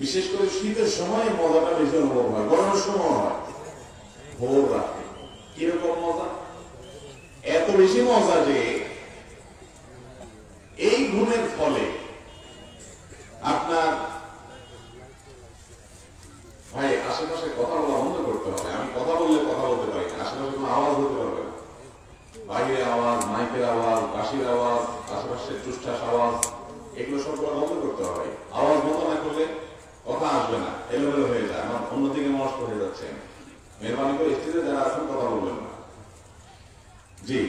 বিশেষ করে শীতের সময় মজাটা বেশি অনুভব হয়, গরমের সময় হয় ভোর রাতে। কিরকম মজা? এত বেশি মজা যে এই ঘুমের ফলে আপনার ভাই আশেপাশে কথা বলা বন্ধ করতে হবে। আমি কথা বললে কথা বলতে পারি না, আশেপাশে কোনো আওয়াজ হতে পারবে না। বাইরের আওয়াজ, মাইকের আওয়াজ, বাঁশির আওয়াজ, আশেপাশে টুসটাস আওয়াজ, এগুলো সবগুলো বন্ধ করতে হবে। আওয়াজ বন্ধ না করলে কথা আসবে না, এলোমেলো হয়ে যায়, আমার অন্যদিকে নষ্ট হয়ে যাচ্ছে। মেহরবানি করে স্টেজে যারা আছেন কথা বলবেন না। জি,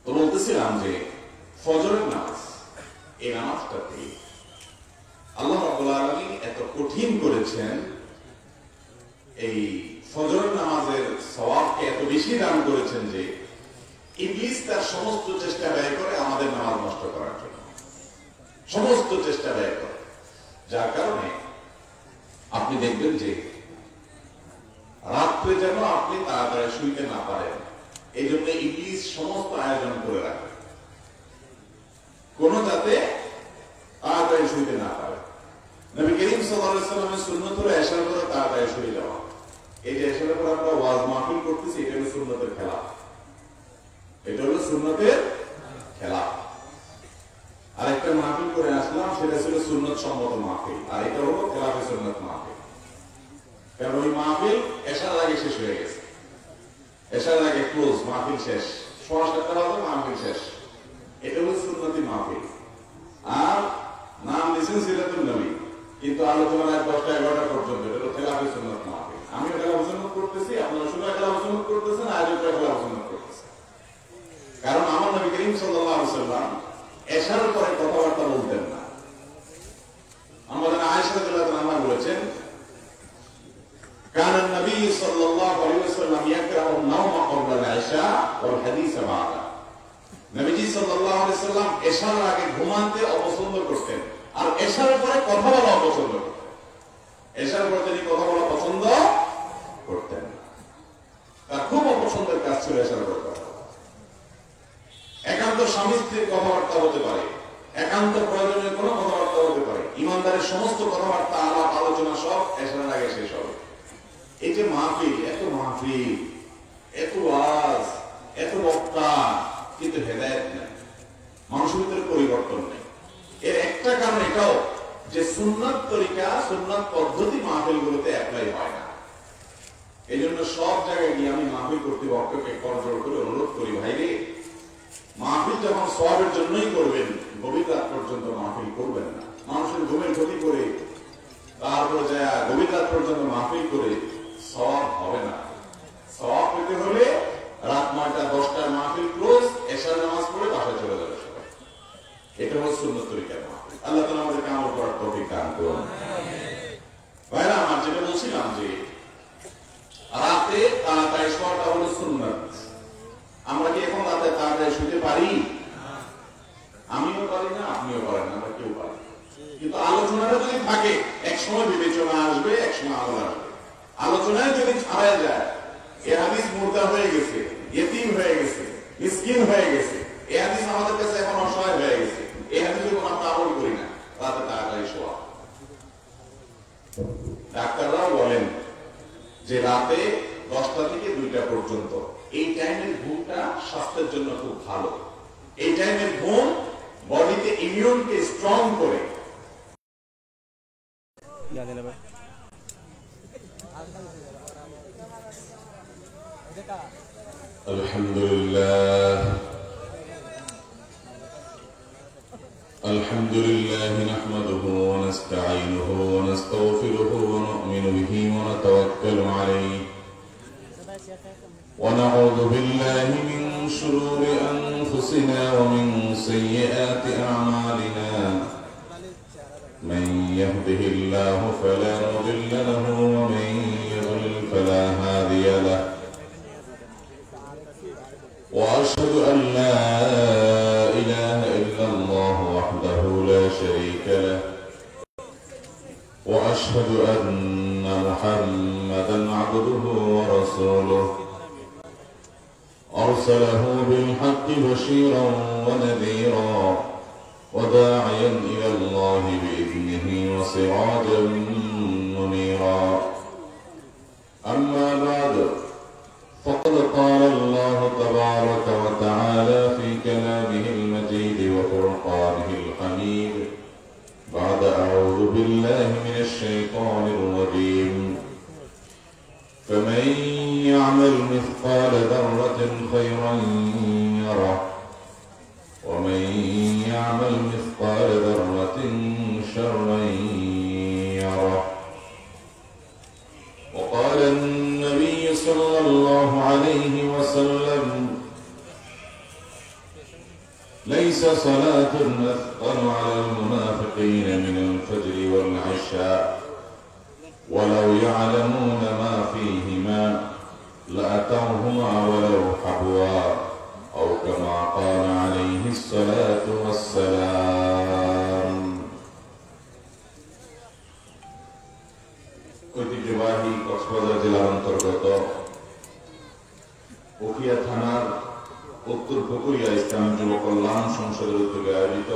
তো বলতেছিলাম যে ফজরের নামাজ, এই নামাজটাকে আল্লাহ রাব্বুল আলামিন এত কঠিন করেছেন, এই ফজরের নামাজের সওয়াবকে এত বেশি দান করেছেন যে ইবলিস তার সমস্ত চেষ্টা ব্যয় করে আমাদের নামাজ নষ্ট করার জন্য, সমস্ত চেষ্টা ব্যয় করে। যার কারণে আপনি দেখবেন যে রাত্রে যেন আপনি তাড়াতাড়ি শুইতে না পারেন, এই জন্য ইবলিস সমস্ত আয়োজন করে রাখে কোন যাতে তাড়াতাড়ি শুইতে না পারে। নবী করিম সাল্লাল্লাহু আলাইহি ওয়াসাল্লামের সুন্নাত হলো এশার পরে তাড়াতাড়ি শুয়ে যাওয়া। এই যে এশারের পর আমরা ওয়াজ মাহফিল করতেছি, এটা হলো সুন্নতের খেলা, এটা হলো সুন্নতের খেলা। আরেকটা মাহফিল করে আসলাম, সেটা ছিল সুন্নত সম্মত মাহফিল, আর এটা হলো খেলাফে সুন্নত মাহফিল। কারণ ওই মাহফিল এশার আগে শেষ হয়ে গেছে, এশার আগে ক্লোজ, মাহফিল শেষ, 7:30 বাজে মাহফিল শেষ। এটা হলো সুন্নতি মাহফিল। আর নাম দিয়েছেন সিরাতুন নবী, কিন্তু আলোচনা রাত 10টা-11টা পর্যন্ত, এটা হলো খেলাফে সুন্নত মাহফিল। আমিও খেলাফে সুন্নত করতেছি, আপনারা সবাই খেলাফে সুন্নত করতেছেন, আয়োজকরা খেলাফে সুন্নত করতেছেন। কারণ আমার নবী করিম সাল্লাল্লাহু আলাইহি ওয়াসাল্লাম এশার পরে কথাবার্তা বলতেন না। আমাদের আয়েশা রাদিয়াল্লাহু আনহা বলেছেন, কান নবী সাল্লাল্লাহু আলাইহি ওয়াসাল্লাম ইয়াকরাহু নাওমা ক্বাবলা আল-ইশা ওয়াল হাদিস বা'দা। নবীজি সাল্লাল্লাহু আলাইহি ওয়াসাল্লাম এশার আগে ঘুমাতে অপছন্দ করতেন, আর এশার পরে কথা বলা অপছন্দ করতেন। এশার পরে তিনি কথা বলা পছন্দ করতেন না, তার খুব অপছন্দের কাজ ছিল এশার পরে কথা বলা। একান্ত স্বামী স্ত্রীর কথাবার্তা হতে পারে, একান্ত প্রয়োজনীয় কোনো কথাবার্তা হতে পারে, ইমানদারের সমস্ত কথাবার্তা, আলাপ আলোচনা সব এশার আগে শেষ হবে। এই যে মাহফিল, এত মাহফিল, এত ওয়াজ, এত বক্তা, কিন্তু হেদায়েত নেই, মানুষের ভিতরে পরিবর্তন নেই। এর একটা কারণ এটাও যে সুন্নাত তরিকা, সুন্নাত পদ্ধতি মাহফিলগুলোতে অ্যাপ্লাই হয় না। এই জন্য সব জায়গায় গিয়ে আমি মাহফিল কর্তৃপক্ষকে করজোর করে অনুরোধ করি, ভাইরে মাহফিল যখন সওয়াবের জন্যই করবেন, গভীর রাত পর্যন্ত মাহফিল করবেন না। মানুষের ঘুমের ক্ষতি করে তারপরে যায় গভীর রাত পর্যন্ত মাহফিল করে সওয়াব হবে না। সওয়াব পেতে হলে রাত 9টা-10টায় মাহফিল ক্লোজ, এশার নামাজ পড়ে বাসায় চলে যাবে সবাই। এটা হলো সুন্নত তরিকার মাহফিল। আল্লাহ তাআলা আমাদেরকে আমল করার তৌফিক দান করুন। ভাইরা আমার, যেটা বলছিলাম যে রাতে তাড়াতাড়ি শোয়াটা হলো সুন্নাত। আমরা কি এখন রাতে তাড়াতাড়ি শুতে পারি? আমিও পারি না, আপনিও পারেন না, আমরা কেউ পারি। কিন্তু আলোচনাটা যদি থাকে, এক সময় বিবেচনা আসবে, এক সময় আমল আসবে। আলোচনায় যদি ছাড়া যায়, এ হাদিস মুর্দা হয়ে গেছে, ইতিম হয়ে গেছে, মিসকিন হয়ে গেছে, এই হাদিস আমাদের কাছে এখন অসহায় হয়ে গেছে, এই হাদিসের কোনো আমরা আমল করি না, রাতে তাড়াতাড়ি শোয়া। ডাক্তাররাও বলেন যে রাতে 10টা থেকে 2টা পর্যন্ত এই টাইমের ঘুমটা স্বাস্থ্যের জন্য খুব ভালো। এই টাইমের ঘুম বডিতে ইমিউনকে স্ট্রং করে। আলহামদুলিল্লাহ আলহামদুলিল্লাহ নাহমাদুহু ওয়া নাস্তাঈনুহু ওয়া নাস্তাগফিরুহু ওয়া নু'মিনু বিহি ওয়া নাতাওয়াক্কালু আলাইহি ওয়া নাউযু বিল্লাহি মিন শুরুরি আনফুসিনা ওয়া মিন সাইয়্যাতি আ'মালিনা মান ইয়াহদিহিল্লাহু ফালা মুদিল্লা লাহু ওয়া মান يضلل فلا هادي له وأشهد أن لا إله إلا الله وحده لا شريك له وأشهد أن محمدا عبده ورسوله أرسله بالحق بشيرا ونذيرا وداعيا إلى الله بإذنه وسراجا منيرا أما بعد فقد قال الله تبارك وتعالى في كلامه المجيد وفرقانه الحميد بعد أعوذ بالله من الشيطان الرجيم فمن يعمل مثقال ذرة خيرا يره ومن يعمل مثقال ذرة شرا يره وقال النبي صلى الله عليه وسلم ليس صلاة أثقل على المنافقين من الفجر والعشاء ولو يعلمون ما فيهما لأتوهما ولو حبوا أو كما قال عليه الصلاة والسلام ঐতিহ্যবাহী কক্সবাজার জেলার অন্তর্গত উখিয়া থানার উত্তর পুকুরিয়া ইসলামী যুব কল্যাণ সংসদের উদ্যোগে আয়োজিত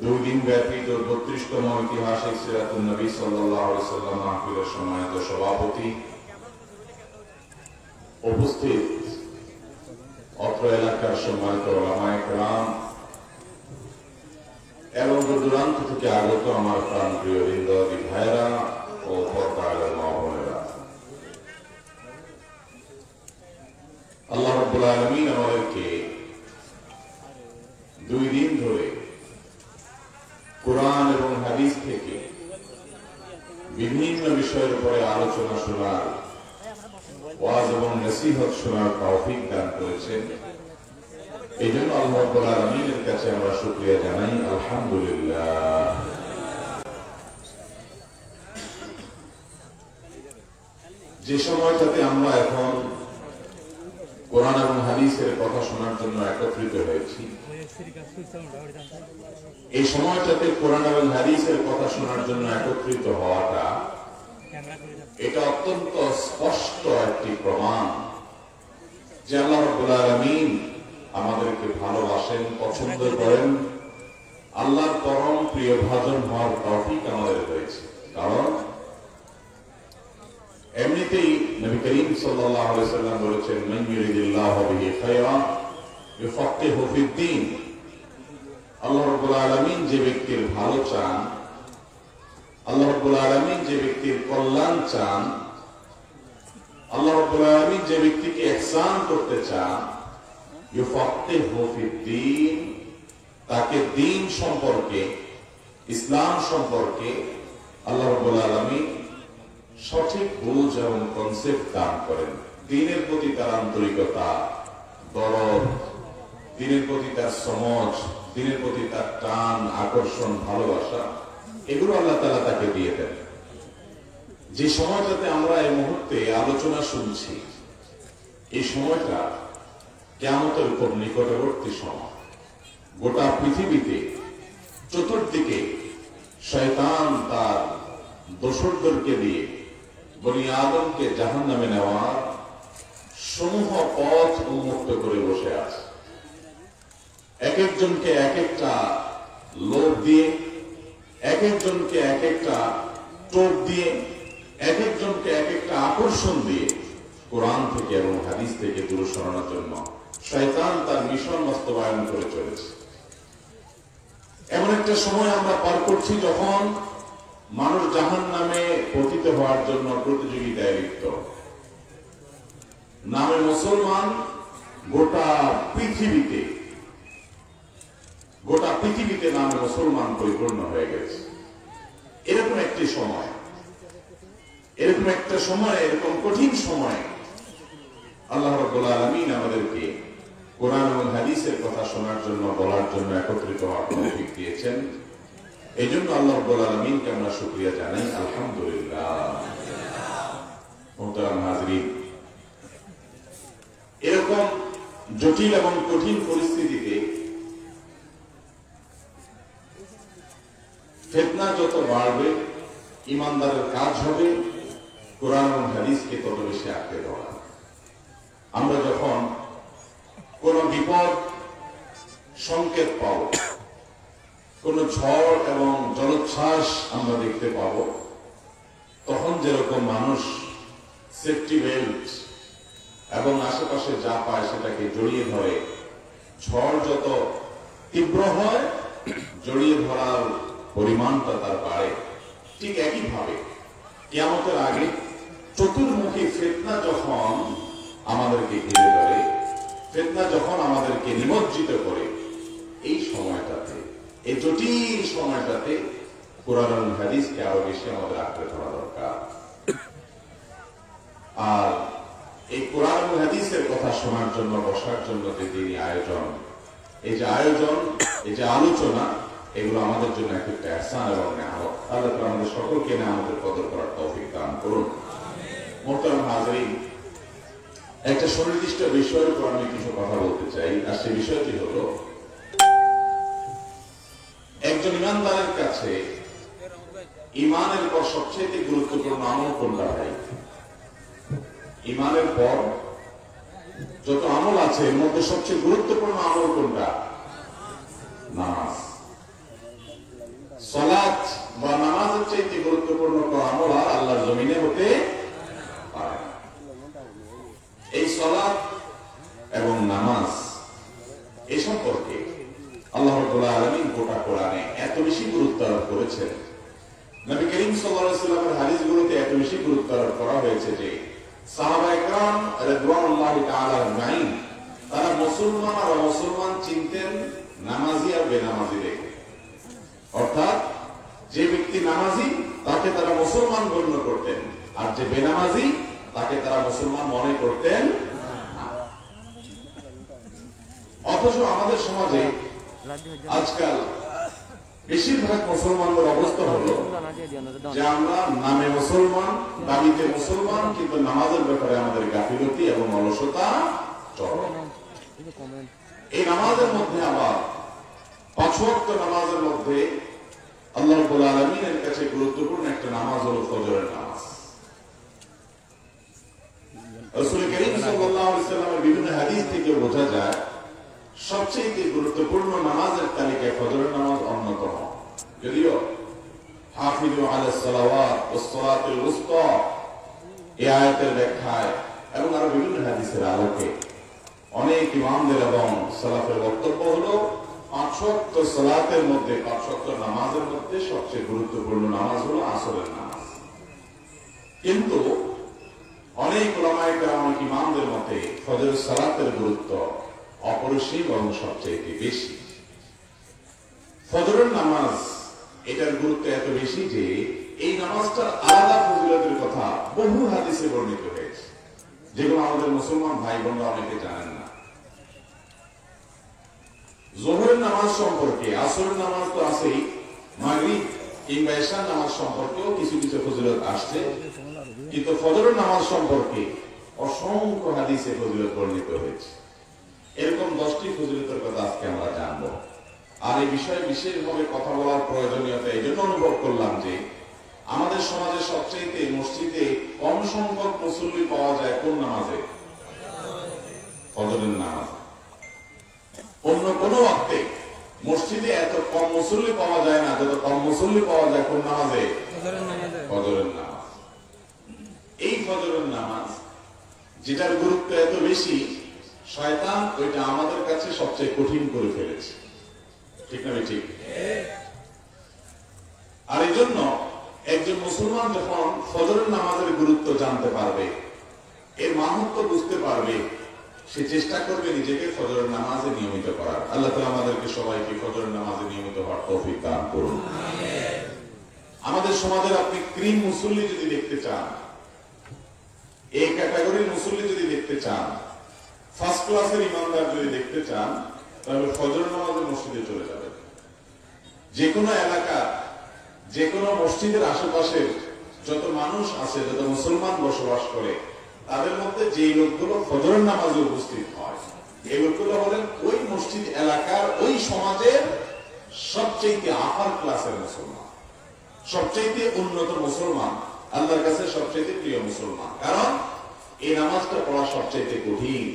2 দিন ব্যাপী 32তম ঐতিহাসিক সিরাতুন নবী সাল্লাল্লাহু আলাইহি ওয়াসাল্লাম মাহফিলের সম্মানিত সভাপতি, উপস্থিত অত্র এলাকার সম্মানিত উলামায়ে কেরাম এবং দূরান্ত থেকে আগত আমার প্রাণপ্রিয় হৃদয়ী ভাইরা ও পর্দার মা বোনেরা, আল্লাহ রাব্বুল আলামিন আমাদেরকে 2 দিন ধরে কোরআন এবং হাদিস থেকে বিভিন্ন বিষয়ের উপরে আলোচনা শোনার, ওয়াজ এবং নসিহত শোনার তৌফিক দান করেছেন। এই জন্য আল্লাহ রাব্বুল আলামিনের কাছে আমরা শুকরিয়া জানাই, আলহামদুলিল্লাহ। যে সময়টাতে আমরা এখন কোরআন এবং হাদিসের কথা শোনার জন্য একত্রিত হয়েছি, এই সময়টাতে কোরআন এবং হাদিসের কথা শোনার জন্য একত্রিত হওয়াটা এটা অত্যন্ত স্পষ্ট একটি প্রমাণ যে আল্লাহ রাব্বুল আলামিন আমাদেরকে ভালোবাসেন, পছন্দ করেন, আল্লাহর পরম প্রিয় ভাজন হওয়ার তৌফিক আমাদের হয়েছে। কারণ এমনিতেই নবী করিম সাল্লাল্লাহু আলাইহি ওয়াসাল্লাম বলেছেন, মান ইউরিদিল্লাহু বিহি খায়রান ইউফাক্কিহু ফিদ-দীন। আল্লাহ রাব্বুল আলামিন যে ব্যক্তির ভালো চান, আল্লাহ রাব্বুল আলামিন যে ব্যক্তির কল্যাণ চান, আল্লাহ রাব্বুল আলামিন যে ব্যক্তিকে ইহসান করতে চান, ইউফাক্কিহু ফিদ-দীন, তাকে দ্বীন সম্পর্কে, ইসলাম সম্পর্কে আল্লাহ রাব্বুল আলামিন সঠিক বুঝ এবং কনসেপ্ট দান করেন। দ্বীনের প্রতি তার আন্তরিকতা, দরদ, দ্বীনের প্রতি তার সমঝ, দ্বীনের প্রতি তার টান, আকর্ষণ, ভালোবাসা, এগুলো আল্লাহ তাআলা তাকে দিয়ে দেন। যে সময়টাতে আমরা এই মুহূর্তে আলোচনা শুনছি, এই সময়টা কিয়ামতের খুব নিকটবর্তী সময়। গোটা পৃথিবীতে চতুর্দিকে শয়তান তার দোসরদেরকে দিয়ে বনি আদমকে জাহান্নামে নেওয়ার সমূহ পথ উন্মুক্ত করে বসে আছে। এক একজনকে এক একটা লোভ দিয়ে, এক একজনকে এক একটা টোপ দিয়ে, এক একজনকে এক একটা আকর্ষণ দিয়ে কোরআন থেকে এবং হাদিস থেকে দূরে সরানোর জন্য শয়তান তার মিশন বাস্তবায়ন করে চলেছে। এমন একটা সময় আমরা পার করছি যখন মানুষ জাহান্নামে পতিত হওয়ার জন্য প্রতিযোগিতায় লিপ্ত। নামে মুসলমান, গোটা পৃথিবীতে নামে মুসলমান পরিপূর্ণ হয়ে গেছে। এরকম একটা সময়, এরকম কঠিন সময় আল্লাহ রাব্বুল আলামিন আমাদেরকে কোরআন এবং হাদিসের কথা শোনার জন্য, বলার জন্য একত্রিত হওয়ার তৌফিক দিয়েছেন। এই জন্য আল্লাহ রাব্বুল আলামিনকে আমরা শুকরিয়া জানাই, আলহামদুলিল্লাহ। মুহতারাম হাজরিন, এরকম জটিল এবং কঠিন পরিস্থিতিতে ফিতনা যত বাড়বে, ইমানদারের কাজ হবে কোরআন এবং হাদিসকে তত বেশি আঁকড়ে ধরা। আমরা যখন কোন বিপদ সংকেত পাবো, কোন ঝড় এবং জলোচ্ছ্বাস আমরা দেখতে পাবো, তখন যেরকম মানুষ সেফটি বেল্ট এবং আশেপাশে যা পায় সেটাকে জড়িয়ে ধরে, ঝড় যত তীব্র হয় জড়িয়ে ধরার পরিমাণটা তার বাড়ে, ঠিক একইভাবে কিয়ামতের আগে চতুর্মুখী ফিতনা যখন আমাদেরকে ঘিরে ধরে, ফিতনা যখন আমাদেরকে নিমজ্জিত করে, এই সময়টাতে, এই জটিল সময়টাতে কোরআন ও হাদিসকে আরো বেশি আমাদের আঁকড়ে ধরা দরকার। আর এই কোরআন ও হাদিসের কথা শোনার জন্য, বসার জন্য যে দিনই আয়োজন, এই যে আয়োজন, এই যে আলোচনা, এগুলো আমাদের জন্য একটা ইহসান এবং নেয়ামত। আল্লাহ তাআলা আমাদের সকলকে আমাদের কদর করার তৌফিক দান করুন। মুহতারাম হাজিরিন, একটা সুনির্দিষ্ট বিষয়ের উপর আমি কিছু কথা বলতে চাই, আর সে বিষয়টি হলো একজন ইমানদারের কাছে ইমানের পর সবচেয়ে গুরুত্বপূর্ণ আমল কোনটা ভাই? ইমানের পর যত আমল আছে এর মধ্যে সবচেয়ে গুরুত্বপূর্ণ আমল কোনটা? নামাজ। সালাত বা নামাজের চাইতে গুরুত্বপূর্ণ কোন আমল আর আল্লাহর জমিনে হতে পারে না। এই সালাত এবং নামাজ এই সম্পর্কে আল্লাহ রাব্বুল আলামিন গোটা কোরআনে এত বেশি গুরুত্ব আরোপ করেছেন, নবী করিম সাল্লাল্লাহু আলাইহি ওয়াসাল্লামের হাদিসগুলোতে এত বেশি গুরুত্ব আরোপ করা হয়েছে যে সাহাবায়ে কেরাম রাদিয়াল্লাহু তাআলা আজমাইন তারা মুসলমান আর অমুসলমান চিনতেন নামাজি আর বেনামাজি দেখে। অর্থাৎ যে ব্যক্তি নামাজি তাকে তারা মুসলমান গণ্য করতেন, আর যে বেনামাজি তাকে তারা মুসলমান মনে করতেন না। অথচ আমাদের সমাজে আজকাল বেশিরভাগ মুসলমানদের অবস্থা হলো যে আমরা নামে মুসলমান, দাবিতে মুসলমান, কিন্তু নামাজের ব্যাপারে আমাদের গাফিলতি এবং অলসতা চরম। এই নামাজের মধ্যে আবার 5 ওয়াক্ত নামাজের মধ্যে আল্লাহ রাব্বুল আলামিনের কাছে গুরুত্বপূর্ণ একটা নামাজ হলো ফজরের নামাজ। রাসূল করিম সাল্লাল্লাহু আলাইহি ওয়াসাল্লামের বিভিন্ন হাদিস থেকে বোঝা যায় সবচেয়ে গুরুত্বপূর্ণ নামাজের তালিকায় ফজরের নামাজ অন্যতম। যদিও হাফিজু আলাস সালাওয়াত ওয়াস সালাতুল উসতা এই আয়াতের ব্যাখ্যায় এবং আরো বিভিন্ন হাদিসের আলোকে অনেক ইমামদের এবং সালাফের বক্তব্য হলো 5 ওয়াক্ত সালাতের মধ্যে, 5 ওয়াক্ত নামাজের মধ্যে সবচেয়ে গুরুত্বপূর্ণ নামাজ হলো আসরের নামাজ। কিন্তু অনেক উলামায়ে কেরাম, ইমামদের মতে ফজরের সালাতের গুরুত্ব অপরিসীম এবং সবচেয়ে বেশি। ফজরের নামাজ এটার গুরুত্ব এত বেশি যে এই নামাজটার আলাদা ফজিলতের কথা বহু হাদিসে বর্ণিত হয়েছে, যেগুলো আমাদের মুসলমান ভাই বোনরা অনেকে জানেন না। যোহরের নামাজ সম্পর্কে, আসরের নামাজ তো আছেই, মাগরিব কিংবা ইশার নামাজ সম্পর্কেও কিছু কিছু ফজিলত আসছে, কিন্তু ফজরের নামাজ সম্পর্কে অসংখ্য হাদিসে ফজিলত বর্ণিত হয়েছে। এরকম 10টি ফজিলতের কথা আজকে আমরা জানবো। আর এই বিষয়ে বিশেষভাবে কথা বলার প্রয়োজনীয়তা এই জন্য অনুভব করলাম যে আমাদের সমাজে সবচেয়ে মসজিদে কম সংখ্যক মুসল্লি পাওয়া যায় কোন নামাজে? ফজরের নামাজ। অন্য কোন ওয়াক্তে মসজিদে এত কম মুসল্লি পাওয়া যায় না যত কম মুসল্লি পাওয়া যায় কোন নামাজে? ফজরের নামাজ। এই ফজরের নামাজ যেটার গুরুত্ব এত বেশি, শয়তান ওইটা আমাদের কাছে সবচেয়ে কঠিন করে ফেলেছে, ঠিক না? ঠিক। আর এই জন্য একজন মুসলমান যখন ফজরের নামাজের গুরুত্ব জানতে পারবে, এর মাহাত্ম্য বুঝতে পারবে, সে চেষ্টা করবে নিজেকে ফজরের নামাজে নিয়মিত করার। আল্লাহ তাআলা আমাদেরকে সবাইকে ফজরের নামাজে নিয়মিত হওয়ার তৌফিক দান করুন। আমাদের সমাজের আপনি ক্রিম মুসল্লি যদি দেখতে চান, এই ক্যাটাগরির মুসল্লি যদি দেখতে চান, ফার্স্ট ক্লাসের ইমানদার যদি দেখতে চান, তাহলে ফজরের নামাজে মসজিদে চলে যাবেন। যে কোনো এলাকা, যে কোনো মসজিদের আশেপাশে যত মানুষ আছে, যত মুসলমান বসবাস করে, তাদের মধ্যে যে লোকগুলো ফজরের নামাজে উপস্থিত হয়, এই লোকগুলো হলেন ওই মসজিদ এলাকার, ওই সমাজের সবচেয়ে আপার ক্লাসের মুসলমান, সবচেয়ে উন্নত মুসলমান, আল্লাহর কাছে সবচেয়ে প্রিয় মুসলমান। কারণ এই নামাজটা পড়া সবচেয়ে কঠিন।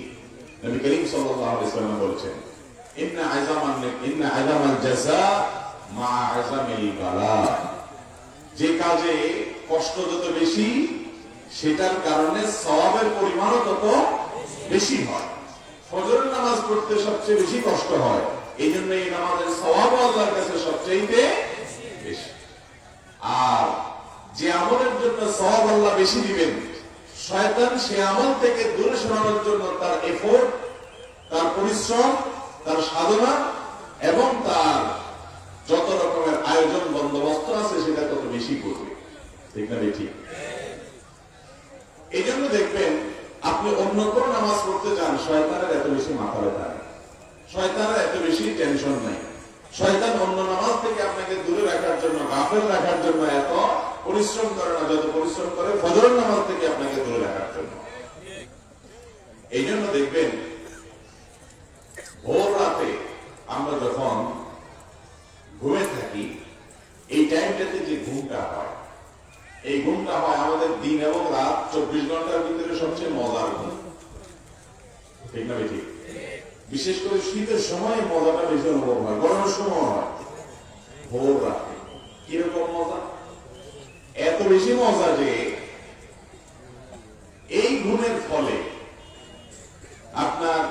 নবী করিম সাল্লাল্লাহু আলাইহি ওয়াসাল্লাম বলেছেন, ইন্না আযামাল জাযা মা আযামিল বালা। যে কাজে কষ্ট যত বেশি সেটার কারণে সওয়াবের পরিমাণও তত বেশি হয়। ফজরের নামাজ পড়তে সবচেয়ে বেশি কষ্ট হয়, এই জন্য এই নামাজের সওয়াবও আল্লাহর কাছে সবচেয়ে বেশি। আর যে আমলের জন্য সওয়াব আল্লাহ বেশি দিবেন, শয়তান সে আমল থেকে দূরে সরানোর জন্য তার এফোর্ট, তার পরিশ্রম, তার সাধনা এবং তার যত রকমের আয়োজন বন্দোবস্ত আছে সেটা তত বেশি করবে। ঠিক না ঠিক? এই জন্য দেখবেন আপনি অন্য কোন নামাজ পড়তে চান, শয়তানের এত বেশি মাথা ব্যথা নেই, শয়তানের এত বেশি টেনশন নেই। শয়তান অন্য নামাজ থেকে আপনাকে দূরে রাখার জন্য, গাফেল রাখার জন্য এত পরিশ্রম করে না যত পরিশ্রম করে ফজরের নামাজ থেকে আপনাকে দূরে রাখার জন্য। এই জন্য দেখবেন ভোর রাতে আমরা যখন ঘুমে থাকি, এই টাইমটাতে যে ঘুমটা হয়, এই ঘুমটা হয় আমাদের দিন এবং রাত 24 ঘন্টার ভিতরে সবচেয়ে মজার ঘুম। ঠিক না ঠিক? বিশেষ করে শীতের সময় মজাটা বেশি অনুভব হয়, গরমের সময় হয়। ভোর রাতে কিরকম মজা, এত বেশি মজা যে এই ঘুমের ফলে আপনার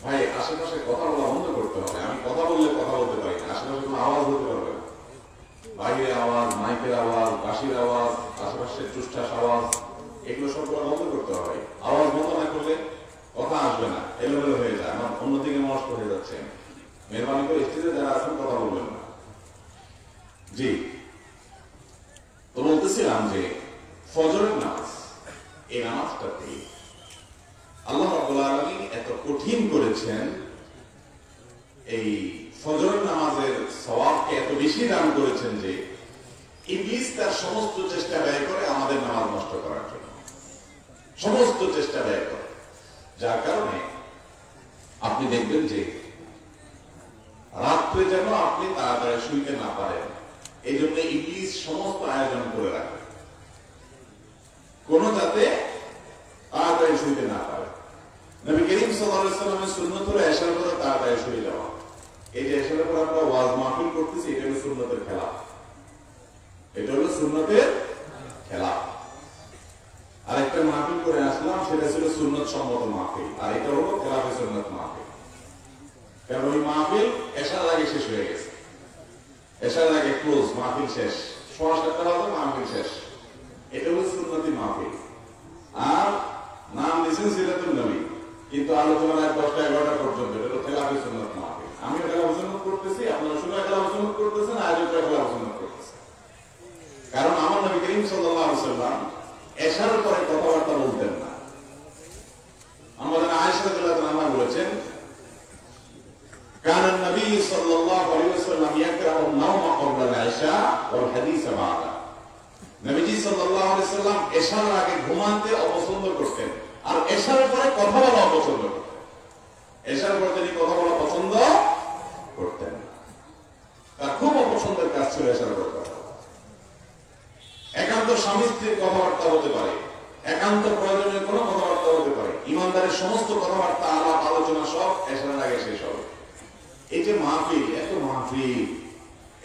ভাই আশেপাশে কথা বলা বন্ধ করতে হবে। আমি কথা বললে কথা বলতে পারি না, আশেপাশে কোনো আওয়াজ হতে পারবে না। বাইরে আওয়াজ, মাইকের আওয়াজ, কাশির আওয়াজ, আশেপাশের চুষ্টাস আওয়াজ, এগুলো সবগুলো বন্ধ করতে হবে। আওয়াজ বন্ধ না করলে কথা আসবে না, এলোমেলো হয়ে যায়, আমার অন্যদিকে নষ্ট হয়ে যাচ্ছে। মেহরবানি করে স্টেজে যারা আছেন কথা বলবেন না। জি, তো বলতেছিলাম যে ফজরের নামাজ, এই নামাজটাতে আল্লাহ রাব্বুল আলামিন এত কঠিন করেছেন, এই ফজরের নামাজের সওয়াবকে এত বেশি দান করেছেন যে ইবলিস তার সমস্ত চেষ্টা ব্যয় করে আমাদের নামাজ নষ্ট করার জন্য, সমস্ত চেষ্টা ব্যয় করে। যার কারণে আপনি দেখবেন যে রাত্রে যেন আপনি তাড়াতাড়ি শুইতে না পারেন, এই জন্য ইবলিস সমস্ত আয়োজন করে রাখে কোন যাতে তাড়াতাড়ি শুইতে না পারে। নবী করিম সাল্লাল্লাহু আলাইহি ওয়াসাল্লামের সুন্নাত হলো এশার পরে তাড়াতাড়ি শুয়ে যাওয়া। এই যে এশারের পরে আমরা ওয়াজ মাহফিল করতেছি, এটা হলো সুন্নতের খেলা, এটা হলো সুন্নতের খেলা। আরেকটা মাহফিল করে আসলাম, সেটা ছিল সুন্নত সম্মত মাহফিল, আর এটা হলো খেলাফে সুন্নত মাহফিল। কারণ ওই মাহফিল এশার আগে শেষ হয়ে গেছে, এশার আগে ক্লোজ, মাহফিল শেষ, 7:30 বাজে মাহফিল শেষ। এটা হলো সুন্নতি মাহফিল। আর নাম দিয়েছেন সিরাতুন নবী, কিন্তু আলোচনা রাত 10টা-11টা পর্যন্ত, এটা হলো খেলাফে সুন্নত মাহফিল। আমিও খেলাফে সুন্নত করতেছি, আপনারা শুনে খেলাফে সুন্নত করতেছেন, আয়োজকরা খেলাফে সুন্নত করতেছেন। কারণ আমার নবী করিম সাল্লাল্লাহু আলাইহি ওয়াসাল্লাম এশার পরে কথাবার্তা বলতেন না। আমাদের আয়েশা রাদিয়াল্লাহু আনহা বলেছেন, কান নবী সাল্লাল্লাহু আলাইহি ওয়াসাল্লাম ইয়াকরাহু নাওমা ক্বাবলা আল-ইশা ওয়াল হাদিস বা'দা। নবীজি সাল্লাল্লাহু আলাইহি ওয়াসাল্লাম এশার আগে ঘুমাতে অপছন্দ করতেন, আর এশার পরে কথা বলা অপছন্দ করতেন। এশার পরে তিনি কথা বলা পছন্দ করতেন না, তার খুব অপছন্দের কাজ ছিল এশার পরে কথা বলা। একান্ত স্বামী স্ত্রীর কথাবার্তা হতে পারে, একান্ত প্রয়োজনীয় কোনো কথাবার্তা হতে পারে, ইমানদারের সমস্ত কথাবার্তা, আলাপ আলোচনা সব এশার আগে শেষ হবে। এই যে মাহফিল, এত মাহফিল,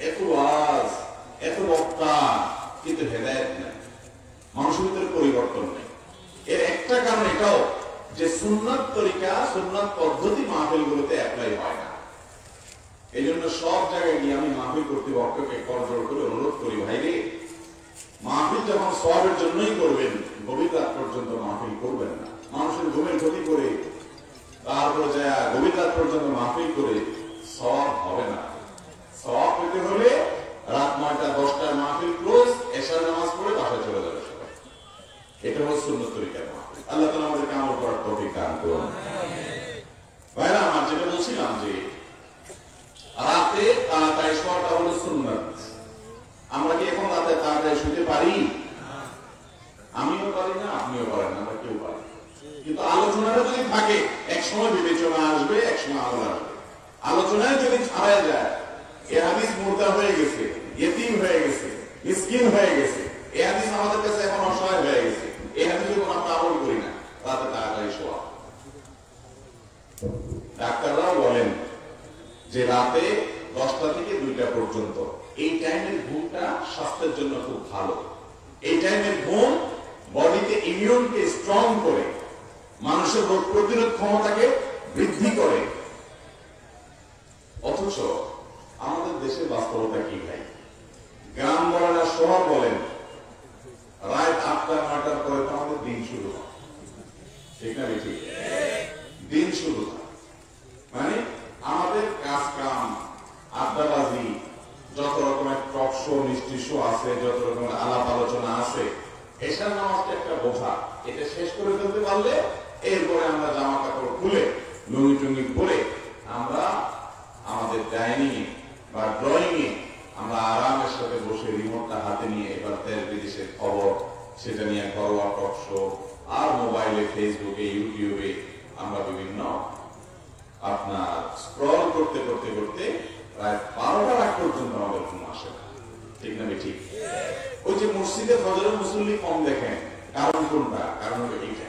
এত ওয়াজ, এত বক্তা, কিন্তু হেদায়েত নেই, মানুষের ভিতরে পরিবর্তন নেই। এর একটা কারণ এটাও যে সুন্নাত তরিকা, সুন্নাত পদ্ধতি মাহফিলগুলোতে অ্যাপ্লাই হয় না। এই জন্য সব জায়গায় গিয়ে আমি মাহফিল কর্তৃপক্ষকে করজোড় করে অনুরোধ করি, ভাইরে মাহফিল যখন সওয়াবের জন্যই করবেন, গভীর রাত পর্যন্ত মাহফিল করবেন না। মানুষের ঘুমের ক্ষতি করে তারপরে যায় গভীর রাত পর্যন্ত মাহফিল করে সওয়াব হবে না। সওয়াব পেতে হলে রাত 9টা-10টার মাহফিল ক্লোজ, এশার নামাজ পড়ে বাসায় চলে যাবে সবাই। এটা হলো সুন্নত তরিকার মাহফিল। আল্লাহ তাআলা আমাদেরকে আমল করার তৌফিক দান করুন। ভাইরা আমার, যেটা বলছিলাম যে রাতে তাড়াতাড়ি শোয়াটা হলো সুন্নাত। আমরা কি এখন রাতে তাড়াতাড়ি শুতে পারি? আমিও পারি না, আপনিও পারেন না, আমরা কেউ পারি। কিন্তু আলোচনাটা যদি থাকে, এক সময় বিবেচনা আসবে, এক সময় আমল আসবে। আলোচনায় যদি ছাড়া যায়, এ হাদিস মুর্দা হয়ে গেছে, ইয়েতিম হয়ে গেছে, মিসকিন হয়ে গেছে, এই হাদিস আমাদের কাছে এখন অসহায় হয়ে গেছে, এই হাদিস যখন আমরা আমল করি না, রাতে তাড়াতাড়ি শোয়া। যে রাতে 10টা থেকে 2টা পর্যন্ত এই টাইমের ঘুমটা স্বাস্থ্যের জন্য খুব ভালো। এই টাইমের ঘুম বডিতে ইমিউনকে স্ট্রং করে, মানুষের রোগ প্রতিরোধ ক্ষমতাকে বৃদ্ধি করে। অথচ আমাদের দেশের বাস্তবতা কি ভাই? গ্রাম বলেন আর শহর বলেন, রাত 8টা 9টার পরে তো আমাদের দিন শুরু হয়, ঠিক না? ঠিক, দিন শুরু হয় মানে আমাদের কাজ কাম, আড্ডাবাজি, যত রকমের টক শো, মিষ্টি শো আছে, যত রকমের আলাপ আলোচনা আছে, এশার নামাজটা একটা বোঝা। এটা শেষ করে ফেলতে পারলে এরপরে আমরা জামা কাপড় খুলে লুঙ্গি টুঙ্গি পরে আমরা আমাদের ডাইনিং এ বা ড্রয়িং এ আমরা আরামের সাথে বসে রিমোটটা হাতে নিয়ে এবার দেশ বিদেশের খবর, সেটা নিয়ে ঘরোয়া টক শো, আর মোবাইলে, ফেসবুকে, ইউটিউবে আমরা বিভিন্ন আপনার স্ক্রল করতে করতে করতে প্রায় 12টার আগ পর্যন্ত আমাদের ঘুম আসে না, ঠিক না? ঠিক। ওই যে মসজিদে ফজরের মুসল্লি কম দেখেন, কারণ কোনটা? কারণ হলো এইটা,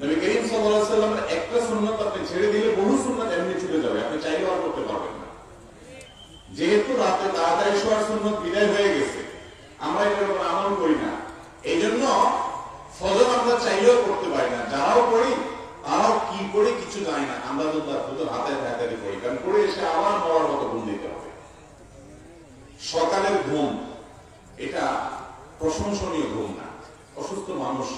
নবী করিম সাল্লাল্লাহু আলাইহি ওয়াসাল্লামের একটা সুন্নাত আপনি ছেড়ে দিলে বহু সুন্নাত এমনি ছুটে যাবে, আপনি চাইলেও আর করতে পারবেন না। যেহেতু রাতে তাড়াতাড়ি শোয়ার সুন্নাত বিদায় হয়ে গেছে, আমরা এটার উপর আমল করি না, এই জন্য ফজর আমরা চাইলেও করতে পারি না। যারাও করি তারাও কি করে কিছু জানি না, আমরা তো হাতে হাতে করি, কারণ করে এসে আবার মরার মতো ঘুম দিতে হবে। সকালের ঘুম এটা প্রশংসনীয় ঘুম না। অসুস্থ মানুষ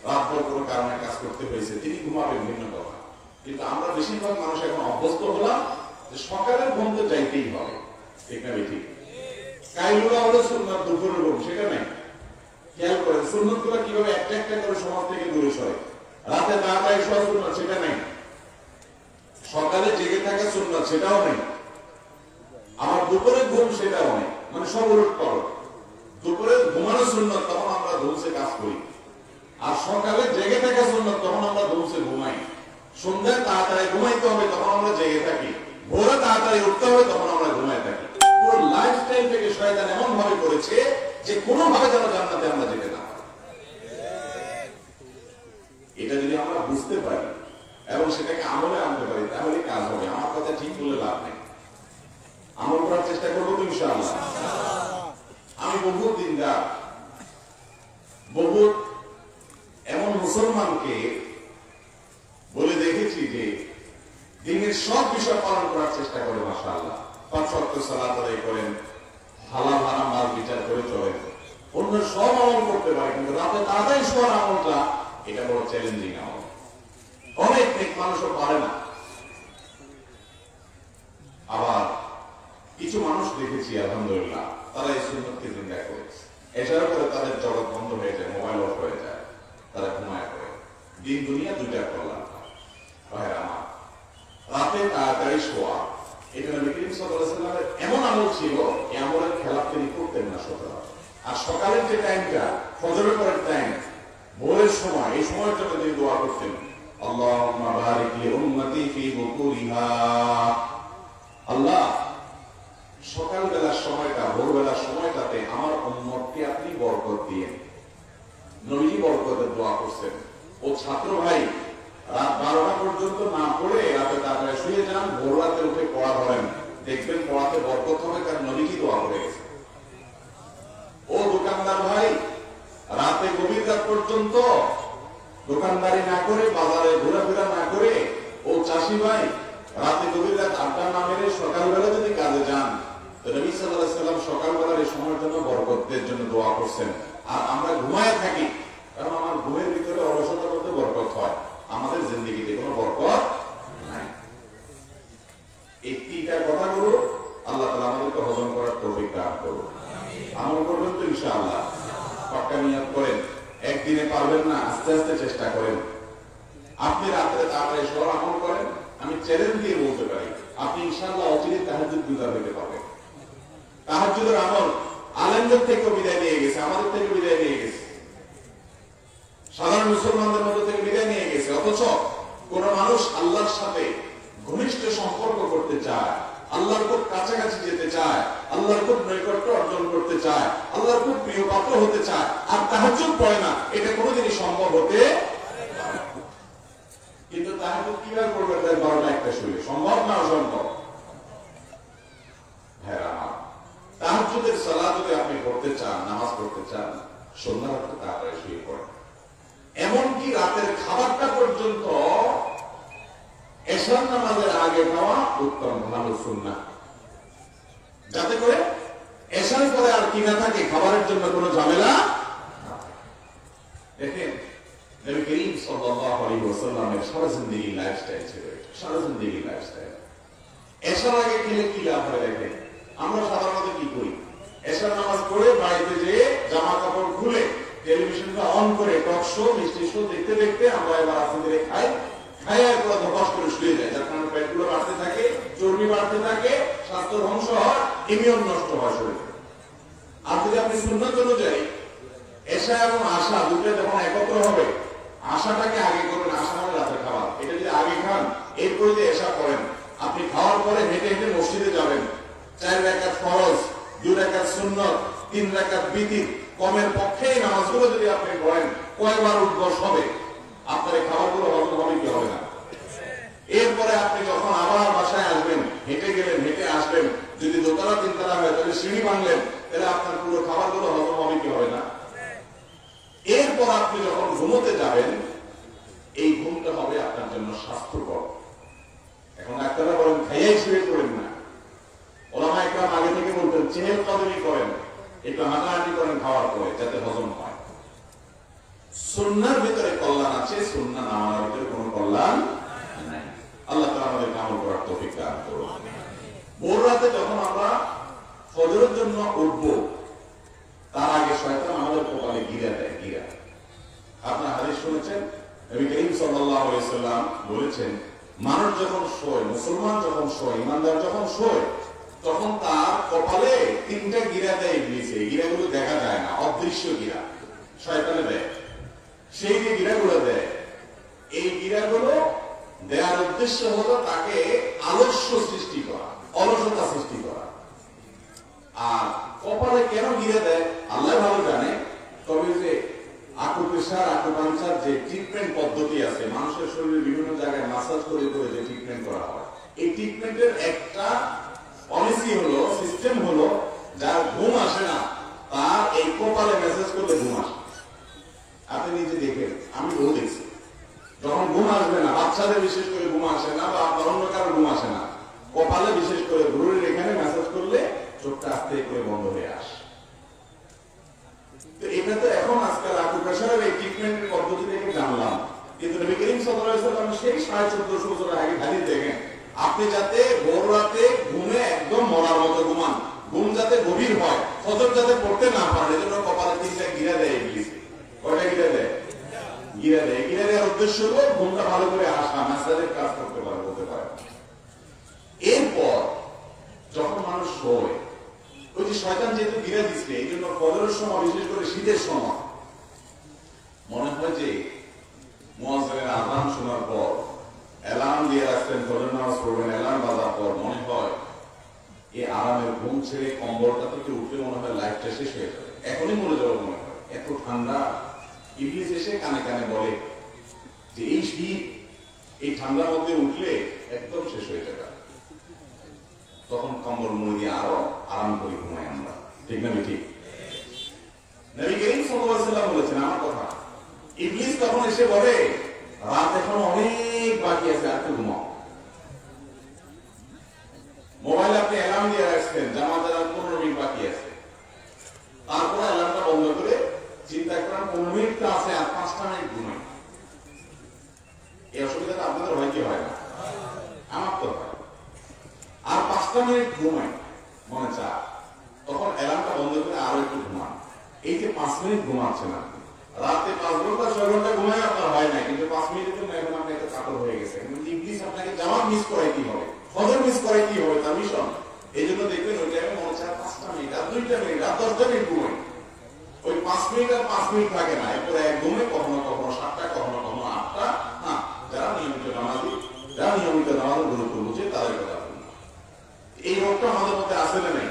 রাতভর কোনো কারণে কাজ করতে হয়েছে, তিনি ঘুমাবেন, ভিন্ন কথা। কিন্তু আমরা বেশিরভাগ মানুষ এখন অভ্যস্ত হলাম যে সকালের ঘুম তো যাইতেই হবে, ঠিক না? ঠিক। কাইলুলা হলো সুন্নাত, দুপুরের ঘুম সেটা নাই। খেয়াল করেন সুন্নাত গুলো কিভাবে একটা একটা করে সমাজ থেকে দূরে সরে। রাতে তাড়াতাড়ি শোয়া সুন্নাত, সেটা নেই। সকালে জেগে থাকা সুন্নাত, সেটাও নেই। আমার দুপুরের ঘুম, সেটাও নেই। মানে সব উলট পালট। দুপুরে ঘুমানো সুন্নাত, তখন আমরা ধুমসে কাজ করি। আর সকালে জেগে থাকা সুন্নাত, তখন আমরা ধুমসে ঘুমাই। সন্ধ্যায় তাড়াতাড়ি ঘুমাইতে হবে, তখন আমরা জেগে থাকি। ভোরে তাড়াতাড়ি উঠতে হবে, তখন আমরা ঘুমাই থাকি। পুরো লাইফস্টাইল থেকে শয়তান এমন ভাবে করেছে যে কোনোভাবে যেন জান্নাতে আমরা যেতে না। এটা যদি আমরা বুঝতে পারি এবং সেটাকে আমলে আনতে পারি, তাহলে কাজ হবে। আমার কথা ঠিক বলে লাভ নেই, আমল করার চেষ্টা করবো তো ইনশাআল্লাহ। আমি বহুত দিনদার, বহুত এমন মুসলমানকে বলে দেখেছি যে দিনের সব বিষয় পালন করার চেষ্টা করে, মাশাআল্লাহ। 5 ওয়াক্ত সালাত আদায় করেন, হালাল হারাম মাল বিচার করে চলেন, অন্য সব আমল করতে পারে, কিন্তু রাতে তাড়াতাড়ি শোয়ার আমলটা এটা বড় চ্যালেঞ্জিং আমল। অনেক মানুষও পারে না। আবার কিছু মানুষ দেখেছি আলহামদুলিল্লাহ, তারা এই সুন্নতকে জিন্দা করেছে। এছাড়া করে তাদের জগৎ বন্ধ হয়ে যায়, মোবাইল অফ হয়ে যায়, তারা ঘুমায় পড়ে। দিন দুনিয়া দুইটা করলাম। আমার রাতে তাড়াতাড়ি শোয়া, এটা নবী করিম সাল্লাল্লাহু আলাইহি ওয়াসাল্লামের এমন আমল ছিল, এই আমলের খেলাপ তিনি করতেন না সচরাচর। আর সকালের যে টাইমটা, ফজরের পরের টাইম, ভোরের সময়, এই সময়ের জন্য তিনি দোয়া করতেন, আল্লাহুম্মা বারিক লি উম্মতি ফি বুকুরিহা। আল্লাহ, সকালবেলার সময়টা, ভোরবেলার সময়টাতে আমার উম্মতকে আপনি বরকত দিয়েন। নবীজি বরকতের দোয়া করছেন। ও ছাত্র ভাই, রাত 12টা পর্যন্ত না পড়ে রাতে তাড়াতাড়ি শুয়ে যান, ভোর রাতে উঠে পড়া ধরেন, দেখবেন পড়াতে বরকত হবে, কারণ নবীজি দোয়া করে গেছে। ও দোকানদার ভাই, রাতে গভীর রাত পর্যন্ত দোকানদারি না করে, বাজারে ঘোরাফেরা না করে, ও চাষি ভাই, রাতে গভীর রাত আড্ডা না মেরে সকালবেলা যদি কাজে যান, তো নবী সাল্লাল্লাহু আলাইহি ওয়াসাল্লাম সকালবেলার এই সময়ের জন্য বরকতের জন্য দোয়া করছেন। আর আমরা ঘুমায় থাকি, কারণ আমার ঘুমের ভিতরে অলসতা করতে বরকত হয়, আমাদের জিন্দেগিতে কোনো বরকত নাই। এই তিনটা কথাগুলো আল্লাহ তাআলা আমাদেরকে হজম করার তৌফিক দান করুন। আমল করবেন তো ইনশাআল্লাহ, পাক্কা নিয়ত করেন। একদিনে পারবেন না, আস্তে আস্তে চেষ্টা করেন। আপনি রাতে তাড়াতাড়ি শোয়ার আমল করেন, আমি চ্যালেঞ্জ দিয়ে বলতে পারি, আপনি ইনশাআল্লাহ অচিরে তাহাজ্জুদ গুজার হতে পারবেন। তাহাজ্জুদের আমল আলেমদের থেকে বিদায় নিয়ে গেছে, আমাদের থেকে বিদায় নিয়ে গেছে, সাধারণ মুসলমানদের মধ্যে থেকে বিদায় নিয়ে গেছে। অথচ কোন মানুষ আল্লাহর সাথে ঘনিষ্ঠ সম্পর্ক করতে চায়, আল্লাহর খুব কাছাকাছি যেতে চায়, আল্লাহর খুব নৈকট্য অর্জন করতে চায়, আল্লাহর খুব প্রিয় পাত্র হতে চায়, আর তাহাজ্জুদ পড়ে না, এটা কোনোদিনই সম্ভব হতে পারে না। কিন্তু তাহাজ্জুদ কিভাবে করবেন 12টা-1টা শুয়ে? সম্ভব না অসম্ভব? হ্যাঁ, তাহাজ্জুদের সালাত যদি আপনি পড়তে চান, নামাজ পড়তে চান, সন্ধ্যা রাতে তাড়াতাড়ি শুয়ে পড়েন। এমনকি রাতের খাবারটা পর্যন্ত এশার নামাজের আগে খাওয়া উত্তম, ভালো সুন্নাহ, যাতে করে এশার পরে আর কি না থাকে, খাবারের জন্য কোনো ঝামেলা। দেখেন নবী করিম সাল্লাল্লাহু আলাইহি ওয়াসাল্লামের সারা জিন্দেগি লাইফস্টাইল ছিল, সারা জিন্দেগি লাইফস্টাইল। এশার আগে খেলে কি লাভ হয়? দেখেন আমরা সাধারণত কি করি, এশার নামাজ পড়ে বাড়িতে যেয়ে জামা কাপড় খুলে টেলিভিশনটা অন করে টক শো, মিষ্টি শো দেখতে দেখতে আমরা এবার আস্তে ধীরে খাই, খাইয়ার পর ধপাস করে শুয়ে যায়, যার কারণে পেটগুলো বাড়তে থাকে, চর্বি বাড়তে থাকে, স্বাস্থ্য ধ্বংস হয়, ইমিউন নষ্ট হয় শরীরে। আর যদি আপনি সুন্নাত অনুযায়ী এশা এবং আশা দুটো যখন একত্র হবে, আশাটাকে আগে করবেন, আশা মানে রাতের খাবার, এটা যদি আগে খান, এরপরে যদি এশা করেন, আপনি খাওয়ার পরে হেঁটে হেঁটে মসজিদে যাবেন, 4 রাকাত ফরজ, 2 রাকাত সুন্নত, 3 রাকাত বিতির, কমের পক্ষে এই নামাজগুলো যদি আপনি পড়েন, কয়বার উদ্বস হবে, আপনার এই খাবারগুলো হজম হবে কি হবে না? এরপরে আপনি যখন আবার বাসায় আসবেন, হেঁটে গেলেন, হেঁটে আসবেন, যদি দোতলা 3তলা হয় তাহলে সিঁড়ি ভাঙলেন, তাহলে আপনার পুরো খাবারগুলো হজম হবে কি হবে না? এরপর আপনি যখন ঘুমোতে যাবেন, এই ঘুমটা হবে আপনার জন্য স্বাস্থ্যকর। এখন ডাক্তাররা বলেন খাইয়াই শুয়ে পড়েন না, ওলামা একরাম আগে থেকে বলতেন চেহেল কদমি করেন, একটু হাঁটাহাঁটি করেন খাওয়ার পরে, যাতে হজম হয়। সুন্নাহর ভিতরে কল্যাণ আছে, সুন্নাহ না মানার ভিতরে কোনো কল্যাণ নাই। আল্লাহ তাআলা আমাদের আমল করার তৌফিক দান করুন। ভোর রাতে যখন আমরা ফজরের জন্য উঠব, তার আগে শয়তান আমাদের কপালে গিরা দেয়, গিরা। আপনার হাদিস শুনেছেন, নবী করিম সাল্লাল্লাহু আলাইহি ওয়াসাল্লাম বলেছেন, মানুষ যখন শোয়, মুসলমান যখন শোয়, ইমানদার যখন শোয়, তখন তার কপালে 3টা গিরা দেয় ইবলিস। এই গিরাগুলো দেখা যায় না, অদৃশ্য গিরা শয়তানে দেয়। সেই যে গিরাগুলো দেয়, এই গিরাগুলো দেওয়ার উদ্দেশ্য হলো তাকে আলস্য সৃষ্টি করা, অলসতা সৃষ্টি করা। আর কপালে কেন গিরে দেয় আল্লাহ ভালো জানে। তবে যে আকুপ্রেশার, আকুপাংচার যে ট্রিটমেন্ট পদ্ধতি আছে, মানুষের শরীরে বিভিন্ন জায়গায় মাসাজ করে করে যে ট্রিটমেন্ট করা হয়, এই ট্রিটমেন্টের একটা পলিসি হলো, সিস্টেম হলো, যার ঘুম আসে না তার এই কপালে মেসেজ করলে ঘুম আসে। আপনি নিজে দেখেন, আমি বহু দেখছি, যখন ঘুম আসবে না, বাচ্চাদের বিশেষ করে ঘুম আসে না, বা আপনার অন্য কারো ঘুম আসে না, কপালে বিশেষ করে ভ্রুর এখানে মেসেজ করলে চোখটা আস্তে করে বন্ধ হয়ে আসে। তো এটা তো এখন আজকাল আকুপ্রেশারের এই ট্রিটমেন্টের পদ্ধতি থেকে জানলাম, কিন্তু নবী করিম সাল্লাল্লাহু আলাইহি ওয়াসাল্লাম সেই 1450 বছর আগে হাদিস দেখেন, আপনি যাতে ভোর রাতে ঘুমে একদম মরার মতো ঘুমান, ঘুম যাতে গভীর হয়, ফজর যাতে পড়তে না পারে, এজন্য কপালে 3টা গিরা দেয় ইবলিস। কয়টা গিরা দেয়? গিরা দেয়। গিরা দেওয়ার উদ্দেশ্য হলো ঘুমটা ভালো করে আসা, মাসাজের কাজ করতে পারে, বলতে পারে। এরপর যখন মানুষ শোয়, ওই যে শয়তান যেহেতু গিরা দিচ্ছে, এই জন্য ফজরের সময়, বিশেষ করে শীতের সময়, মনে হয় যে মুয়াজ্জিনের আযান শোনার পর অ্যালার্ম দিয়ে রাখছেন, ফজর নামাজ পড়বেন, অ্যালার্ম বাজার পর মনে হয় এই আরামের ঘুম ছেড়ে কম্বলটা থেকে উঠলে মনে হয় লাইফটা শেষ হয়ে যাবে, এখনই মরে যাবে মনে হয়, এত ঠান্ডা। ইবলিস এসে কানে কানে বলে যে এই শীত, এই ঠান্ডার মধ্যে উঠলে একদম শেষ হয়ে যাবে। তখন কম্বল মুড়ি দিয়ে আরো আরাম করে ঘুমাই আমরা, ঠিক না? ঠিক। নবী করিম সাল্লাল্লাহু আলাইহি ওয়াসাল্লাম বলেছেন আমার কথা। ইবলিস তখন এসে বলে, রাত এখন অনেক বাকি আছে, আর একটু ঘুমাও। মোবাইল আপনি অ্যালার্ম দিয়ে রাখছেন, জামাতের আর 15 মিনিট বাকি আছে, তারপরে অ্যালার্মটা বন্ধ করে চিন্তা করেন 15 মিনিট তো আছে, আর 5টা মিনিট ঘুমাই। এই অসুবিধাটা আপনাদের হয় কি হয় না? আমার তো হয়। আর 5টা মিনিট ঘুমাই মনে চায়, তখন অ্যালার্মটা বন্ধ করে আরো একটু ঘুমান। এই যে 5 মিনিট ঘুমাচ্ছেন আপনি, রাতে 5 ঘন্টা 6 ঘন্টা ঘুমাই আপনার হয় না, কিন্তু 5 মিনিটের জন্য এখন আপনি একটা কাতর হয়ে গেছে। কিন্তু ইবলিস আপনাকে জামাত মিস করাই কি হবে, ফজর মিস করাই কি হবে, তার মিশন। এই জন্য দেখবেন ওই টাইমে মনে চায় 5টা মিনিট, আর 2টা মিনিট, আর 10টা মিনিট ঘুমাই। ওই 5 মিনিট আর 5 মিনিট থাকে না, এরপরে এক ঘুমে কখনো কখনো 7টা, কখনো কখনো 8টা। হ্যাঁ, যারা নিয়মিত নামাজি, যারা নিয়মিত নামাজের গুরুত্ব বুঝে তাদের কথা। এই রোগটা আমাদের মধ্যে আছে না নাই?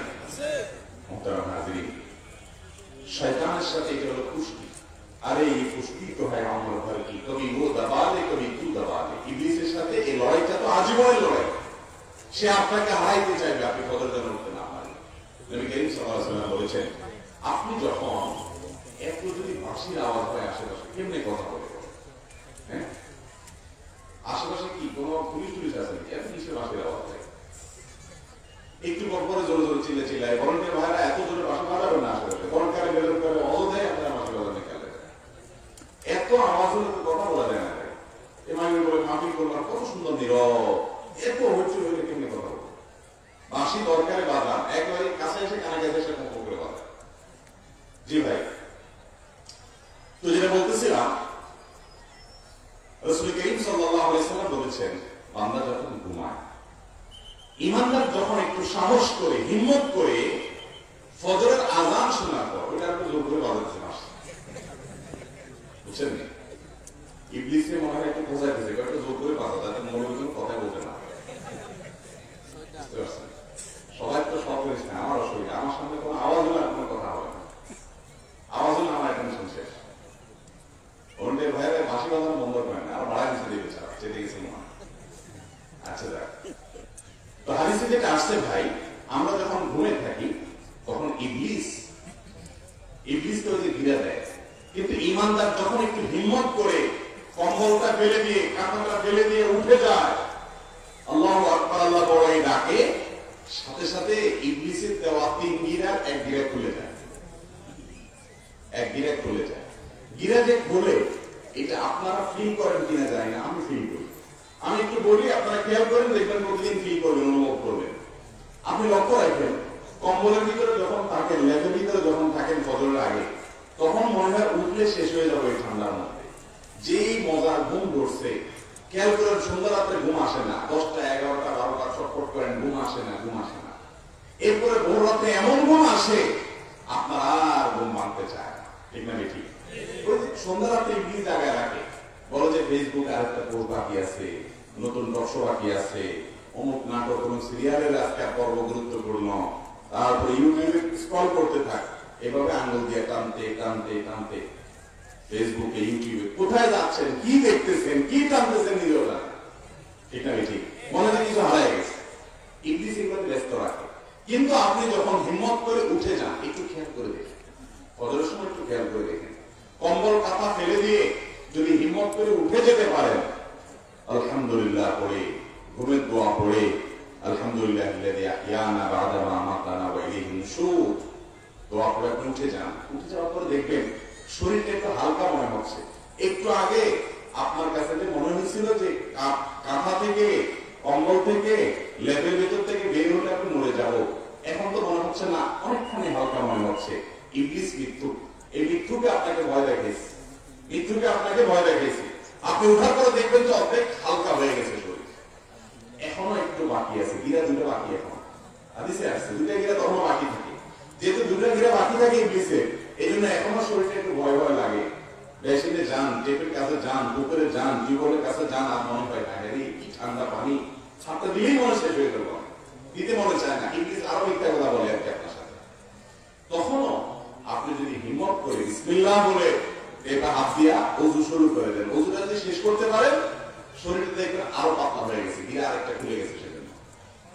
শয়তানের সাথে এটা হলো কুষ্টি। अरे ये कुश्ती तो है उम्र भर की, कभी वो दबा ले कभी तू दबा ले। ইবলিসের সাথে এই লড়াইটা তো আজীবনের লড়াই। সে আপনাকে হারাইতে চাইবে, আপনি কদর যেন উঠতে না পারেন। নবী করিম সাল্লাল্লাহু আলাইহি ওয়াসাল্লাম বলেছেন, আপনি যখন একটু যদি বাঁশির আওয়াজ হয় আশেপাশে, কেমনে কথা বলে? হ্যাঁ, আশেপাশে কি কোনো পুলিশ টুলিশ আছে নাকি? এত কিসের বাঁশির আওয়াজ হয়? একটু পর পরে জোরে জোরে চিল্লে চিল্লায়। ভলেন্টিয়ার ভাইরা এত জোরে বাঁশি বাজাবে না আশেপাশে, ভলেন্টিয়ার বেরোর করে অযথাই আপনারা বাঁশি বাজানো খেলে। এত আওয়াজ হলে তো কথা বলা যায় না। এমাইনে বলে মাফি করলাম, কত সুন্দর নীরব, এত হচ্ছে হইলে কেমনি কথা বলবো? বাঁশি দরকারে বাজান, একবারে কাছে এসে কানে কাছে এসে কম করে বাজান। জি ভাই, তো যেটা বলতেছিলাম, রাসূল করিম সাল্লাল্লাহু আলাইহি ওয়াসাল্লাম বলেছেন, বান্দা যখন ঘুমায়, ঈমানদার যখন একটু সাহস করে হিম্মত করে ফজরের আযান শোনার পর, ওটা একটু জোর করে বাজাচ্ছে না, বুঝছেন? ইবলিসে মনে হয় একটু বোঝাইতেছে, একটু জোর করে বাজা, যাতে মনে কোনো কথা বলতে না। সবাই তো সব করিস না, আমার অসুবিধা, আমার সামনে কোনো আওয়াজ হলে আর কোনো কথা হবে না, আওয়াজ হলে আমার টেনশন শেষ। ওর ভাইয়ের বাঁশি বাজানো বন্ধ করে না, আর বাড়ায় দিচ্ছে দিবে ছাড়া, চেটে গেছে মনে হয়। আচ্ছা যাক, তো হাদিসে যেটা আসছে ভাই, আমরা যখন ঘুমে থাকি তখন ইবলিসকে ওই যে ঘিরে দেয়, কিন্তু ঈমানদার যখন একটু হিম্মত করে কম্বলটা ফেলে দিয়ে কাঁথাটা ফেলে দিয়ে উঠে যায়, আল্লাহু আকবার, আল্লাহ বড় এই ডাকে, সাথে সাথে ইবলিসের দেওয়া 3 গিরার 1 গিরা খুলে যায়, 1 গিরা খুলে যায়। গিরা যে খুলে, এটা আপনারা ফিল করেন কিনা জানি না, আমি ফিল করি। আমি একটু বলি, আপনারা খেয়াল করেন, দেখবেন প্রতিদিন ফিল করবেন, অনুভব করবেন। আপনি লক্ষ্য রাখবেন, কম্বলের ভিতরে যখন থাকেন, লেপের ভিতরে যখন থাকেন ফজরের আগে, তখন মনে হয় উঠলে শেষ হয়ে যাবে এই ঠান্ডার মধ্যে। যেই মজার ঘুম ধরছে, খেয়াল করেন, সন্ধ্যা রাত্রে ঘুম আসে না, 10টা 11টা 12টা ছটফট করেন, ঘুম আসে না। এরপরে ভোর রাতে এমন ঘুম আসে, আপনার আর ঘুম ভাঙতে চায় না, ঠিক না ঠিক? ওই সন্ধ্যা রাত্রে ইবলিস জায়গায় রাখে, বলো যে ফেসবুকে আরেকটা পোস্ট বাকি আছে, নতুন দর্শক বাকি আছে, অমুক নাটক, অমুক সিরিয়ালের আজকে পর্ব গুরুত্বপূর্ণ, তারপরে ইউটিউবে স্ক্রল করতে থাক, এভাবে আঙ্গুল দিয়ে টানতে টানতে টানতে ফেসবুকে ইউটিউবে কোথায় যাচ্ছেন, কি দেখতেছেন, কি টানতেছেন, নিজেও জানেন, ঠিক না ঠিক? মনে হয় কিছু হারায় গেছে। ইবলিস এগুলো ব্যস্ত রাখে, কিন্তু আপনি যখন হিম্মত করে উঠে যান, একটু খেয়াল করে দেখেন, ফজরের সময় একটু খেয়াল করে দেখেন, কম্বল কাঁথা ফেলে দিয়ে যদি হিম্মত করে উঠে যেতে পারেন, আলহামদুলিল্লাহ পড়ে, ঘুমের দোয়া পড়ে, আলহামদুলিল্লাহিল্লাযী আহইয়ানা বা'দা মা আমাতানা ওয়া ইলাইহি নুশুর, দোয়া পড়ে আপনি উঠে যান। উঠে যাওয়ার পরে দেখবেন শরীরটা একটু হালকা মনে হচ্ছে। একটু আগে আপনার কাছে যে মনে হয়েছিল যে কাঁথা থেকে, কম্বল থেকে, লেপের ভেতর থেকে বের হলে আপনি মরে যাব, এখন তো মনে হচ্ছে না, অনেকখানি হালকা মনে হচ্ছে। ইবলিস মিথ্যুক, এই মিথ্যুকে আপনাকে ভয় দেখাইছে, আপনি উঠার পরে দেখবেন যে অর্ধেক হালকা হয়ে গেছে শরীর, এখনো একটু বাকি আছে, গিরা 2টা বাকি, এখন হাদিসে আসছে 2টা গিরা তখনও বাকি থাকে। যেহেতু 2টা গিরা বাকি থাকে ইবলিসের, এই জন্য এখনো শরীরটা একটু ভয় ভয় লাগে। বেশিতে যান, টেপের কাছে যান, পুকুরে যান, টিউবওয়েলের কাছে যান, আর মনে হয় কি ঠান্ডা পানি ছাড়তে দিলেই মনে শেষ হয়ে গেল, দিতে মনে চায় না। ইবলিস আরো মিথ্যা কথা বলে আর কি আপনার সাথে। তখনও আপনি যদি হিম্মত করে বিসমিল্লাহ বলে এটা হাত দিয়া ওযু শুরু করে দেন, ওযুটা যদি শেষ করতে পারেন, শরীরটা দেখবেন আরো পাতলা হয়ে গেছে, গিরা আরেকটা খুলে গেছে, সেজন্য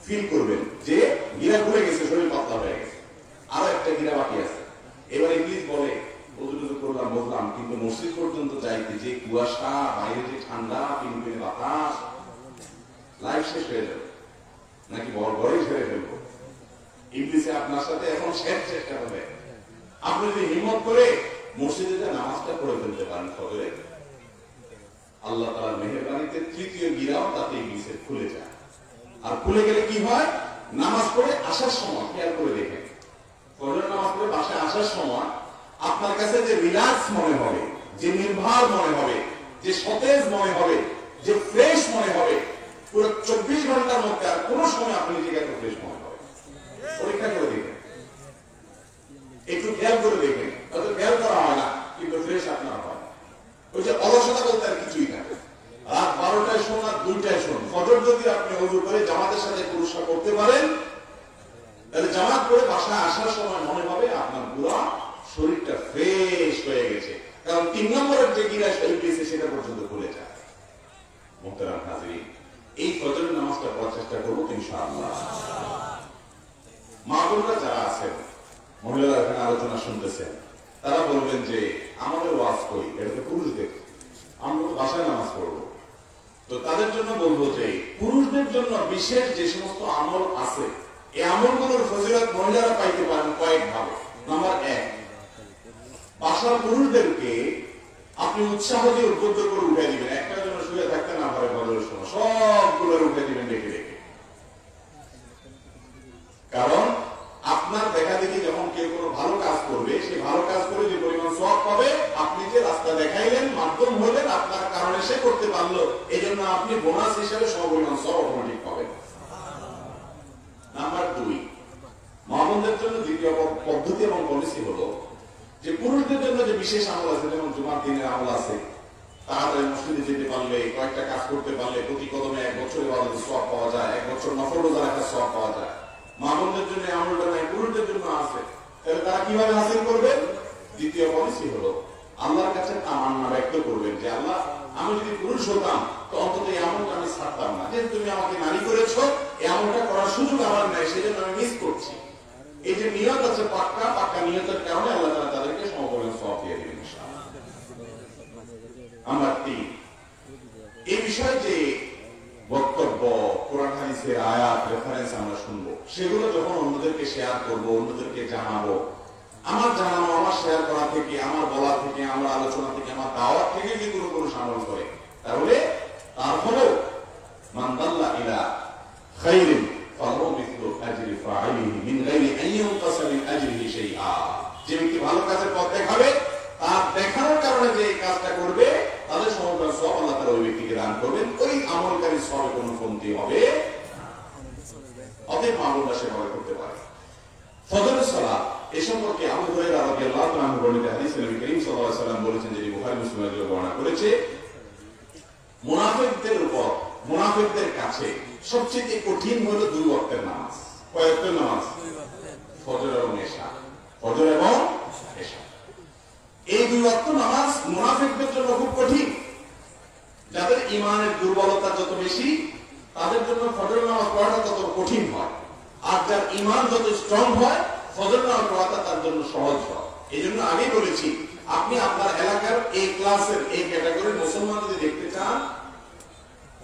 ফিল করবেন যে গিরা খুলে গেছে, শরীর পাতলা হয়ে গেছে, আরো একটা গিরা বাকি আছে। এবার ইবলিস বলে, ওযু টুযু করলাম বুঝলাম, কিন্তু মসজিদ পর্যন্ত যাইতে যে কুয়াশা, বাইরে যে ঠান্ডা পিনপিনে বাতাস, লাইফ শেষ হয়ে যাবে নাকি ঘরে ছেড়ে ফেলবো। ইবলিসে আপনার সাথে এখন শেষ চেষ্টা হবে। আপনি যদি হিম্মত করে মসজিদে নামাজটা পড়ে ফেলতে পারেন ফজরে, আল্লাহ তাআলার মেহেরবানিতে 3য় গিরাও তাতে ইবলিসের খুলে যায়। আর খুলে গেলে কি হয়, নামাজ পড়ে আসার সময় খেয়াল করে দেখেন, ফজরের নামাজ পড়ে বাসায় আসার সময় আপনার কাছে যে রিল্যাক্স মনে হবে, যে নির্ভর মনে হবে, যে সতেজ মনে হবে, যে ফ্রেশ মনে হবে, পুরো 24 ঘন্টার মধ্যে আর কোন সময় আপনি নিজেকে এত ফ্রেশ মনে হবে। পরীক্ষা করে দেখেন, একটু খেয়াল করে দেখেন, হয়তো খেয়াল করা হয় না, কিন্তু ফ্রেশ আপনার হয়। ওই যে অলসতা বলতে আর কিছুই না। রাত 12টায় শোন আর 2টায় শোন, ফজর যদি আপনি ওযু করে জামাতের সাথে পুরস্কার করতে পারেন, তাহলে জামাত করে বাসায় আসার সময় মনে হবে আপনার পুরো শরীরটা ফ্রেশ হয়ে গেছে, কারণ 3 নম্বরের যে গিরাস ইবলিসে সেটা পর্যন্ত খুলে যায়। মুহতারাম হাজিরিন, এই ফজরের নামাজটা পড়ার চেষ্টা করব ইনশাআল্লাহ। মা বোনরা যারা আছেন, মহিলারা এখানে আলোচনা শুনতেছেন, তারা বলবেন যে আমাদের ওয়াজ করি, এটা তো পুরুষদের, আমরা তো বাসায় নামাজ পড়বো। তো তাদের জন্য বলবো যে পুরুষদের জন্য বিশেষ যে সমস্ত আমল আছে, এই আমলগুলোর ফজিলত মহিলারা পাইতে পারেন কয়েক ভাবে। নাম্বার 1, বাসার পুরুষদেরকে আপনি উৎসাহ দিয়ে উদ্বুদ্ধ করে উঠে দিবেন। একটা জন্য শুয়ে থাকতে না পারে ফজরের সময়, সবগুলো উঠে দিবেন ডেকে ডেকে। কারণ আপনার দেখা দেখি যখন কেউ কোনো ভালো কাজ করবে, সেই ভালো কাজ করে যে পরিমাণ সওয়াব পাবে, আপনি যে রাস্তা দেখাইলেন, মাধ্যম হলেন, আপনার কারণে সে করতে পারলো, এই জন্য আপনি বোনাস হিসেবে সমপরিমাণ সওয়াব অটোমেটিক পাবেন। নাম্বার 2, মা বোনদের জন্য দ্বিতীয় পদ্ধতি এবং পলিসি হলো যে পুরুষদের জন্য যে বিশেষ আমল আছে, যেমন জুমার দিনের আমল আছে, তাড়াতাড়ি মসজিদে যেতে পারলে, কয়েকটা কাজ করতে পারলে প্রতি কদমে 1 বছর ইবাদতের সওয়াব পাওয়া যায়, 1 বছর নফল রোজা রাখার সওয়াব পাওয়া যায়। মা বোনদের জন্য আমলটা নাই, পুরুষদের জন্য আছে। তাহলে তারা কিভাবে হাসিল করবেন? দ্বিতীয় পলিসি হলো আল্লাহর কাছে তামান্না ব্যক্ত করবেন যে আল্লাহ, আমি যদি পুরুষ হতাম তো অন্তত এই আমলটা আমি ছাড়তাম না, যেহেতু তুমি আমাকে নারী করেছো, এই আমলটা করার সুযোগ আমার নাই, সেজন্য আমি মিস করছি। এই যে নিয়ত আছে পাক্কা, পাক্কা নিয়তের কারণে আল্লাহ তাআলা তাদেরকে সমপরিমাণ সওয়াব দিয়ে দিবেন ইনশাআল্লাহ। নাম্বার 3, এই বিষয়ে যে বক্তব্য, কোরআন হাদিসের আয়াত, রেফারেন্স আমরা শুনবো, সেগুলো যখন অন্যদেরকে শেয়ার করবো, অন্যদেরকে জানাবো, আমার জানানো, আমার শেয়ার করা থেকে, আমার বলা থেকে, আমার আলোচনা থেকে, আমার দাওয়াত থেকে যদি কোনো সামল করে, তাহলে তার ফলেও মান দাল্লা ইলা খাইরিন ফালাহু মিসলু আজরি ফাইলিহি মিন গায়রি আন ইউনকাসা মিন আজরিহি শাইআ। যে ব্যক্তি ভালো কাজের পথ দেখাবে, তার দেখানোর কারণে যে কাজটা করবে, তাদের সমপরিমাণ সওয়াব আল্লাহ তাআলা ওই ব্যক্তিকে দান করবেন। ওই আমলকারীর সওয়াবে কোনো কমতি হবে অতএব আমলটা সেভাবে করতে পারে। ফজরের সালাত এ সম্পর্কে আবু হুরায়রা রাদিয়াল্লাহু তাআলা আনহু বর্ণিত হাদিসে নবী করিম সাল্লাল্লাহু আলাইহি ওয়াসাল্লাম বলেছেন, যেটি বুখারী মুসলিমে বর্ণনা করেছে, মুনাফিকদের উপর, মুনাফিকদের কাছে সবচেয়ে কঠিন হলো 2 ওয়াক্তের নামাজ। কয় ওয়াক্তের নামাজ? ফজর এবং ইশা। ফজর এবং ইশা, এই 2 ওয়াক্ত নামাজ মুনাফিকদের জন্য খুব কঠিন। যাদের ঈমানের দুর্বলতা যত বেশি, তাদের জন্য ফজর নামাজ পড়াটা তত কঠিন হয়। আর যার ঈমান যত স্ট্রং হয়, ফজর নামাজ পড়াটা তার জন্য সহজ হয়। এই জন্য আগেই বলেছি, আপনি আপনার এলাকার এই ক্লাসের, এই ক্যাটাগরির মুসলমান যদি দেখতে চান,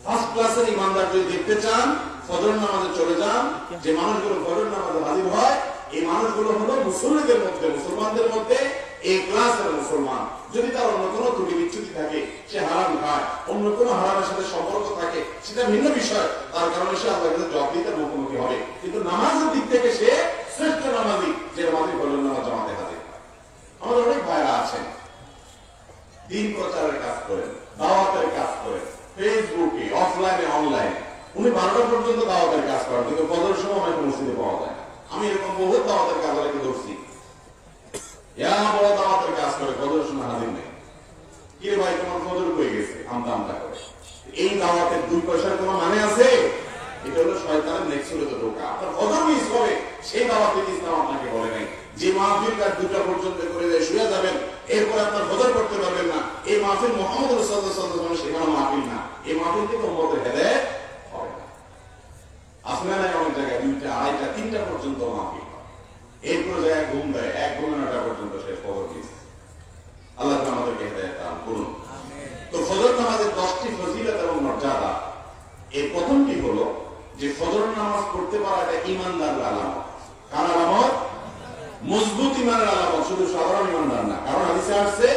ফার্স্ট ক্লাসের ইমানদার যদি দেখতে চান, ফজর নামাজে চলে যান। যে মানুষগুলো ফজর নামাজে হাজির হয়, এই মানুষগুলো হলো মুসলিমদের মধ্যে, মুসলমানদের মধ্যে এই ক্লাসের মুসলমান। যদি তার অন্য কোনো ত্রুটি বিচ্যুতি থাকে, সে হারাম খায়, অন্য কোনো হারামের সাথে সম্পর্ক থাকে, সেটা ভিন্ন বিষয়, তার কারণে সে আল্লাহর কাছে জবাব দিতে মুখোমুখি হবে। কিন্তু নামাজের দিক থেকে সে শ্রেষ্ঠ নামাজি, যে নামাজি ফজর নামাজ জামাতে হাজির হয়। আমাদের অনেক ভাইরা আছেন, দিন প্রচারের কাজ করেন, দাওয়াতের কাজ করেন, ফেসবুকে, অফলাইনে, অনলাইনে। উনি 12টা পর্যন্ত দাওয়াতের কাজ করেন, কিন্তু ফজরের সময় আমাকে মসজিদে পাওয়া যায় না। আমি এরকম বহু দাওয়াতের কাজ আলাকে ধরছি, বড় দাওয়াতের কাজ করে, ফজরের সময় হাজির নেই। কে ভাই, তোমার ফজর হয়ে গেছে, আমতা আমতা করে। এই দাওয়াতের 2 পয়সার কোনো মানে আছে? এটা হলো শয়তানের নেক্সুলেতে ঢোকা। আপনার ফজর মিস হবে, সেই দাওয়াতে ইসলাম আপনাকে বলে নাই যে মাহফিল কাজ 2টা পর্যন্ত করে যায় শুয়ে যাবেন, এরপর আপনার ফজর করতে পারবেন না। এই মাহফিল মুহাম্মদ রাসূলুল্লাহ সাল্লাল্লাহু আলাইহি ওয়াসাল্লাম সেখানে মাহফিল না। এই মাহফিল থেকে উম্মতের হেদায়েত হবে না। আসলে না, অনেক জায়গায় 2টা, 2:30, 3টা পর্যন্ত মাহফিল, এরপর যায় ঘুম দেয়, 1 ঘুমে 9টা পর্যন্ত শেষ ফজর মিস। আল্লাহ আমাদেরকে হেদায়েত দান করুন। তো ফজর নামাজের 10টি ফজিলত এবং মর্যাদা। এর প্রথমটি হলো যে ফজর নামাজ পড়তে পারাটা ঈমানদারের আলামত। কার আলামত? মজবুত ঈমানের আলামত, শুধু সাধারণ ঈমানদার না। কারণ হাদিসে আসছে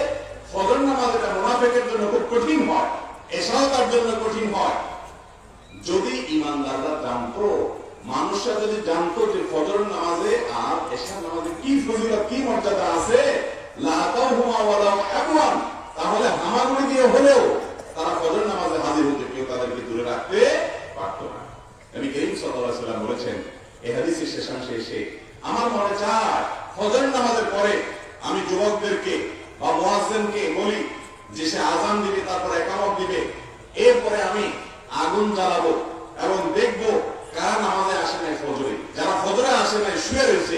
ফজর নামাজ এটা মুনাফিকের জন্য খুব কঠিন হয়, এশাও তার জন্য কঠিন হয়। যদি ঈমানদাররা জানতো, মানুষরা যদি জানতো যে ফজর নামাজে আর এশার নামাজে কি ফজিলত, কি মর্যাদা আছে, লাতাহুমা ওয়ালাউ আবওয়ান, তাহলে হামাগুড়ি দিয়ে হলেও তারা ফজর নামাজে হাজির হতে, কেউ তাদেরকে দূরে রাখতে পারত না। নবী করিম সাল্লাল্লাহু আলাইহি ওয়াসাল্লাম বলেছেন এই হাদিসের শেষাংশে এসে, আমার মনে চায় ফজর নামাজের পরে আমি যুবকদেরকে বা মুয়াজ্জিনকে বলি যে সে আযান দিবে, তারপর ইকামত দিবে, এরপরে আমি আগুন জ্বালাবো এবং দেখবো কারা নামাজে আসে নাই ফজরে। যারা ফজরে আসে নাই, শুয়ে রয়েছে,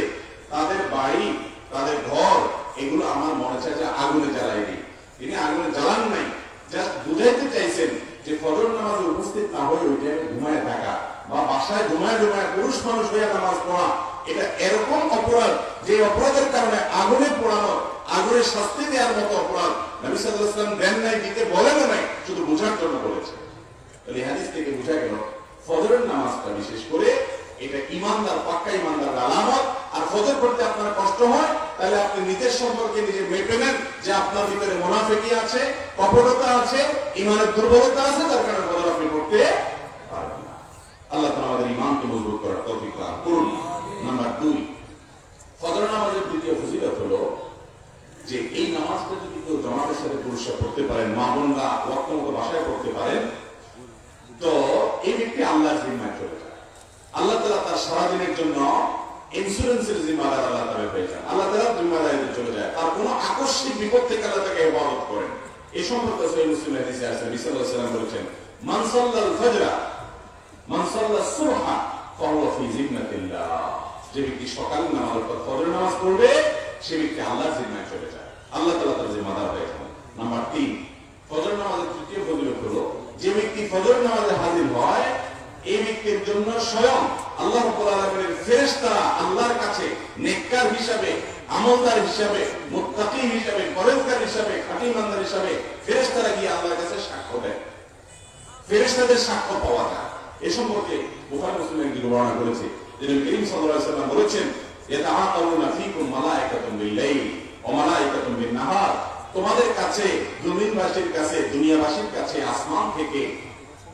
তাদের বাড়ি, তাদের ঘর, এগুলো আমার মনে চায় যে আগুনে জ্বালাই দিই। তিনি আগুনে জ্বালান নাই, জাস্ট বুঝাইতে চাইছেন যে ফজর নামাজে উপস্থিত না হয়ে ওই টাইমে ঘুমায় থাকা বা বাসায় ঘুমায় পুরুষ মানুষ হয়ে নামাজ পড়া, এটা এরকম অপরাধ যে অপরাধের কারণে আগুনে পোড়ানো, আগুনে শাস্তি দেওয়ার মতো অপরাধ নবী সাল্লাল্লাহু আলাইহি ওয়াসাল্লাম দেন নাই, দিতে বলেন নাই, শুধু বোঝার জন্য বলেছে। তাহলে হাদিস থেকে বোঝা গেল ফজরের নামাজটা বিশেষ করে এটা ইমানদার, পাক্কা ইমানদার আলামত। আর ফজর পড়তে আপনার কষ্ট হয়, তাহলে আপনি নিজের সম্পর্কে নিজে মেপে নেন যে আপনার ভিতরে মুনাফিকি আছে, কপটতা আছে, ইমানের দুর্বলতা আছে, তার কারণে ফজর আপনি পড়তে পারবেন না। আল্লাহ তাআলা আমাদের ঈমানকে মজবুত করার তৌফিক দান করুন। নাম্বার 2, ফজর নামাজের দ্বিতীয় ফজিলত হলো যে এই নামাজটা যদি কেউ জামাতের সাথে পুরুষরা পড়তে পারেন, মা বোনরা ওয়াক্ত মতো বাসায় পড়তে পারেন, তো এই ব্যক্তি আল্লাহর জিম্মায় চলে যায়। আল্লাহ তাআলা তার সারাদিনের জন্য ইন্স্যুরেন্সের জিম্মাদার আল্লাহ তাআলা হয়ে যায়, আল্লাহ তাআলা জিম্মাদারিতে চলে যায়। তার কোনো আকস্মিক বিপদ থেকে আল্লাহ তাকে ইবাদত করেন। এই সম্পর্কে সহিহ মুসলিম হাদিসে আছে, নবী সাল্লাল্লাহু আলাইহি ওয়াসাল্লাম বলেছেন, মান সাল্লাল ফজরা মান সাল্লাস সুবহা ফাহুয়া ফি জিম্মাতিল্লাহ। যে ব্যক্তি সকালের নামাজের পর ফজর নামাজ পড়বে, সে ব্যক্তি আল্লাহর জিম্মায় চলে যায়, আল্লাহ তাআলা তার জিম্মাদার হয়ে যান। নাম্বার 3, ফজর নামাজের তৃতীয় ফজিলত হলো যে ব্যক্তি ফজর নামাজে হাজির হয়, এই ব্যক্তির জন্য স্বয়ং আল্লাহ রাব্বুল আলামিনের ফেরেশতারা আল্লাহর কাছে নেককার হিসাবে, আমলদার হিসাবে, মুত্তাকি হিসাবে, পরহেজগার হিসাবে, খাঁটি ইমানদার হিসাবে ফেরেশতারা গিয়ে আল্লাহর কাছে সাক্ষ্য দেয়। ফেরেশতাদের সাক্ষ্য পাওয়া যায়। এ সম্পর্কে বুখারী মুসলিম একটি বর্ণনা করেছে যে নবী করিম সাল্লাল্লাহু আলাইহি ওয়াসাল্লাম বলেছেন, ইয়াতাআকালুনা ফীকুম মালায়েকাতুন বিল-লাইল ওয়া মালায়েকাতুন বিন-নাহার। তোমাদের কাছে, জমিনবাসীর কাছে, দুনিয়াবাসীর কাছে আসমান থেকে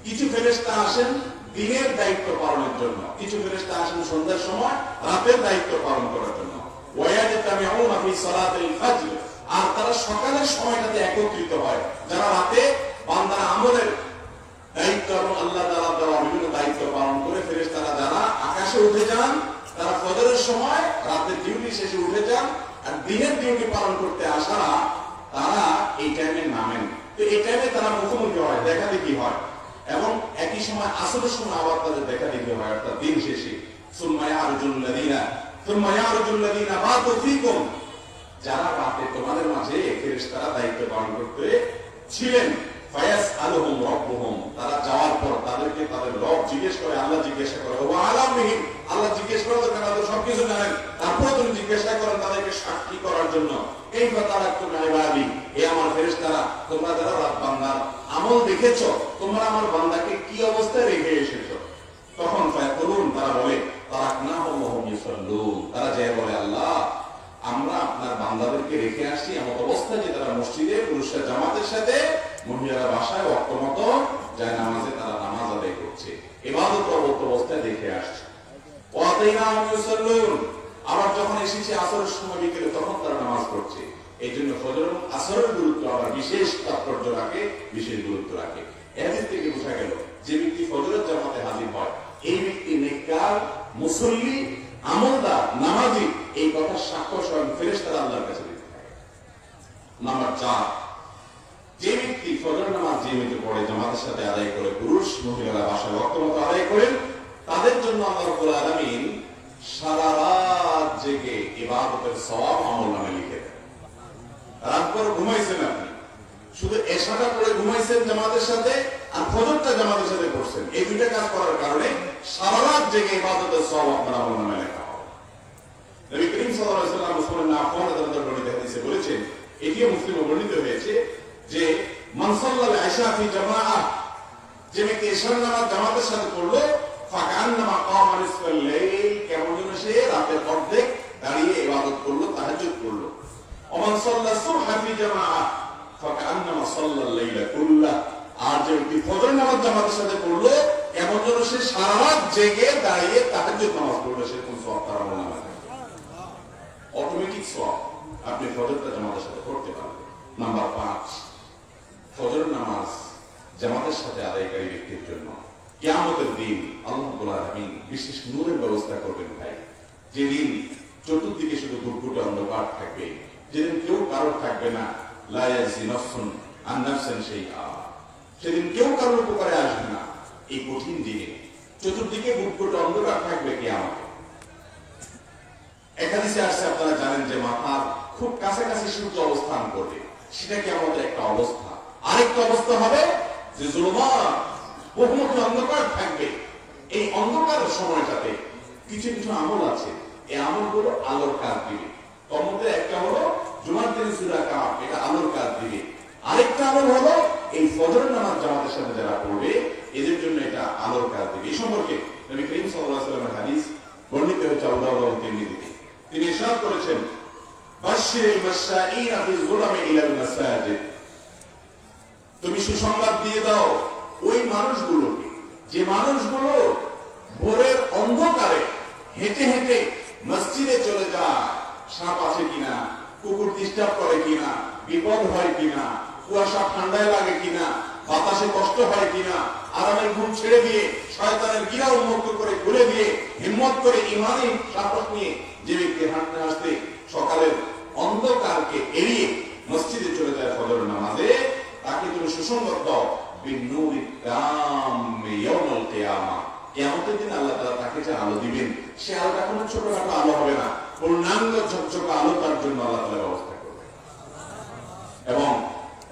কিছু ফেরেশতা আসেন দিনের দায়িত্ব পালনের জন্য, কিছু ফেরেশতা আসেন সন্ধ্যার সময় রাতের দায়িত্ব পালন করার জন্য। ওয়ায়াতামিউনা ফি সালাতিল ফজর, আর তারা সকালের সময়টাতে একত্রিত হয়। যারা রাতে বান্দার আমলের দায়িত্ব এবং আল্লাহ তাআলা দেওয়া বিভিন্ন দায়িত্ব পালন করে ফেরেশতারা যারা আকাশে উঠে যান, তারা ফজরের সময় রাতের ডিউটি শেষে উঠে যান, আর দিনের ডিউটি পালন করতে আসারা তারা এই টাইমে নামেন। তো এই টাইমে তারা মুখোমুখি হয়, দেখা দেখি হয়, এবং একই সময় আসরের সময় আবার তাদের দেখা দেখি হয়, অর্থাৎ দিন শেষে। সুম্মা ইয়ারজুল লাযিনা বাতু ফীকুম, যারা রাতে তোমাদের মাঝে ফেরেশতারা দায়িত্ব পালন করতে ছিলেন, ফায়াসআলুহুম রাব্বুহুম, তারা যাওয়ার পর তাদেরকে তাদের রব জিজ্ঞেস করে, আল্লাহ জিজ্ঞাসা করে, ওয়া আলামিহিম, আল্লাহ জিজ্ঞেস করে, তো তারা তো সবকিছু জানেন, তারপরে তুমি জিজ্ঞাসা করেন তাদেরকে সাক্ষী করার জন্য, কাইফা তারাকতুম ইবাদি, হে আমার ফেরেশতারা, তোমরা যারা রাত বান্দার আমল দেখেছো, তোমরা আমার বান্দাকে কি অবস্থায় রেখে এসেছো? তখন ফায়াকুলুন, তারা বলে, তারাকনাহুম ওয়া হুম ইউসাল্লুন, তারা যায় বলে, আল্লাহ আমরা আপনার বান্দাদেরকে রেখে আসছি এমন অবস্থায় যে তারা মসজিদে, পুরুষরা জামাতের সাথে, মহিলারা বাসায় ওয়াক্ত মতো যায় নামাজে তারা নামাজ আদায় করছে, ইবাদত অবস্থায় দেখে আসছে। ওয়াতাইনাহুম ইউসাল্লুন, আবার যখন এসেছে আসরের সময় বিকেলে, তখন তারা নামাজ পড়ছে। এই জন্য ফজর এবং আসরের গুরুত্ব আবার বিশেষ তাৎপর্য রাখে, বিশেষ গুরুত্ব রাখে। এদিক থেকে বোঝা গেল যে ব্যক্তি ফজরের জামাতে হাজির হয়, এই ব্যক্তি নেককার, মুসল্লি, আমলদার, নামাজি, এই কথার সাক্ষ্য স্বয়ং ফেরেশতারা আল্লাহর কাছে দিতে থাকে। নাম্বার 4, যে ব্যক্তি ফজর নামাজ নিয়মিত পড়ে, জামাতের সাথে আদায় করে, পুরুষ মহিলারা বাসায় ওয়াক্ত মতো আদায় করেন, তাদের জন্য আল্লাহ রাব্বুল আলামিন সারা রাত জেগে ইবাদতের সওয়াব আমলনামায় লিখে দেন। রাত ভর ঘুমাইছেন আপনি, শুধু এশাটা পড়ে ঘুমাইছেন জামাতের সাথে, আর ফজরটা জামাতের সাথে পড়ছেন, এই দুইটা কাজ করার কারণে সারা রাত জেগে ইবাদতের সওয়াব আপনার আমলনামায় লেখা হবে। নবী করিম সাল্লাল্লাহু আলাইহি ওয়াসাল্লাম উসমান ইবনে আফফান রাদিয়াল্লাহু আনহু হাদিসে বলেছেন, এটিও মুসলিমে বর্ণিত হয়েছে যে মান সাল্লাল ইশা ফি জামাআহ, যে ব্যক্তি ইশার নামাজ জামাতের সাথে পড়লো, ফাকান্নামা কামা নিসফাল লাইল, কেমন যেন সে রাতের অর্ধেক দাঁড়িয়ে ইবাদত করলো, তাহাজ্জুদ করলো। ওমান সাল্লা সুবহা ফি জামাআহ ফাকান্নামা সাল্লাল লাইলা কুল্লাহ, আর যে ব্যক্তি ফজর নামাজ জামাতের সাথে পড়লো, কেমন যেন সে সারা রাত জেগে দাঁড়িয়ে তাহাজ্জুদ নামাজ পড়লো, সে কোন সওয়াব তার আমলনামায় অটোমেটিক সওয়াব আপনি ফজরটা জামাতের সাথে পড়তে পারবেন। নাম্বার 5, ফজর নামাজ জামাতের সাথে আদায়কারী ব্যক্তির জন্য কিয়ামতের দিন আল্লাহ রাব্বুল আলামিন বিশেষ নূরের ব্যবস্থা করবেন। ভাই, যেদিন চতুর্দিকে শুধু ঘুটঘুটে অন্ধকার থাকবে, যেদিন কেউ কারোর থাকবে না, লা ইয়াজি নাফসুন আন নাফসিন শাইআ, সেদিন কেউ কারোর উপকারে আসবে না। এই কঠিন দিনে চতুর্দিকে ঘুটঘুটে অন্ধকার থাকবে কিয়ামতে। এক হাদিসে আসছে, আপনারা জানেন যে মাথার খুব কাছাকাছি সূর্য অবস্থান করবে, সেটা কি আমাদের একটা অবস্থা। আরেকটা অবস্থা হবে যে জুলুমাত, বহুমুখী অন্ধকার থাকবে। এই অন্ধকারের সময়টাতে কিছু কিছু আমল আছে, এই আমলগুলো আলোর কাজ দিবে। তার মধ্যে একটা হলো জুমার দিন সূরা কাফ, এটা আলোর কাজ দিবে। আরেকটা আমল হলো এই ফজর নামাজ জামাতের সাথে যারা পড়বে এদের জন্য এটা আলোর কাজ দিবে। এই সম্পর্কে নবী করিম সাল্লাল্লাহু আলাইহি ওয়াসাল্লামের হাদিস বর্ণিত হয়েছে আবু দাউদ ও তিরমিজিতে। তিনি ইরশাদ করেছেন, বাশশিরিল মাশাঈনা ফি যুলামি ইলাল মাসাজিদ, তুমি সুসংবাদ দিয়ে দাও ওই মানুষগুলোকে যে মানুষগুলো ভোরের অন্ধকারে হেঁটে হেঁটে মসজিদে চলে যায়। সাপ আছে কিনা, কুকুর ডিস্টার্ব করে কিনা, বিপদ হয় কিনা, কুয়াশা ঠান্ডায় লাগে কিনা, বাতাসে কষ্ট হয় কিনা, আরামের ঘুম ছেড়ে দিয়ে শয়তানের গিরা উন্মুক্ত করে খুলে দিয়ে হিম্মত করে ইমানি সাহস নিয়ে যে ব্যক্তি হাঁটতে হাঁটতে সকালের অন্ধকারকে এড়িয়ে মসজিদে চলে যায় ফজর নামাজে, তাকে তুমি সুসংবাদ দাও বিন্নুরি তাম্মি ইয়াউমুল কিয়ামা, কিয়ামতের দিন আল্লাহ তাআলা তাকে যে আলো দিবেন সে আলোটা কোনো ছোটখাটো আলো হবে না, পূর্ণাঙ্গ ঝকঝকে আলো তার জন্য আল্লাহ তাআলা ব্যবস্থা করবে। এবং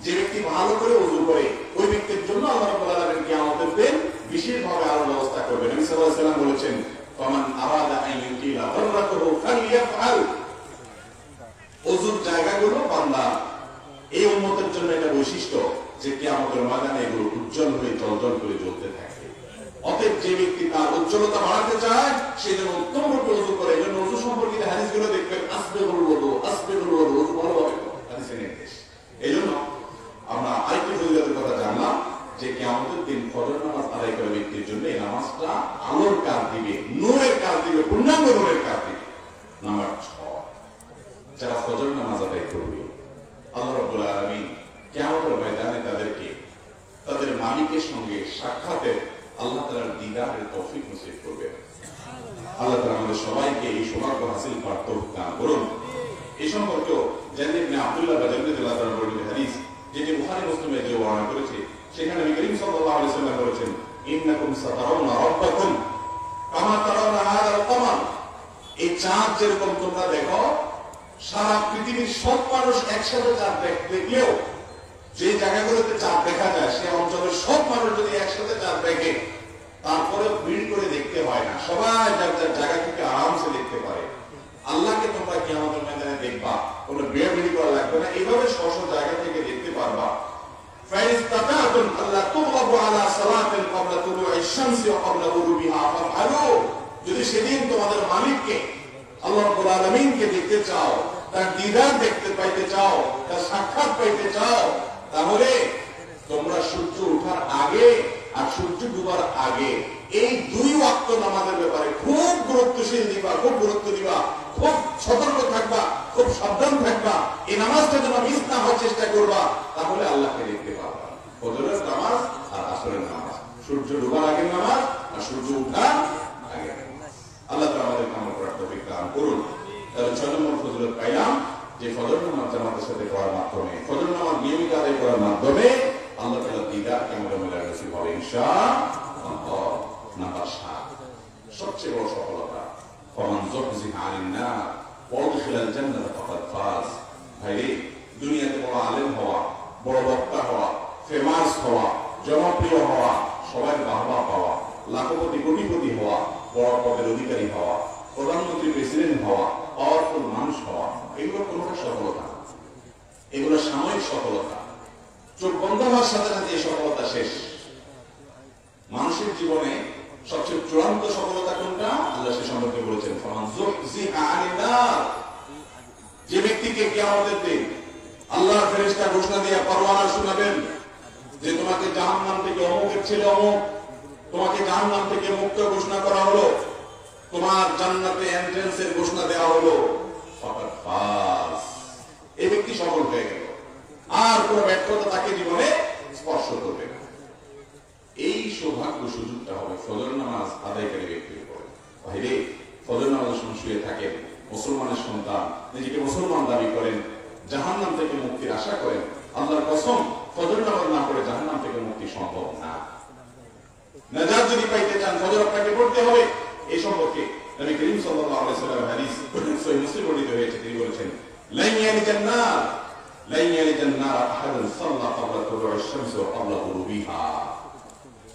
যে ব্যক্তি ভালো করে ওযু করে ওই ব্যক্তির জন্য আল্লাহ রাব্বুল আলামিন কিয়ামতের দিন বিশেষভাবে আলোর ব্যবস্থা করবেন। নবী সাল্লাল্লাহু আলাইহি ওয়াসাল্লাম বলেছেন, ফামান আরাদা আন ইউতিলা গররাতুহু ফালইয়াফআল, ওযুর জায়গাগুলো বান্দা এই উম্মতের জন্য এটা বৈশিষ্ট্য যে কিয়ামতের ময়দানে এগুলো উজ্জ্বল হয়ে জ্বলজ্বল করে জ্বলতে থাকে। অতএব যে ব্যক্তি তার উজ্জ্বলতা বাড়াতে চায় সে যেন উত্তম রূপে ওযু করে। এই জন্য ওযু সম্পর্কিত হাদিসগুলো দেখবেন, আসবিগুল ওযু, আসবিগুল ওযু, ওযু ভালোভাবে হাদিসের নির্দেশ। এই জন্য আমরা আরেকটি ফজিলতের কথা জানলাম যে কিয়ামতের দিন ফজর নামাজ আদায় করে ব্যক্তির জন্য এই নামাজটা আলোর কাজ দিবে, নূরের কাজ দিবে, পূর্ণাঙ্গ নূরের কাজ দিবে। নাম্বার 6, যারা ফজর নামাজ আদায় করবে আল্লাহ রাব্বুল আলামিন কিয়ামতের ময়দানে তাদেরকে তাদের মালিকের সঙ্গে সাক্ষাতের আল্লাহ তাআলার দিদারের তৌফিক নসিব করবেন। আল্লাহ তাআলা আমাদের সবাইকে এই সৌভাগ্য হাসিল করার তৌফিক দান করুন। এই সম্পর্কে জারির ইবনে আব্দুল্লাহ বাজারী রাদিয়াল্লাহু তাআলা বর্ণিত হাদিস যেটি বুখারী মুসলিমে যে বর্ণনা করেছে, সেখানে নবী করিম সাল্লাল্লাহু আলাইহি ওয়াসাল্লাম বলেছেন, ইন্নাকুম সাতারাউনা রাব্বাকুম কামা তারাউনা হাযাল কামার, এই চাঁদ যেরকম তোমরা দেখো, সারা পৃথিবীর সব মানুষ একসাথে চাঁদ দেখলেও যে জায়গাগুলোতে চাঁদ দেখা যায় সে অঞ্চলের সব মানুষ যদি একসাথে চাঁদ দেখে তারপরে ভিড় করে দেখতে হয় না, সবাই যার যার জায়গা থেকে আরামসে দেখতে পারে। আল্লাহকে তোমরা কিয়ামতের ময়দানে দেখবা, কোনো বিড়াবিড়ি করা লাগবে না, এইভাবে স্ব জায়গা থেকে দেখতে পারবা। ফাইস্তাতাতুম আল্লাহ তুগলাবু আলা সালাতিন ক্বাবলা তুলুইশ শামসি ওয়া ক্বাবলা গুরুবিহা ফাফআলু, যদি সেদিন তোমাদের মালিককে আল্লাহ রাব্বুল আলামিনকে দেখতে চাও, তার দিদার দেখতে পাইতে চাও, তার সাক্ষাৎ পাইতে চাও, তাহলে তোমরা সূর্য ওঠার আগে আর সূর্য ডুবার আগে এই 2 ওয়াক্ত নামাজের ব্যাপারে খুব গুরুত্বশীল দিবা, খুব গুরুত্ব দিবা, খুব সতর্ক থাকবা, খুব সাবধান থাকবা। এই নামাজটা যেন মিস না হওয়ার চেষ্টা করবা, তাহলে আল্লাহকে দেখতে পাবা। ফজরের নামাজ আর আসরের নামাজ, সূর্য ডুবার আগের নামাজ আর সূর্য ওঠার আগে। আল্লাহ তাআলা আমাদের আমল করার তৌফিক দান করুন। তাহলে 6 নম্বর ফজিলত পাইলাম যে ফজর নামাজ জামাতের সাথে পড়ার মাধ্যমে, ফজর নামাজ নিয়মিত আদায় করার মাধ্যমে আল্লাহ তাআলা দিদার কিয়ামতের ময়দানে নসিব হবে ইনশাআল্লাহ। নাম্বার 7, সবচেয়ে বড় সফলতা, ফামান যুহজিহা আনিন নার ওয়া উদখিলাল জান্নাতা ফাকাদ ফাজ। ভাইরে, দুনিয়াতে বড় আলেম হওয়া, বড় বক্তা হওয়া, ফেমাস হওয়া, জনপ্রিয় হওয়া, সবার বাহবা পাওয়া, লাখপতি কোটিপতি হওয়া, বড় পদের অধিকারী হওয়া, প্রধানমন্ত্রী প্রেসিডেন্ট হওয়া, পাওয়ারফুল মানুষ হওয়া, এগুলো কোনটা সফলতা? এগুলো সাময়িক সফলতা। চোখ বন্ধ হওয়ার সাথে সাথে এই সফলতা শেষ। মানুষের জীবনে সবচেয়ে চূড়ান্ত সফলতা কোনটা? আল্লাহ সে সম্পর্কে বলেছেন, ফামান যুহজিহা আনিন নার, যে ব্যক্তিকে কিয়ামতের দিন আল্লাহর ফেরেশতা ঘোষণা দিয়ে পরওয়ানা শোনাবেন যে তোমাকে জাহান্নাম থেকে অমুকের ছেলে অমুক, তোমাকে জাহান্নাম থেকে মুক্ত ঘোষণা করা হলো, তোমার জান্নাতে এন্ট্রান্সের ঘোষণা দেওয়া হলো, ফাকাদ ফাজ, এই ব্যক্তি সফল হয়ে গেল, আর কোন ব্যর্থতা তাকে জীবনে স্পর্শ করবে না। এই সৌভাগ্য সুযোগটা হবে ফজর নামাজ আদায়কারী ব্যক্তির উপরে। ভাইরে, ফজর নামাজের সময় শুয়ে থাকেন, মুসলমানের সন্তান, নিজেকে মুসলমান দাবি করেন, জাহান্নাম থেকে মুক্তির আশা করেন, আল্লাহর কসম ফজর নামাজ না পড়ে জাহান্নাম থেকে মুক্তি সম্ভব না। নাজাত যদি পাইতে চান ফজর আপনাকে পড়তে হবে। এই সম্পর্কে নবী করিম সাল্লাল্লাহু আলাইহি ওয়াসাল্লাম হাদিস সহিহ মুসলিম বর্ণিত হয়েছে, তিনি বলেছেন, লা ইয়ালিজান নার লা ইয়ালিজান নার আহাদুন সাল্লা ক্বাবলা তুলুইশ শামসি ওয়া ক্বাবলা গুরুবিহা।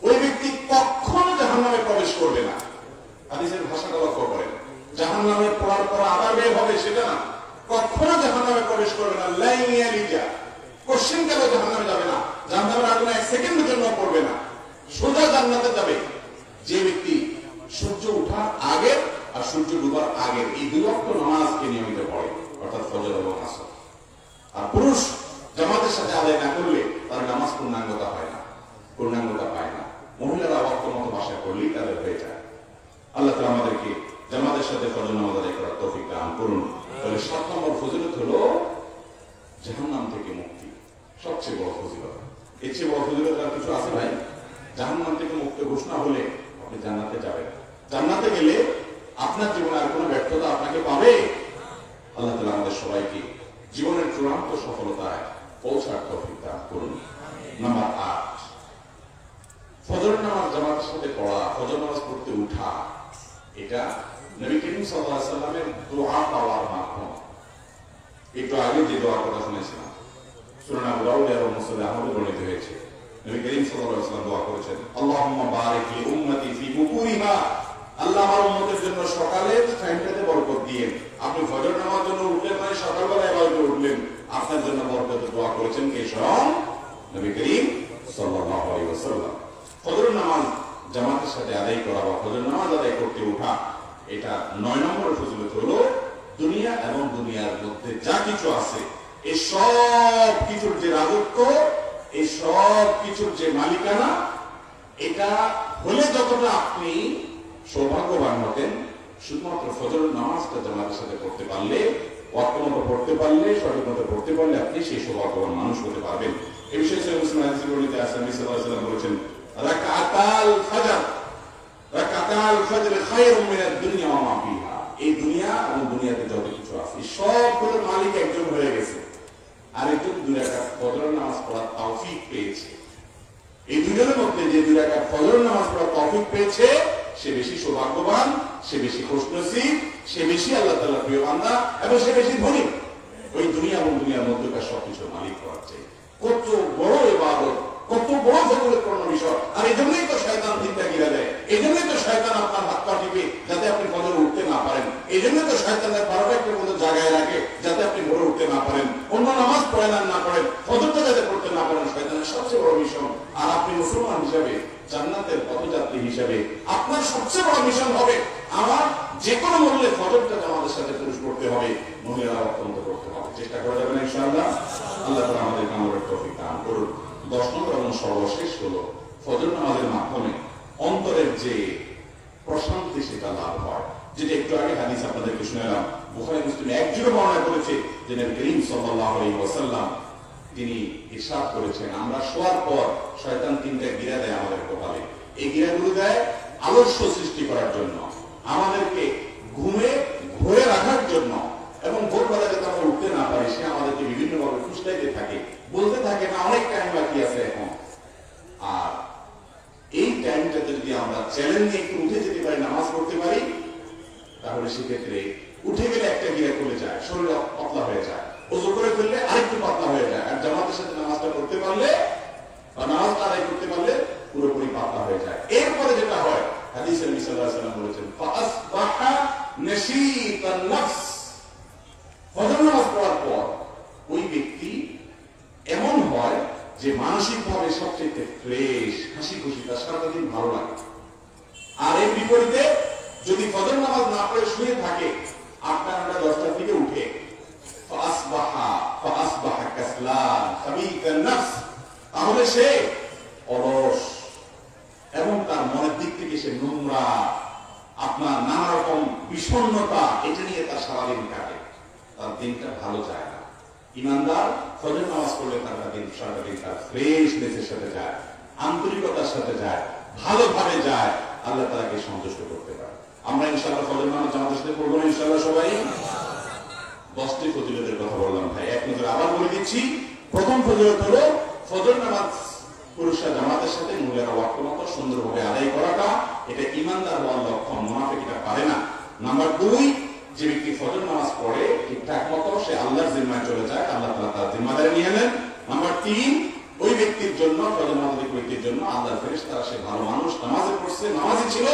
ওই ব্যক্তি কখনো জাহান্নামে প্রবেশ করবে না। হাদিসের ভাষাটা লক্ষ্য করেন, জাহান্নামে পড়ার পর আবার বের হবে সেটা না, কখনো জাহান্নামে প্রবেশ করবে না। লা ইয়ালিজা, কোশ্চেন কেন জাহান্নামে যাবে না, জাহান্নামের আগুনে এক সেকেন্ডের জন্য পড়বে না, সোজা জান্নাতে যাবে যে ব্যক্তি সূর্য ওঠার আগের আর সূর্য ডুবার আগের এই দুই ওয়াক্ত নামাজকে নিয়মিত পড়ে, অর্থাৎ ফজর এবং আসর। আর পুরুষ জামাতের সাথে আদায় না করলে তার নামাজ পূর্ণাঙ্গতা হয় না, পূর্ণাঙ্গতা পায় না। মহিলারা ওয়াক্ত মতো বাসা করলেই তাদের হয়ে যায়। আল্লাহ তাআলা আমাদেরকে জামাতের সাথে ফজর নামাজ আদায় করার তৌফিক দান করুন। তাহলে 7 নম্বর ফজিলত হলো জাহান্নাম থেকে মুক্তি, সবচেয়ে বড় ফজিলত। এর চেয়ে বড় ফজিলত আর কিছু আছে ভাই? জাহান্নাম থেকে মুক্ত ঘোষণা হলে আপনি জান্নাতে যাবেন। জান্নাতে গেলে আপনার জীবনে আর কোনো ব্যর্থতা আপনাকে পাবে? আল্লাহ তাআলা আমাদের সবাইকে জীবনের চূড়ান্ত সফলতায় পৌঁছার তৌফিক দান করুন। নাম্বার 8, ফজর নামাজ জামাতের সাথে পড়া, ফজর নামাজ পড়তে উঠা, এটা নবী করিম সাল্লাল্লাহু আলাইহি ওয়াসাল্লামের দোয়া পাওয়ার মাধ্যম। একটু আগে যে দোয়ার কথা শুনেছিলাম সুনান আবু দাউদ এবং মুসনাদ আহমদে বর্ণিত হয়েছে, নবী করিম সাল্লাল্লাহু আলাইহি ওয়াসাল্লাম দোয়া করেছেন, আল্লাহুম্মা বারিক লি উম্মতি ফি বুকুরিহা, আল্লাহ আমার উম্মতের জন্য সকালের টাইমটাতে বরকত দিয়েন। আপনি ফজর নামাজের জন্য উঠলেন মানে সকালবেলা ইবাদতে উঠলেন, আপনার জন্য বরকতের দোয়া করেছেন কে? স্বয়ং নবী করিম সাল্লাল্লাহু আলাইহি ওয়াসাল্লাম। ফজর নামাজ জামাতের সাথে আদায় করা বা ফজর নামাজ আদায় করতে ওঠা, এটা 9 নম্বর ফজিলত হলো দুনিয়া এবং দুনিয়ার মধ্যে যা কিছু আছে এই সব কিছুর যে রাজত্ব, এই সব কিছুর যে মালিকানা, এটা হলে যতটা আপনি সৌভাগ্যবান হতেন, শুধুমাত্র ফজর নামাজটা জামাতের সাথে পড়তে পারলে, ওয়াক্ত মতো পড়তে পারলে, সঠিক মতো পড়তে পারলে আপনি সেই সৌভাগ্যবান মানুষ হতে পারবেন। এই বিষয়ে সহিহ মুসলিম হাদিসে বর্ণিত আছে, নবী সাল্লাল্লাহু আলাইহি ওয়াসাল্লাম বলেছেন, রাকাতাল ফজর খায়রুম মিনাদ দুনিয়া ওয়া মা ফিহা। এই দুনিয়া এবং দুনিয়াতে যত কিছু আছে সবগুলোর মালিক একজন হয়ে গেছে, আরেকজন 2 রাকাত ফজর নামাজ পড়ার তৌফিক পেয়েছে। এই দুজনের মধ্যে যে 2 রাকাত ফজর নামাজ পড়ার তৌফিক পেয়েছে সে বেশি সৌভাগ্যবান, সে বেশি খুশনসিব, সে বেশি আল্লাহ তাআলার প্রিয় বান্দা এবং সে বেশি ধনী। ওই দুনিয়া এবং দুনিয়ার মধ্যকার সবকিছুর মালিক হওয়ার চেয়ে কত বড় ইবাদত, কত বড় ফজিলতপূর্ণ বিষয়। আর এই জন্যই তো শয়তান চিন্তা গিরা দেয়, এই জন্যই তো শয়তান আপনার হাত পা টিপে যাতে আপনি ফজর উঠতে না পারেন, এই জন্যই তো শয়তানের 12টার মতো জায়গায় রাখে যাতে আপনি ভোরে উঠতে না পারেন, অন্য নামাজ পড়েন আর না পড়েন, ফজরটা যাতে পড়তে না পারেন, শয়তানের সবচেয়ে বড় মিশন। আর আপনি মুসলমান হিসাবে, জান্নাতের পথযাত্রী হিসাবে আপনার সবচেয়ে বড় মিশন হবে আমার যে কোনো মূল্যে ফজরটা আমাদের সাথে পুরুষ করতে হবে, মহিলারা অত্যন্ত করতে হবে। চেষ্টা করা যাবে না ইনশাআল্লাহ? আল্লাহ তাআলা আমাদের কামড়ের তৌফিক দান করুন। 10 নম্বর এবং সর্বশেষ হলো ফজর নামাজের মাধ্যমে অন্তরের যে প্রশান্তি সেটা লাভ হয়, যেটা একটু আগে হাদিস আপনাদেরকে শুনালাম, বুখারী মুসলিম একযোগে বর্ণনা করেছে যে নবী করিম সাল্লাল্লাহু আলাইহি ওয়াসাল্লাম তিনি ইরশাদ করেছেন, আমরা শোয়ার পর শয়তান 3টা গিরা দেয় আমাদের কপালে। এই গিরাগুলো দেয় আলস্য সৃষ্টি করার জন্য, আমাদেরকে ঘুমে ঘুরে রাখার জন্য, এবং ভোরবেলা যাতে আমরা উঠতে না পারি সে আমাদেরকে বিভিন্ন ভাবে ফুসলাইতে থাকে, বলতে থাকে না অনেক টাইম বাকি আছে এখন। আর এই টাইমটাতে যদি আমরা চ্যালেঞ্জ নিয়ে একটু উঠে যেতে পারি, নামাজ পড়তে পারি, তাহলে সেক্ষেত্রে উঠে গেলে একটা গিরা খুলে যায়, শরীর পাতলা হয়ে যায়, ওযু করে ফেললে আরেকটু পাতলা হয়ে যায়, আর জামাতের সাথে নামাজটা করতে পারলে বা নামাজটা আদায় করতে পারলে পুরোপুরি পাতলা হয়ে যায়। এরপরে যেটা হয়, হাদিসে নবী সাল্লাল্লাহু আলাইহি ওয়াসাল্লাম বলেছেন, ফাআসবাহা নাশীতান নাফস, ফজর নামাজ পড়ার পর ওই ব্যক্তি এমন হয় যে মানসিকভাবে সবচেয়ে ফ্রেশ, হাসি খুশি, তার সারাটা দিন ভালো লাগে। আর এর বিপরীতে যদি ফজর নামাজ না পড়ে শুয়ে থাকে 8টা 9টা 10টার দিকে উঠে, ফাআসবাহা কাসলান খাবীতান নাফস, তাহলে সে অলস এবং তার মনের দিক থেকে সে নোংরা, আপনার নানা রকম বিষণ্ণতা, এটা নিয়ে তার সারাদিন কাটে, তার দিনটা ভালো যায় না। ইমানদার ফজর নামাজ পড়লে সারাটা দিন তার ফ্রেশনেসের সাথে যায়, আন্তরিকতার সাথে যায়, ভালোভাবে যায়, আল্লাহ তাআলাকে সন্তুষ্ট করতে পারে। আমরা ইনশাআল্লাহ ফজর নামাজ জামাতের সাথে পড়বো না ইনশাআল্লাহ সবাই? 10টি ফজিলতের কথা বললাম ভাই, এক নজরে আবার বলে দিচ্ছি। প্রথম ফজিলত হলো ফজর নামাজ পুরুষরা জামাতের সাথে, মহিলারা ওয়াক্ত মতো সুন্দরভাবে আদায় করাটা, এটা ইমানদার হওয়ার লক্ষণ, মুনাফিক এটা পারে না। নাম্বার 2, যে ব্যক্তি ফজর নামাজ পড়ে ঠিকঠাক মতো, সে আল্লাহর জিম্মায় চলে যায়, আল্লাহ তাআলা তার জিম্মাদারি নিয়ে নেন। নাম্বার 3, ওই ব্যক্তির জন্য, ফজর নামাজি ব্যক্তির জন্য আল্লাহর ফেরেশতারা সে ভালো মানুষ, নামাজে পড়ছে, নামাজি ছিল,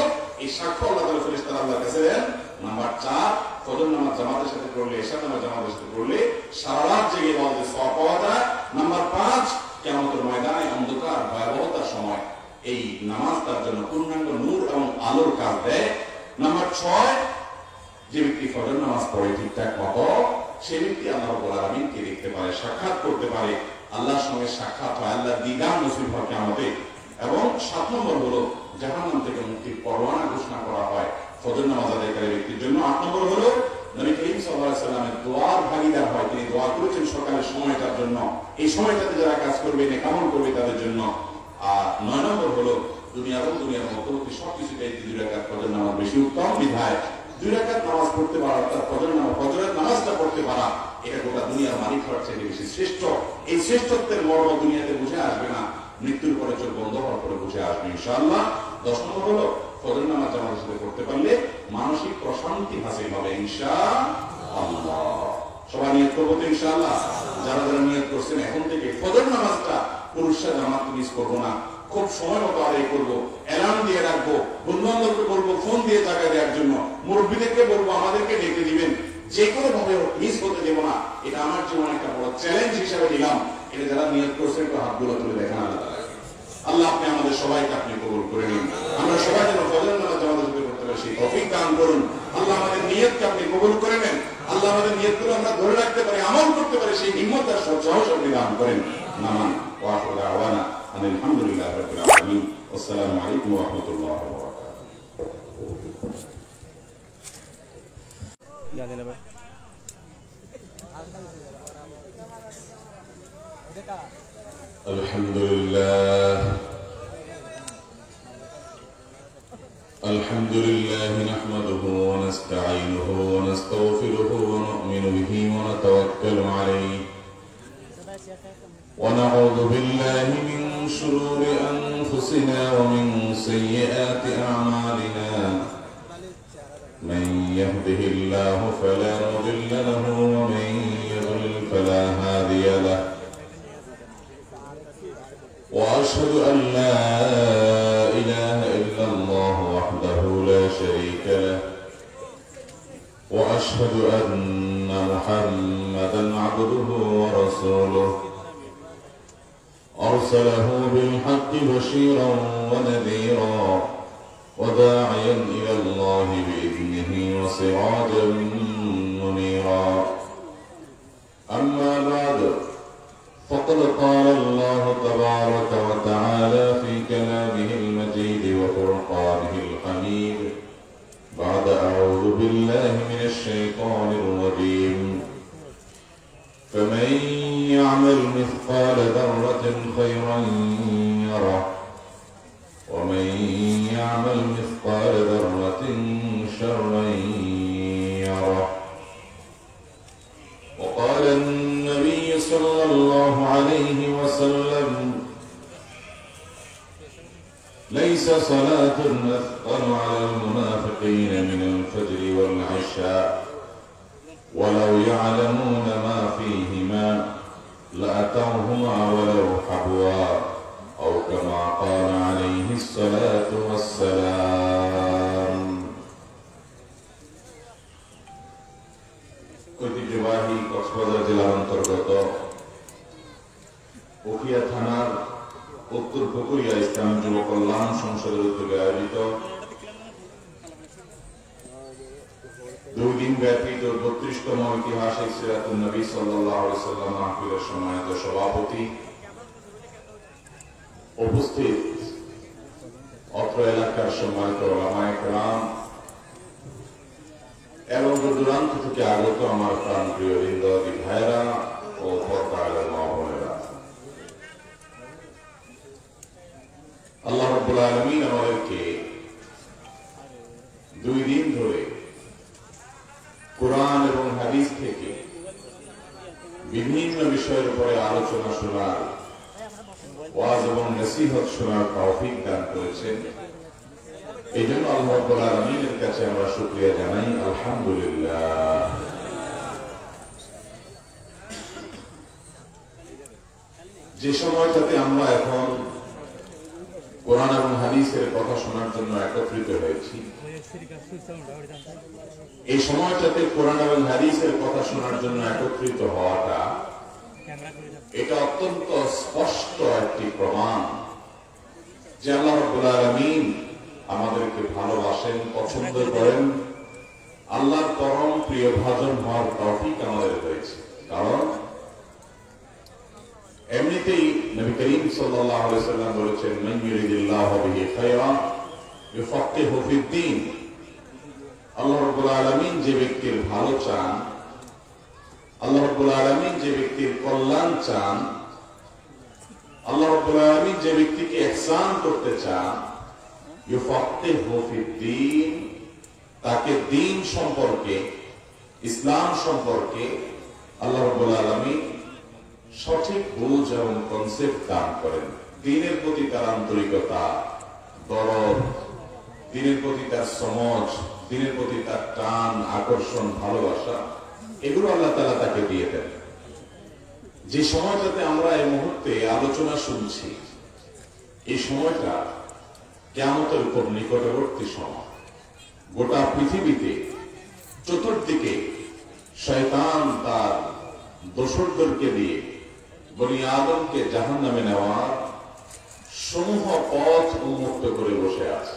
এই সাক্ষ্য আল্লাহ তাআলা ফেরেশতারা আল্লাহর কাছে দেন। নাম্বার 4, ফজর নামাজ জামাতের সাথে পড়লে, ইশা নামাজ জামাতের সাথে পড়লে সারা রাত জেগে ইবাদতের সওয়াব পাওয়া যায়। নাম্বার 5, কিয়ামতের ময়দানে অন্ধকার ভয়াবহতার সময় এই নামাজ তার জন্য পূর্ণাঙ্গ নূর এবং আলোর কাজ দেয়। নাম্বার 6, যে ব্যক্তি ফজর নামাজ পড়ে ঠিকঠাক মতো, সে ব্যক্তি আল্লাহ রাব্বুল আলামিনকে দেখতে পারে, সাক্ষাৎ করতে পারে, আল্লাহর সঙ্গে সাক্ষাৎ হয়, আল্লাহর দিদার নসিব হয় কিয়ামতে। এবং 7 নম্বর হলো জাহান্নাম থেকে মুক্তির পরোয়ানা ঘোষণা করা হয় ফজর নামাজ আদায়কারী ব্যক্তির জন্য। 8 নম্বর হলো নবী করিম সাল্লাল্লাহু আলাইহি ওয়াসাল্লামের দোয়ার ভাগীদার হয়, তিনি দোয়া করেছেন সকালের সময়টার জন্য, এই সময়টাতে যারা কাজ করবে, নেক আমল করবে তাদের জন্য। আর 9 নম্বর হলো দুনিয়ার মধ্যবর্তী সবকিছুতে 2 রাকাত ফজর নামাজ বেশি উত্তম বিধায় 2 রাকাত নামাজ পড়তে পারা, তার ফজরের নামাজটা পড়তে পারা, এটা গোটা দুনিয়ার মালিক হওয়ার চেয়ে বেশি শ্রেষ্ঠ। এই শ্রেষ্ঠত্বের মর্ম দুনিয়াতে বুঝে আসবে না, মৃত্যুর পরে চোখ বন্ধ হওয়ার পরে বুঝে আসবে ইনশাআল্লাহ। 10 নম্বর হলো ফজর নামাজ জামাতের সাথে পড়তে পারলে মানসিক প্রশান্তি হাসিল হবে ইনশাআল্লাহ। সবাই নিয়ত করবো তো ইনশাআল্লাহ। যারা যারা নিয়ত করছেন এখন থেকে ফজর নামাজটা পুরুষরা জামাত মিস করবো না, খুব সময় মতো আদায় করবো, অ্যালার্ম দিয়ে রাখবো, বন্ধু-বান্ধবকে বলবো ফোন দিয়ে টাকা দেওয়ার জন্য, মুরব্বীদেরকে বলবো আমাদেরকে ডেকে দিবেন, যে কোনো ভাবে মিস হতে দেবো না। এটা আমার জীবনে একটা বড় চ্যালেঞ্জ হিসাবে দিলাম। এটা যারা নিয়ত করছেন একটু হাতগুলো তুলে দেখেন। আল্লাহ আপনি আমাদের সবাইকে আপনি কবুল করে নিন। আমরা সবাই যেন ফজর নামাজ জামাতের সাথে করতে পারি সেই তৌফিক দান করুন। আল্লাহ আমাদের নিয়তকে আপনি কবুল করে নেন। আল্লাহ আমাদের নিয়তগুলো আমরা ধরে রাখতে পারি, আমল করতে পারি, সেই হিম্মত আর সাহস আপনি দান করেন। নামান ওয়া আখিরু দাওয়ানা আলহামদুলিল্লাহি রাব্বিল আলামিন। আসসালামু আলাইকুম ওয়া রাহমাতুল্লাহি ওয়া বারাকাতুহু। الحمد لله نحمده ونستعينه ونستغفره ونؤمن به ونتوكل عليه ونعوذ بالله من شرور أنفسنا ومن سيئات أعمالنا من يهده الله فلا مضل له ومن يضلل فلا هادي له وأشهد أن لا إله إلا الله وحده لا شريك له وأشهد أن محمدا عبده ورسوله أرسله بالحق بشيرا ونذيرا وداعيا إلى الله بإذنه وسراجا منيرا. أما بعد فقد قال الله تبارك وتعالى في كلامه المجيد وفرقانه الحميد بعد أعوذ بالله من الشيطان الرجيم فمن يعمل مثقال ذرة خيرا يره ومن يعمل مثقال ذرة شرا يره. وقال النبي صلى الله عليه وسلم ليس صلاة أثقل على المنافقين من الفجر والعشاء ولو يعلمون ما فيهما لأتوهما ولو حبوا أو كما قال عليه الصلاة والسلام. ঐতিহ্যবাহী কক্সবাজার জেলার অন্তর্গত উখিয়া থানার উত্তর পুকুরিয়া ইসলাম যুব কল্যাণ সংসদের উদ্যোগে আয়োজিত 2 দিন ব্যাপী 32তম ঐতিহাসিক সিরাতুন নবী সাল্লাল্লাহু আলাইহি ওয়াসাল্লাম মাহফিলের সম্মানিত সভাপতি, উপস্থিত অত্র এলাকার সম্মানিত ওলামায়ে কেরাম এবং দূরান্ত থেকে আগত আমার প্রাণপ্রিয় হৃদয়ী ভাইরা ও পর্দার মা বোনেরা, আল্লাহ রাব্বুল আলামিন আমাদেরকে 2 দিন ধরে কোরআন এবং হাদিস থেকে বিভিন্ন বিষয়ের উপরে আলোচনা শোনার, ওয়াজ এবং নসিহত শোনার তৌফিক দান করেছেন। এই জন্য আল্লাহ রাব্বুল আলামিনের কাছে আমরা শুকরিয়া জানাই, আলহামদুলিল্লাহ। যে সময়টাতে আমরা এখন কোরআন এবং হাদিসের কথা শোনার জন্য একত্রিত হয়েছি, এই সময়টাতে কোরআন এবং হাদিসের কথা শোনার জন্য একত্রিত হওয়াটা এটা অত্যন্ত স্পষ্ট একটি প্রমাণ যে আল্লাহ রাব্বুল আলামিন আমাদেরকে ভালোবাসেন, পছন্দ করেন, আল্লাহর পরম প্রিয় ভাজন হওয়ার তৌফিক আমাদের হয়েছে। কারণ এমনিতেই নবী করিম সাল্লাল্লাহু আলাইহি ওয়াসাল্লাম বলেছেন, মান ইউরিদিল্লাহু বিহি খায়রান ইউফাক্কিহু ফিদ-দীন। আল্লাহ রাব্বুল আলামিন যে ব্যক্তির ভালো চান, আল্লাহ রাব্বুল আলামিন যে ব্যক্তির কল্যাণ চান, আল্লাহ রাব্বুল আলামিন যে ব্যক্তিকে ইহসান করতে চান, ইউফাক্কিহু ফিদ-দীন, তাকে দ্বীন সম্পর্কে, ইসলাম সম্পর্কে আল্লাহ রাব্বুল আলামিন সঠিক বুঝ এবং কনসেপ্ট দান করেন। দ্বীনের প্রতি তার আন্তরিকতা, দরদ, দ্বীনের প্রতি তার সমঝ, দ্বীনের প্রতি তার টান, আকর্ষণ, ভালোবাসা, এগুলো আল্লাহ তাআলা তাকে দিয়ে দেন। যে সময়টাতে আমরা এই মুহূর্তে আলোচনা শুনছি, এই সময়টা কিয়ামতের উপর নিকটবর্তী সময়। গোটা পৃথিবীতে চতুর্দিকে শয়তান তার দোসরদেরকে দিয়ে বনি আদমকে জাহান্নামে নেওয়ার সমূহ পথ উন্মুক্ত করে বসে আছে।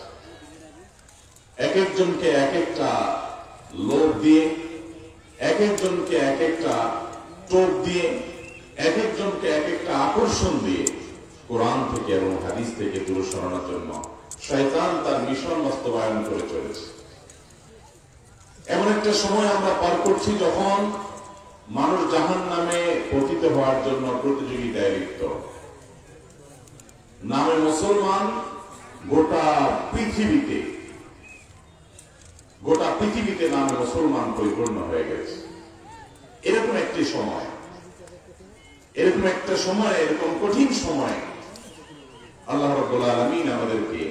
এক একজনকে এক একটা লোভ দিয়ে, এক একজনকে এক একটা টোপ দিয়ে, এক একজনকে এক একটা আকর্ষণ দিয়ে কোরআন থেকে এবং হাদিস থেকে দূরে সরানোর জন্য শয়তান তার মিশন বাস্তবায়ন করে চলেছে। এমন একটা সময় আমরা পার করছি যখন মানুষ জাহান্নামে পতিত হওয়ার জন্য প্রতিযোগিতায় লিপ্ত। নামে মুসলমান গোটা পৃথিবীতে নামে মুসলমান পরিপূর্ণ হয়ে গেছে। এরকম একটা সময়, এরকম কঠিন সময় আল্লাহ রাব্বুল আলামিন আমাদেরকে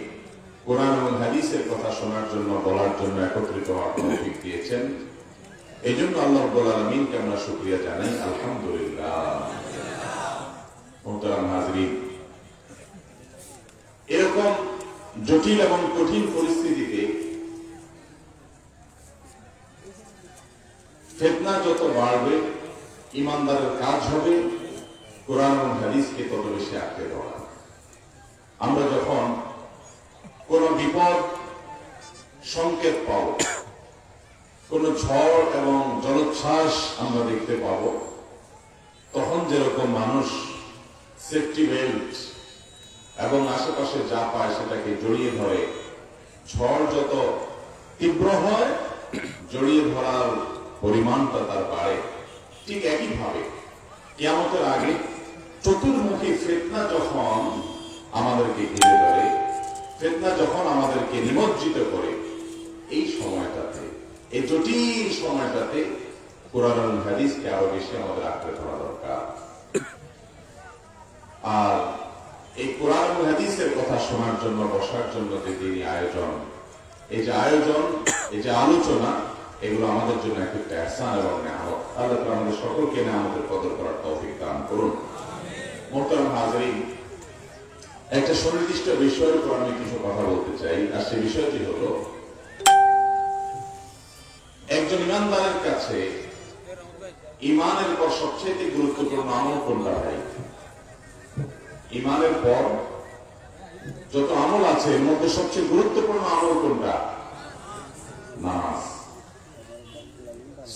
কোরআন এবং হাদিসের কথা শোনার জন্য, বলার জন্য একত্রিত হওয়ার তৌফিক দিয়েছেন। এই জন্য আল্লাহ রাব্বুল আলামিনকে আমরা শুকরিয়া জানাই, আলহামদুলিল্লাহ। মুহতারাম হাজরিন, এরকম জটিল এবং কঠিন পরিস্থিতিতে ফিতনা যত বাড়বে, ইমানদারের কাজ হবে কোরআন এবং হাদিসকে তত বেশি আঁকড়ে ধরা। আমরা যখন কোন বিপদ সংকেত পাব, কোন ঝড় এবং জলোচ্ছ্বাস আমরা দেখতে পাব, তখন যেরকম মানুষ সেফটি বেল্ট এবং আশেপাশে যা পায় সেটাকে জড়িয়ে ধরে, ঝড় যত তীব্র হয় জড়িয়ে ধরার পরিমাণটা তার বাড়ে, ঠিক একইভাবে কিয়ামতের আগে চতুর্মুখী ফিতনা যখন আমাদেরকে ঘিরে ধরে, ফিতনা যখন আমাদেরকে নিমজ্জিত করে, এই সময়টাতে, এই জটিল সময়টাতে কোরআন এবং হাদিসকে আরো বেশি আমাদের আঁকড়ে ধরা দরকার। আর এই কোরআন এবং হাদিসের কথা শোনার জন্য, বসার জন্য যে দিনই আয়োজন, এই যে আলোচনা, এগুলো আমাদের জন্য একটা ইহসান এবং নেয়ামত। আল্লাহ তাআলা আমাদের সকলকে নেয়ামতের কদর করার তৌফিক দান করুন। মুহতারাম হাজরিন, একটা সুনির্দিষ্ট বিষয়ের উপর আমি কিছু কথা বলতে চাই। আর সেই বিষয়টি হলো, একজন ইমানদারের কাছে ইমানের পর সবচেয়ে গুরুত্বপূর্ণ আমল কোনটা ভাই? ইমানের পর যত আমল আছে এর মধ্যে সবচেয়ে গুরুত্বপূর্ণ আমল কোনটা? নামাজ।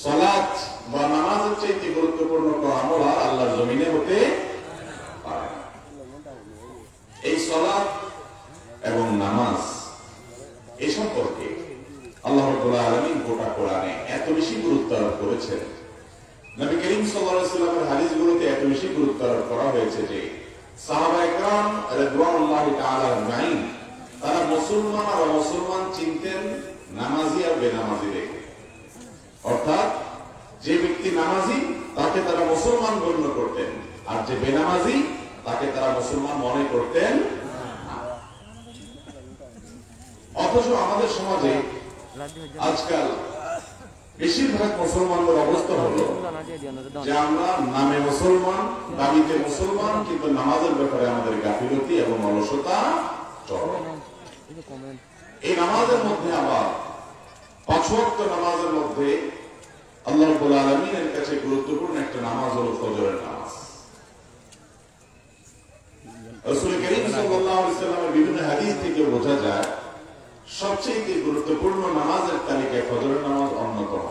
সালাত বা নামাজের চাইতে গুরুত্বপূর্ণ কোন আমল আর আল্লাহর জমিনে হতে পারে না। এই সালাত এবং নামাজ এই সম্পর্কে আল্লাহ রাব্বুল আলামিন গোটা কোরআনে এত বেশি গুরুত্ব আরোপ করেছেন, নবী করিম সাল্লাল্লাহু আলাইহি ওয়াসাল্লামের হাদিসগুলোতে এত বেশি গুরুত্ব আরোপ করা হয়েছে যে সাহাবায়ে কেরাম রাদিয়াল্লাহু তাআলা আজমাইন তারা মুসলমান আর অমুসলমান চিনতেন নামাজি আর বেনামাজি দেখে। অর্থাৎ যে ব্যক্তি নামাজি তাকে তারা মুসলমান গণ্য করতেন, আর যে বেনামাজি তাকে তারা মুসলমান মনে করতেন না। অথচ আমাদের সমাজে আজকাল বেশিরভাগ মুসলমানদের অবস্থা হলো যে আমরা নামে মুসলমান, দাবিতে মুসলমান, কিন্তু নামাজের ব্যাপারে আমাদের গাফিলতি এবং অলসতা চরম। এই নামাজের মধ্যে আবার 5 ওয়াক্ত নামাজের মধ্যে আল্লাহ রাব্বুল আলামিনের কাছে গুরুত্বপূর্ণ একটা নামাজ হলো ফজরের নামাজ। রাসূল করিম সাল্লাল্লাহু আলাইহি ওয়াসাল্লামের বিভিন্ন হাদিস থেকে বোঝা যায় সবচেয়ে গুরুত্বপূর্ণ নামাজের তালিকায় ফজরের নামাজ অন্যতম।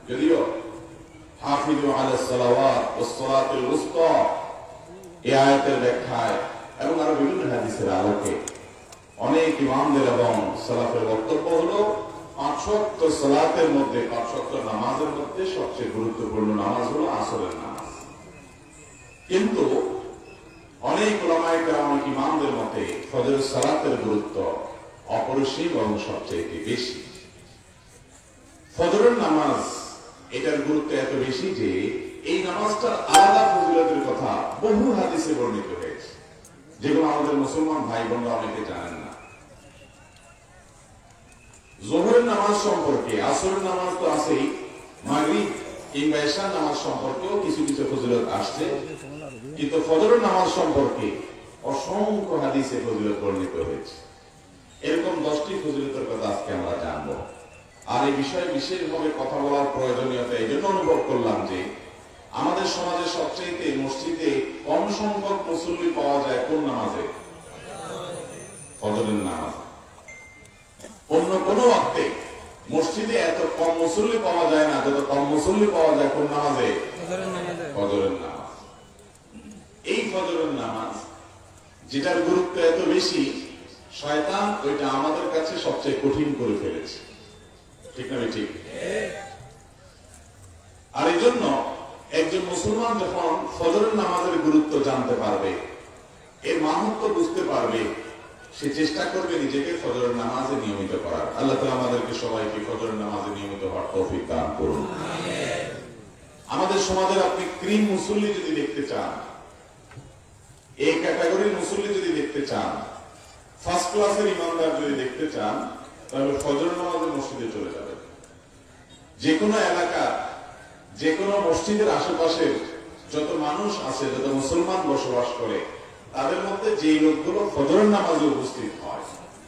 যদিও হাফিজু আলাস সালাওয়াত ওয়াস সালাতুল উসতা এই আয়াতের ব্যাখ্যায় এবং আরো বিভিন্ন হাদিসের আলোকে অনেক ইমামদের এবং সালাফের বক্তব্য হলো 5 ওয়াক্ত সালাতের মধ্যে, 5 ওয়াক্ত নামাজের মধ্যে সবচেয়ে গুরুত্বপূর্ণ নামাজ হলো আসরের নামাজ। কিন্তু অনেক উলামায়ে কেরাম, ইমামদের মতে ফজরের সালাতের গুরুত্ব অপরিসীম এবং সবচেয়ে বেশি। ফজরের নামাজ এটার গুরুত্ব এত বেশি যে এই নামাজটার আলাদা ফজিলতের কথা বহু হাদিসে বর্ণিত হয়েছে, যেগুলো আমাদের মুসলমান ভাই বোনরা অনেকে জানেন না। যোহরের নামাজ সম্পর্কে, আসরের নামাজ তো আছেই, মাগরিব কিংবা ইশার নামাজ সম্পর্কেও কিছু কিছু ফজিলত আসছে, কিন্তু ফজরের নামাজ সম্পর্কে অসংখ্য হাদিসে ফজিলত বর্ণিত হয়েছে। এরকম 10টি ফজিলতের কথা আজকে আমরা জানবো। আর এই বিষয়ে বিশেষভাবে কথা বলার প্রয়োজনীয়তা এই জন্য অনুভব করলাম যে আমাদের সমাজে সবচেয়ে মসজিদে কম সংখ্যক মুসল্লি পাওয়া যায় কোন নামাজে? ফজরের নামাজ। অন্য কোন ওয়াক্তে মসজিদে এত কম মুসল্লি পাওয়া যায় না যত কম মুসল্লি পাওয়া যায় কোন নামাজে? ফজরের নামাজ। এই ফজরের নামাজ যেটার গুরুত্ব এত বেশি, শয়তান ওইটা আমাদের কাছে সবচেয়ে কঠিন করে ফেলেছে, ঠিক না? ঠিক। আর এই জন্য একজন মুসলমান যখন ফজরের নামাজের গুরুত্ব জানতে পারবে, এর মাহাত্ম্য বুঝতে পারবে, সে চেষ্টা করবে নিজেকে ফজরের নামাজে নিয়মিত করার। আল্লাহ তাআলা আমাদেরকে সবাইকে ফজরের নামাজে নিয়মিত হওয়ার তৌফিক দান করুন। আমাদের সমাজের আপনি ক্রিম মুসল্লি যদি দেখতে চান, এই ক্যাটাগরির মুসল্লি যদি দেখতে চান, ফার্স্ট ক্লাসের ইমানদার যদি দেখতে চান, তাহলে ফজর নামাজের মসজিদে চলে যাবেন। যে কোনো এলাকা, যে কোনো মসজিদের আশেপাশে যত মানুষ আছে, যত মুসলমান বসবাস করে, তাদের মধ্যে যে লোকগুলো ফজর নামাজে উপস্থিত হয়,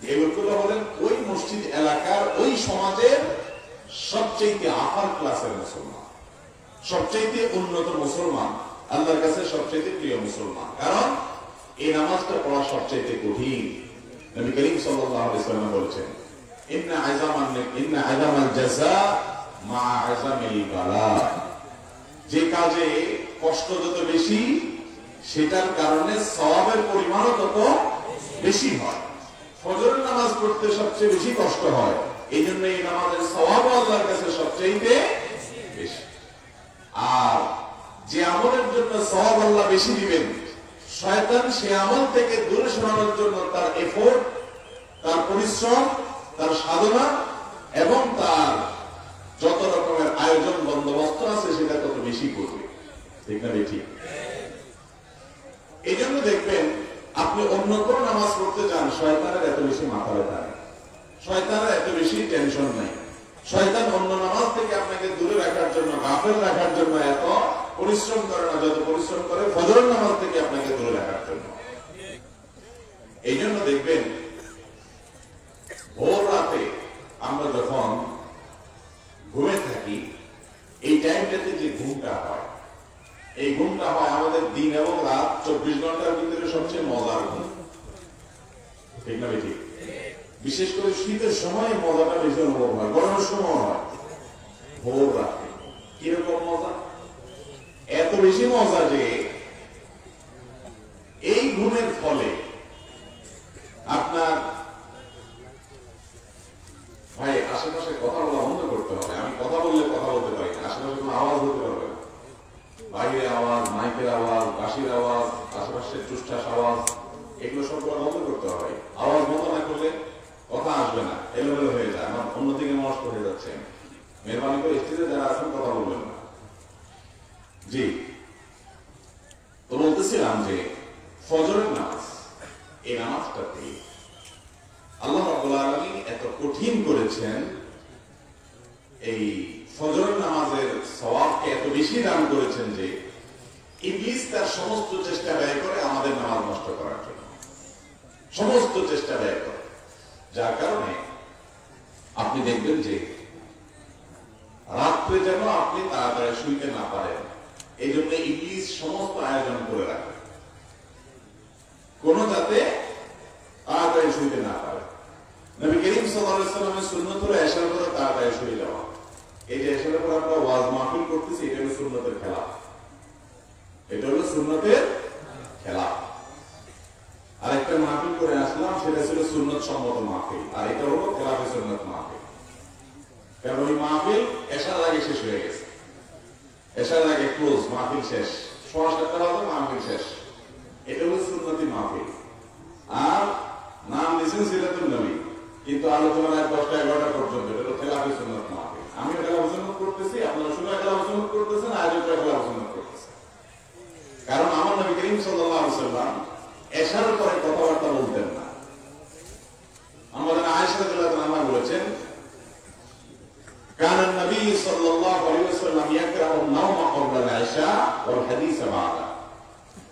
এই লোকগুলো হলেন ওই মসজিদ এলাকার, ওই সমাজের সবচেয়ে আপার ক্লাসের মুসলমান, সবচেয়ে উন্নত মুসলমান, আল্লাহর কাছে সবচেয়ে প্রিয় মুসলমান। কারণ এই নামাজটা পড়া সবচেয়ে কঠিন। নবী করিম সাল্লাল্লাহু আলাইহি ওয়াসাল্লাম বলেছেন, ইন্না আযামাল জাযা মা আযামিল বালা। যে কাজে কষ্ট যত বেশি, সেটার কারণে সওয়াবের পরিমাণও তত বেশি হয়। ফজরের নামাজ পড়তে সবচেয়ে বেশি কষ্ট হয়, এই জন্য এই নামাজের সওয়াব আল্লাহর কাছে সবচেয়ে বেশি। আর যে আমলের জন্য সওয়াব আল্লাহ বেশি দিবেন, শয়তান সে আমল থেকে দূরে সরানোর জন্য তার এফোর্ট, তার পরিশ্রম, তার সাধনা এবং তার যত রকমের আয়োজন বন্দোবস্ত আছে সেটা তত বেশি করবে, ঠিক না? ঠিক। এই জন্য দেখবেন আপনি অন্য কোন নামাজ পড়তে যান, শয়তানের এত বেশি মাথা ব্যথা নেই, শয়তানের এত বেশি টেনশন নাই। শয়তান অন্য নামাজ থেকে আপনাকে দূরে রাখার জন্য, গাফেল রাখার জন্য এত পরিশ্রম করে না যত পরিশ্রম করে ফজরের নামাজ থেকে আপনাকে দূরে রাখার জন্য। এই জন্য দেখবেন ভোর রাতে আমরা যখন ঘুমে থাকি, এই টাইমটাতে যে ঘুমটা হয়, এই ঘুমটা হয় আমাদের দিন এবং রাত 24 ঘন্টার ভিতরে সবচেয়ে মজার ঘুম, ঠিক না? ঠিক। বিশেষ করে শীতের সময় মজাটা বেশি অনুভব হয়, গরমের সময় হয়। ভোর রাতে কিরকম মজা? এত বেশি মজা যে এই ঘুমের ফলে আপনার ভাই আশেপাশে কথা বলা বন্ধ করতে হবে। আমি কথা বললে কথা বলতে পারি না, আশেপাশে কোনো আওয়াজ হতে পারবে না। বাইরের আওয়াজ, মাইকের আওয়াজ, বাঁশির আওয়াজ, আশেপাশের টুসটাস আওয়াজ, এগুলো সব বন্ধ করতে হবে। আওয়াজ বন্ধ না করলে কথা আসবে না, এলোমেলো হয়ে যায়, আমার অন্যদিকে নষ্ট হয়ে যাচ্ছে। মেহরবানি করে স্টেজে যারা আছেন কথা বলবেন না। জি, তো বলতেছিলাম যে ফজরের নামাজ, এই নামাজটাকে আল্লাহ রাব্বুল আলামিন এত কঠিন করেছেন। এই ফজর বেশি দান করেছেন যে ইবলিস তার সমস্ত চেষ্টা ব্যয় করে আমাদের নামাজ নষ্ট করার জন্য, সমস্ত চেষ্টা ব্যয় করে। যার কারণে আপনি দেখবেন যে রাত্রে যেন আপনি তাড়াতাড়ি শুইতে না পারেন, এই জন্য ইবলিস সমস্ত আয়োজন করে রাখে কোন যাতে তাড়াতাড়ি শুইতে না পারে। নবী করিম সাল্লাল্লাহু আলাইহি ওয়াসাল্লামের সুন্নাত হলো এশার পরে তাড়াতাড়ি শুয়ে যাওয়া। এই যে এশার পরে আমরা ওয়াজ মাহফিল করতেছি, এটা হলো সুন্নতের খেলা, এটা হলো সুন্নতের খেলা। আরেকটা মাহফিল করে আসলাম, সেটা ছিল সুন্নত সম্মত মাহফিল, আর এটা হলো খেলাফে সুন্নত মাহফিল। কারণ ওই মাহফিল এশার আগে শেষ হয়ে গেছে, এশার আগে ক্লোজ, মাহফিল শেষ, 7:30 বাজে মাহফিল শেষ। এটা হলো সুন্নতি মাহফিল। আর নাম দিয়েছেন সিরাতুন নবী, কিন্তু আলোচনা 10টা 11টা পর্যন্ত, এটা হলো খেলাফে সুন্নত মাহফিল। আমিও খেলাফে সুন্নত করতেছি, আপনারা শুনে খেলাফে সুন্নত করতেছেন, আয়োজকরা খেলাফে সুন্নত করতেছেন। কারণ আমার নবী করিম সাল্লাল্লাহু আলাইহি ওয়াসাল্লাম এশার পরে কথাবার্তা বলতেন না। আমাদের আয়েশা রাদিয়াল্লাহু আনহা বলেছেন, কান নবী সাল্লাল্লাহু আলাইহি ওয়াসাল্লাম ইয়াকরাহু নাওমা ক্বাবলা আল-ইশা ওয়াল হাদিস বা'দা।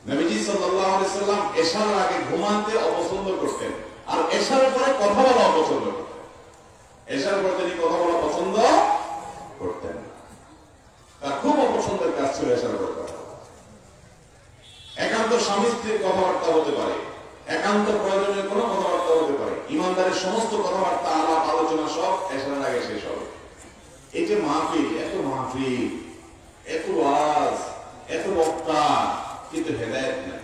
নবীজি সাল্লাল্লাহু আলাইহি ওয়াসাল্লাম এশার আগে ঘুমাতে অপছন্দ করতেন, আর এশার পরে কথা বলা অপছন্দ করতেন। এশার পরে তিনি কথা বলা পছন্দ করতেন না, তার খুব অপছন্দের কাজ ছিল এশার পরে কথা বলা। একান্ত স্বামী স্ত্রীর কথাবার্তা হতে পারে, একান্ত প্রয়োজনীয় কোনো কথাবার্তা হতে পারে, ইমানদারের সমস্ত কথাবার্তা আলাপ আলোচনা সব এশার আগে শেষ হবে। এই যে মাহফিল, এত মাহফিল, এত ওয়াজ, এত বক্তা, কিন্তু হেদায়েত নাই,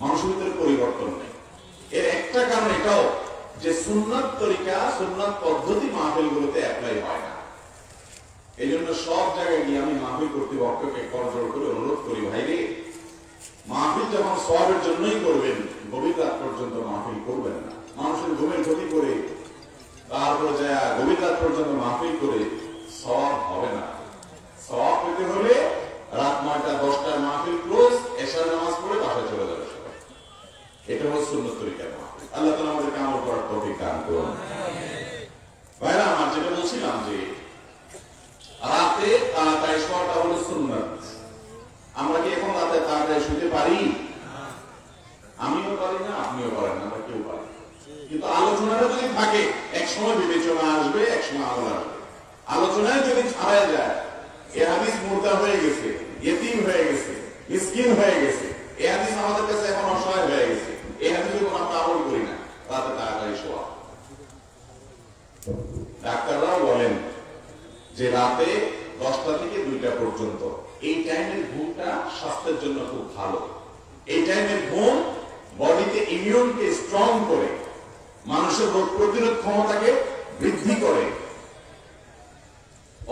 মানুষের ভিতরে পরিবর্তন নেই। এর একটা কারণ এটাও যে সুন্নাত তরিকা, সুন্নাত পদ্ধতি মাহফিলগুলোতে অ্যাপ্লাই হয় না। এই জন্য সব জায়গায় গিয়ে আমি মাহফিল কর্তৃপক্ষকে করজোড় করে অনুরোধ করি, ভাইরে মাহফিল যখন সওয়াবের জন্যই করবেন, গভীর রাত পর্যন্ত মাহফিল করবেন না। মানুষের ঘুমের ক্ষতি করে তারপরে যায় গভীর রাত পর্যন্ত মাহফিল করে সওয়াব হবে না। সওয়াব পেতে হলে রাত 9টা 10টায় মাহফিল ক্লোজ, এশার নামাজ পড়ে বাসায় চলে যাবে সবাই। এটা হলো সুন্নত তরিকার মাহফিল। আল্লাহ তাআলা আমাদেরকে আমল করার তৌফিক দান করুন। ভাইরা আমার, যেটা বলছিলাম যে রাতে তাড়াতাড়ি শোয়াটা হলো সুন্নাত। আমরা কি এখন রাতে তাড়াতাড়ি শুতে পারি? আমিও পারি না, আপনিও পারেন না, আমরা কেউ পারি। কিন্তু আলোচনাটা যদি থাকে, এক সময় বিবেচনা আসবে, এক সময় আমল আসবে। আলোচনায় যদি ছাড়াই যায়, এ হাদিস মুর্দা হয়ে গেছে, ইতিম হয়ে গেছে, মিসকিন হয়ে গেছে, এই হাদিস আমাদের কাছে এখন অসহায় হয়ে গেছে, এই হাদিসের উপর আমরা আমল করি না, রাতে তাড়াতাড়ি শোয়া। ডাক্তাররাও বলেন যে রাতে 10টা থেকে 2টা পর্যন্ত এই টাইমের ঘুমটা স্বাস্থ্যের জন্য খুব ভালো। এই টাইমের ঘুম বডিতে ইমিউনকে স্ট্রং করে, মানুষের রোগ প্রতিরোধ ক্ষমতাকে বৃদ্ধি করে।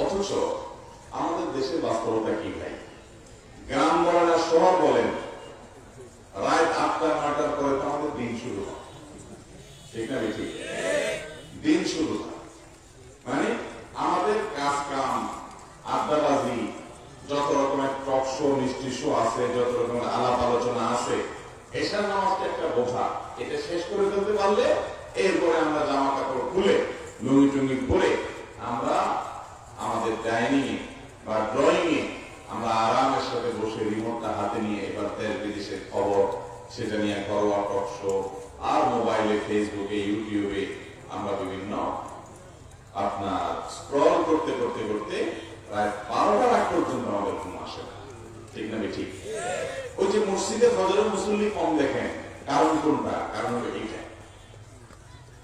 অথচ আমাদের দেশের বাস্তবতা কি ভাই? গ্রাম বলেন আর শহর বলেন, রাত 8টা 9টার পরে তো আমাদের দিন শুরু হয়, ঠিক না? ঠিক, দিন শুরু হয় মানে আমাদের কাজ কাম, আড্ডাবাজি, যত রকমের টক শো, মিষ্টি শো আছে, যত রকমের আলাপ আলোচনা আছে, এশার নামাজটা একটা বোঝা। এটা শেষ করে ফেলতে পারলে এরপরে আমরা জামা কাপড় খুলে লুঙ্গি টুঙ্গি পরে আমরা আমাদের ডাইনিং এ বা ড্রয়িং এ আমরা আরামের সাথে বসে রিমোটটা হাতে নিয়ে এবার দেশ বিদেশের খবর, সেটা নিয়ে ঘরোয়া টক শো, আর মোবাইলে, ফেসবুকে, ইউটিউবে আমরা বিভিন্ন আপনার স্ক্রল করতে করতে করতে প্রায় 12টার আগ পর্যন্ত আমাদের ঘুম আসে না, ঠিক না? ঠিক। ওই যে মসজিদে ফজরের মুসল্লি কম দেখেন, কারণ কোনটা? কারণ হলো এইটা,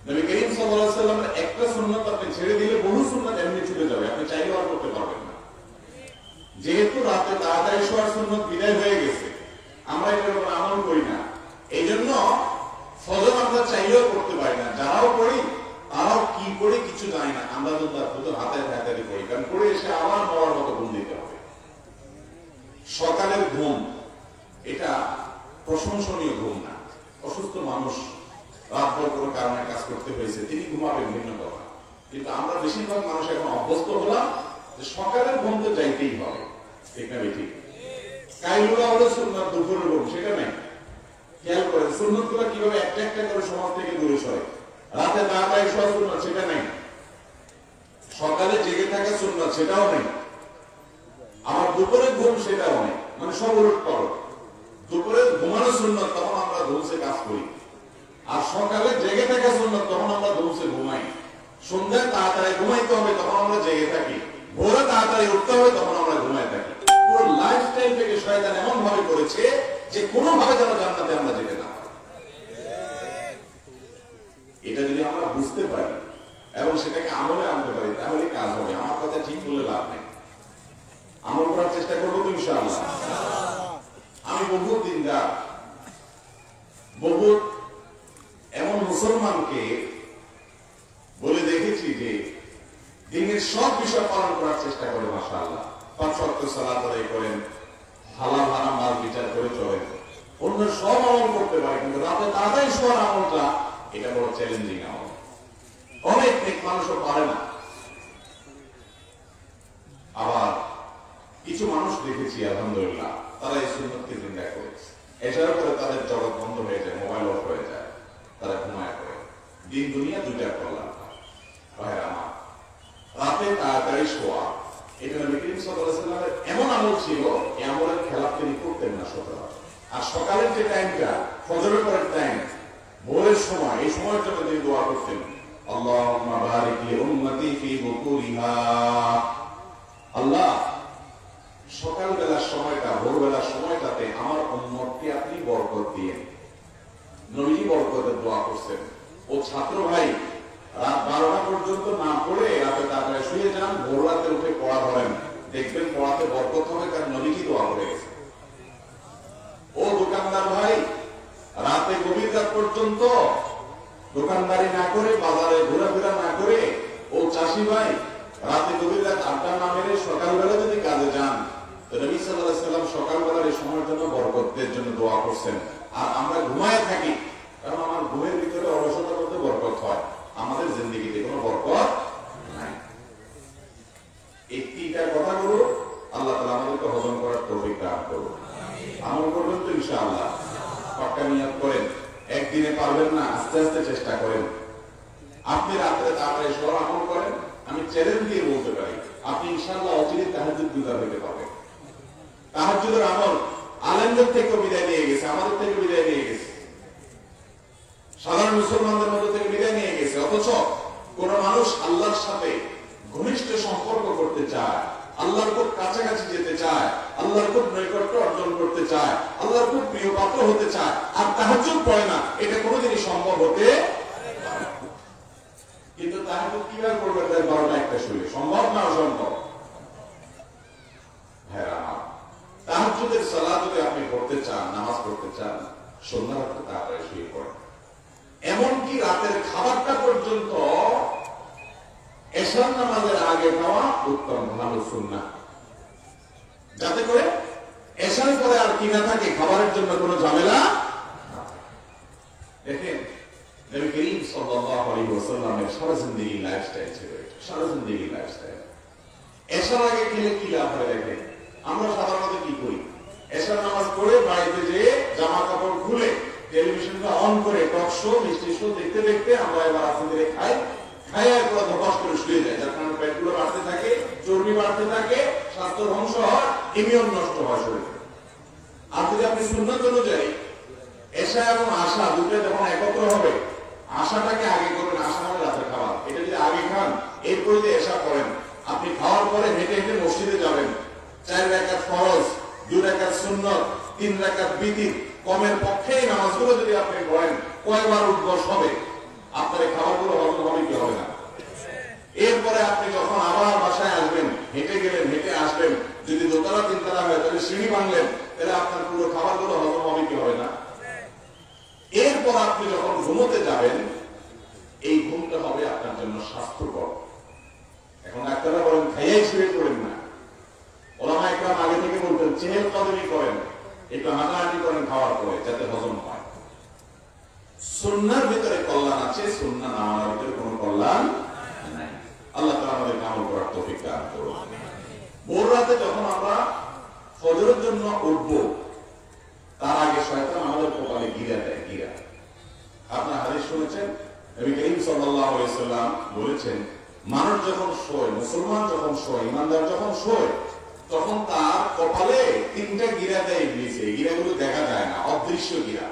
নবী করিম সাল্লাল্লাহু আলাইহি ওয়াসাল্লামের একটা সুন্নাত আপনি ছেড়ে দিলে বহু সুন্নাত এমনি ছুটে যাবে, আপনি চাইলেও আর করতে পারবেন না। যেহেতু রাতে তাড়াতাড়ি শোয়ার সুন্নাত বিদায় হয়ে গেছে, আমরা এটার উপর আমল করি না। এই জন্য ফজর আমরা চাইলেও করতে পারি না, যারাও করি তারাও কি করে কিছু জানি না, আমরা তো তার ফজর হাতে হাতে করি, কারণ করে এসে আবার মরার মতো ঘুম দিতে হবে। সকালের ঘুম এটা প্রশংসনীয় ঘুম না। অসুস্থ মানুষ রাতভর কোনো কারণে কাজ করতে হয়েছে, তিনি ঘুমাবেন, ভিন্ন কথা। কিন্তু আমরা বেশিরভাগ মানুষ এখন অভ্যস্ত হলাম যে সকালের ঘুম তো যাইতেই হবে, ঠিক না? ঠিক। কাইলুলা হলো সুন্নাত, দুপুরের ঘুম সেটা নেই। খেয়াল করেন সুন্নাত গুলো কিভাবে একটা একটা করে সমাজ থেকে দূরে সরে। রাতে তাড়াতাড়ি শোয়া সুন্নাত, সেটা নেই। সকালে জেগে থাকা সুন্নাত, সেটাও নেই। আবার দুপুরে ঘুম সেটাও নেই, মানে সব উলট পালট। দুপুরে ঘুমানো সুন্নত, তখন আমরা ধুমসে কাজ করি। আর সকালে জেগে থাকা সুন্নত, তখন আমরা ধুমসে ঘুমাই। সন্ধ্যায় তাড়াতাড়ি ঘুমাইতে হবে, তখন আমরা জেগে থাকি। ভোরে তাড়াতাড়ি উঠতে হবে, তখন আমরা ঘুমাই থাকি। পুরো লাইফস্টাইল থেকে শয়তান এমন ভাবে করেছে যে কোনোভাবে যেন জান্নাতে আমরা যেতে না পারি। এটা যদি আমরা বুঝতে পারি এবং সেটাকে আমলে আনতে পারি, তাহলে কাজ হবে। আমার কথা ঠিক বলে লাভ নেই, আমল করার চেষ্টা করবো তো ইনশাআল্লাহ। আমি বহু দিনদার, বহু এমন মুসলমানকে বলে দেখেছি যে দিনের সব বিষয় পালন করার চেষ্টা করে, মাশাআল্লাহ। ৫ ওয়াক্ত সালাত আদায় করেন, হালাল হারাম মাল বিচার করে চলেন, অন্য সব আমল করতে পারে, কিন্তু রাতে তাড়াতাড়ি শোয়ার আমলটা, এটা বড় চ্যালেঞ্জিং আমল। অনেক মানুষও পারে না। আবার কিছু মানুষ দেখেছি আলহামদুলিল্লাহ, তারা এই সুন্নতকে জিন্দা করেছে। এছাড়া করে তাদের জগৎ বন্ধ হয়ে যায়, মোবাইল অফ হয়ে যায়, তারা ঘুমায় পড়ে। দিন দুনিয়া দুইটা করলাম। রাতে তাড়াতাড়ি শোয়া, এটা নবী করিম সাল্লাল্লাহু আলাইহি ওয়াসাল্লামের এমন আমল ছিল, এই আমলের খেলাফ তিনি করতেন না সচরাচর। আর সকালের যে টাইমটা, ফজরের পরের টাইম, ভোরের সময়, এই সময়ের জন্য তিনি দোয়া করতেন, আল্লাহুম্মা বারিক লি উম্মতি ফি বুকুরিহা। আল্লাহ, সকালবেলার সময়টা, ভোরবেলার সময়টাতে আমার উম্মতকে আপনি বরকত দিয়েন। নবী বরকতের দোয়া করছেন। ও ছাত্র ভাই, রাত 12টা পর্যন্ত না পড়ে রাতে তাড়াতাড়ি শুয়ে যান, ভোর রাতে উঠে পড়া ধরেন, দেখবেন পড়াতে বরকত হবে, কারণ নবী কি দোয়া করে গেছে। ও দোকানদার ভাই, রাতে গভীর রাত পর্যন্ত দোকানদারি না করে, বাজারে ঘোরাফেরা না করে, ও চাষি ভাই, রাতে গভীর রাত আড্ডা না মেরে সকালবেলা যদি কাজে যান, তো নবী সাল্লাল্লাহু আলাইহি ওয়াসাল্লাম সকালবেলার এই সময়ের জন্য বরকতের জন্য দোয়া করছেন। আর আমরা ঘুমায় থাকি, কারণ আমার ঘুমের ভিতরে অলসতা করতে বরকত হয়, আমাদের জিন্দেগিতে কোনো বরকত নাই। এই তিনটা কথাগুলো আল্লাহ তাআলা আমাদেরকে হজম করার তৌফিক দান করুন। আমল করবেন তো ইনশাআল্লাহ, পাক্কা নিয়ত করেন। একদিনে পারবেন না, আস্তে আস্তে চেষ্টা করেন। আপনি রাত্রে তাড়াতাড়ি শোয়ার আমল করেন, আমি চ্যালেঞ্জ দিয়ে বলতে পারি, আপনি ইনশাআল্লাহ অচিরে তাহাজ্জুদ গুজার হতে পারবেন। তাহাজ্জুদের আমল আলেমদের থেকে বিদায় নিয়ে গেছে, আমাদের থেকে বিদায় নিয়ে গেছে, সাধারণ মুসলমানদের মধ্যে থেকে বিদায় নিয়ে গেছে। অথচ কোন মানুষ আল্লাহর সাথে ঘনিষ্ঠ সম্পর্ক করতে চায়, আল্লাহর খুব কাছাকাছি যেতে চায়, আল্লাহর খুব নৈকট্য অর্জন করতে চায়, আল্লাহর খুব প্রিয় পাত্র হতে চায়, আর তাহাজ্জুদ পড়ে না, এটা কোনোদিনই সম্ভব হতে পারে না। কিন্তু তাহাজ্জুদ কিভাবে করবে? 12টা 1টা শুয়ে সম্ভব না? অসম্ভব। হ্যাঁ, তাহাজ্জুদের সালাত যদি আপনি পড়তে চান, নামাজ পড়তে চান, সন্ধ্যা রাতে তাড়াতাড়ি শুয়ে পড়েন। এমনকি রাতের খাবারটা পর্যন্ত এশার নামাজের আগে খাওয়া উত্তম, ভালো সুন্নাহ, যাতে করে এশার পরে আর কি না থাকে, খাবারের জন্য কোনো ঝামেলা। দেখেন নবী করিম সাল্লাল্লাহু আলাইহি ওয়াসাল্লামের সারা জিন্দেগি লাইফস্টাইল ছিল, সারা জিন্দেগি লাইফস্টাইল। এশার আগে খেলে কি লাভ হয়? দেখেন আমরা সাধারণত কি করি, এশার নামাজ পড়ে বাড়িতে যেয়ে জামা কাপড় খুলে টেলিভিশনটা অন করে টক শো, মিষ্টি শো দেখতে দেখতে আমরা এবার আসলে খাই, খাই আর পুরো ধপাস করে শুয়ে যায়, যার কারণে পেটগুলো বাড়তে থাকে, চর্বি বাড়তে থাকে, স্বাস্থ্য ধ্বংস হয়, ইমিউন নষ্ট হয় শরীরে। আর যদি আপনি সুন্নাত অনুযায়ী এশা এবং আশা দুটো যখন একত্র হবে, আশাটাকে আগে করবেন, আশা মানে রাতের খাবার, এটা যদি আগে খান, এরপরে যদি এশা করেন, আপনি খাওয়ার পরে হেঁটে হেঁটে মসজিদে যাবেন, 4 রাকাত ফরজ, 2 রাকাত সুন্নত, 3 রাকাত বিতির, কমের পক্ষে এই নামাজগুলো যদি আপনি পড়েন, কয়বার উদ্বস হবে? আপনার এই খাবারগুলো হজম হবে কি হবে না? এরপরে আপনি যখন আবার বাসায় আসবেন, হেঁটে গেলেন, হেঁটে আসবেন, যদি দোতলা 3 তলা হয়, তাহলে সিঁড়ি ভাঙলেন, তাহলে আপনার পুরো খাবারগুলো হজম হবে কি হবে না? এরপর আপনি যখন ঘুমোতে যাবেন, এই ঘুমটা হবে আপনার জন্য স্বাস্থ্যকর। এখন ডাক্তাররা বলেন খাইয়াই শুয়ে পড়েন না, ওলামা একরাম আগে থেকে বলতেন চেহেল কদমি করেন, একটু হাঁটাহাঁটি করেন খাওয়ার পরে, যাতে হজম হয়। সুন্নাহর ভিতরে কল্যাণ আছে, সুন্নাহ না মানার ভিতরে কোনো কল্যাণ নাই। আল্লাহ তাআলা আমাদেরকে আমল করার তৌফিক দান করুন। ভোর রাতে যখন আমরা ফজরের জন্য উঠব, তার আগে শয়তান আমাদের কপালে গিরা দেয়, গিরা। আপনার হাদিস শুনেছেন, নবী করিম সাল্লাল্লাহু আলাইহি ওয়াসাল্লাম বলেছেন, মানুষ যখন শোয়, মুসলমান যখন শোয়, ইমানদার যখন শোয়, তখন তার কপালে 3টা গিরা দেয় ইবলিস। এই গিরাগুলো দেখা যায় না, অদৃশ্য গিরা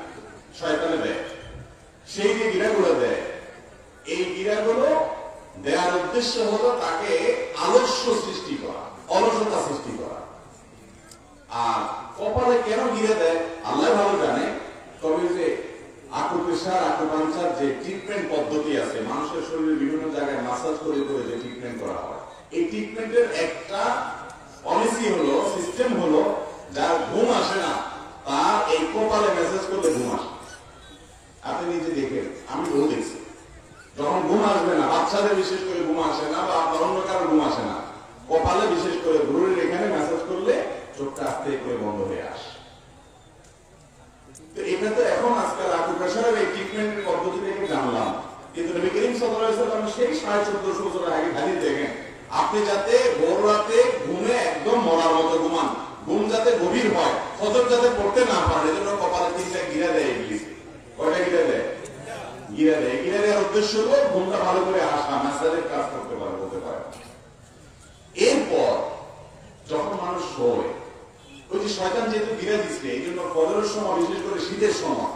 শয়তানে দেয়। সেই যে গিরাগুলো দেয়, এই গিরাগুলো দেওয়ার উদ্দেশ্য হলো তাকে আলস্য সৃষ্টি করা, অলসতা সৃষ্টি করা। আর কপালে কেন গিরে দেয় আল্লাহ ভালো জানে। তবে যে আকুপ্রেশার, আকুপাঞ্চার যে ট্রিটমেন্ট পদ্ধতি আছে, মানুষের শরীরে বিভিন্ন জায়গায় মাসাজ করে করে যে ট্রিটমেন্ট করা হয়, এই ট্রিটমেন্টের একটা পলিসি হলো, সিস্টেম হলো, যার ঘুম আসে না তার এই কপালে মেসেজ করলে ঘুম আসে। আপনি নিজে দেখেন, আমি বহু দেখছি, যখন ঘুম আসবে না, বাচ্চাদের বিশেষ করে ঘুম আসে না, বা আপনার অন্য কারো ঘুম আসে না, কপালে বিশেষ করে ভ্রুর এখানে মেসেজ করলে চোখটা আস্তে করে বন্ধ হয়ে আসে। তো এটা তো এখন আজকাল আকুপ্রেশারের এই ট্রিটমেন্টের পদ্ধতি থেকে জানলাম, কিন্তু নবী করিম সাল্লাল্লাহু আলাইহি ওয়াসাল্লাম সেই 1450 বছর আগে হাদিস দেখেন, আপনি যাতে ভোর রাতে ঘুমে একদম মরার মতো ঘুমান, ঘুম যাতে গভীর হয়, ফজর যাতে পড়তে না পারে, এজন্য কপালে 3টা গিরা দেয় ইবলিস। কয়টা গিরা দেয়? গিরা দেয়। গিরা দেওয়ার উদ্দেশ্য হলো ঘুমটা ভালো করে আসা, মাসাজের কাজ করতে পারে, বলতে পারে। এরপর যখন মানুষ শোয়, ওই যে শয়তান যেহেতু গিরা দিচ্ছে, এই জন্য ফজরের সময়, বিশেষ করে শীতের সময়,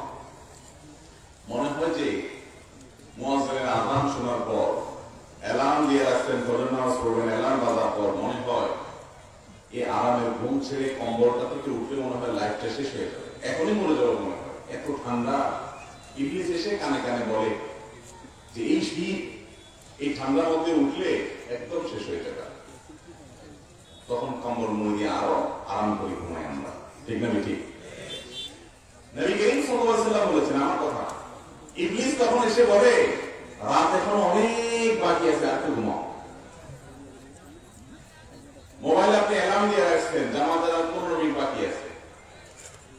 মনে হয় যে মুয়াজ্জিনের আযান শোনার পর অ্যালার্ম দিয়ে রাখছেন, ফজর নামাজ পড়বেন, অ্যালার্ম বাজার পর মনে হয় এই আরামের ঘুম ছেড়ে কম্বলটা থেকে উঠলে মনে হয় লাইফটা শেষ হয়ে যাবে, এখনই মরে যাবে মনে হয়, এত ঠান্ডা। ইবলিস এসে কানে কানে বলে যে এই শীত, এই ঠান্ডার মধ্যে উঠলে একদম শেষ হয়ে যাবে। তখন কম্বল মুড়ি দিয়ে আরো আরাম করে ঘুমাই আমরা, ঠিক না? ঠিক। নবী করিম সাল্লাল্লাহু আলাইহি ওয়াসাল্লাম বলেছেন আমার কথা। ইবলিস তখন এসে বলে, রাত এখন অনেক বাকি আছে, আর একটু ঘুমাও। মোবাইলে আপনি অ্যালার্ম দিয়ে রাখছেন, জামাতের আর 15 মিনিট বাকি আছে,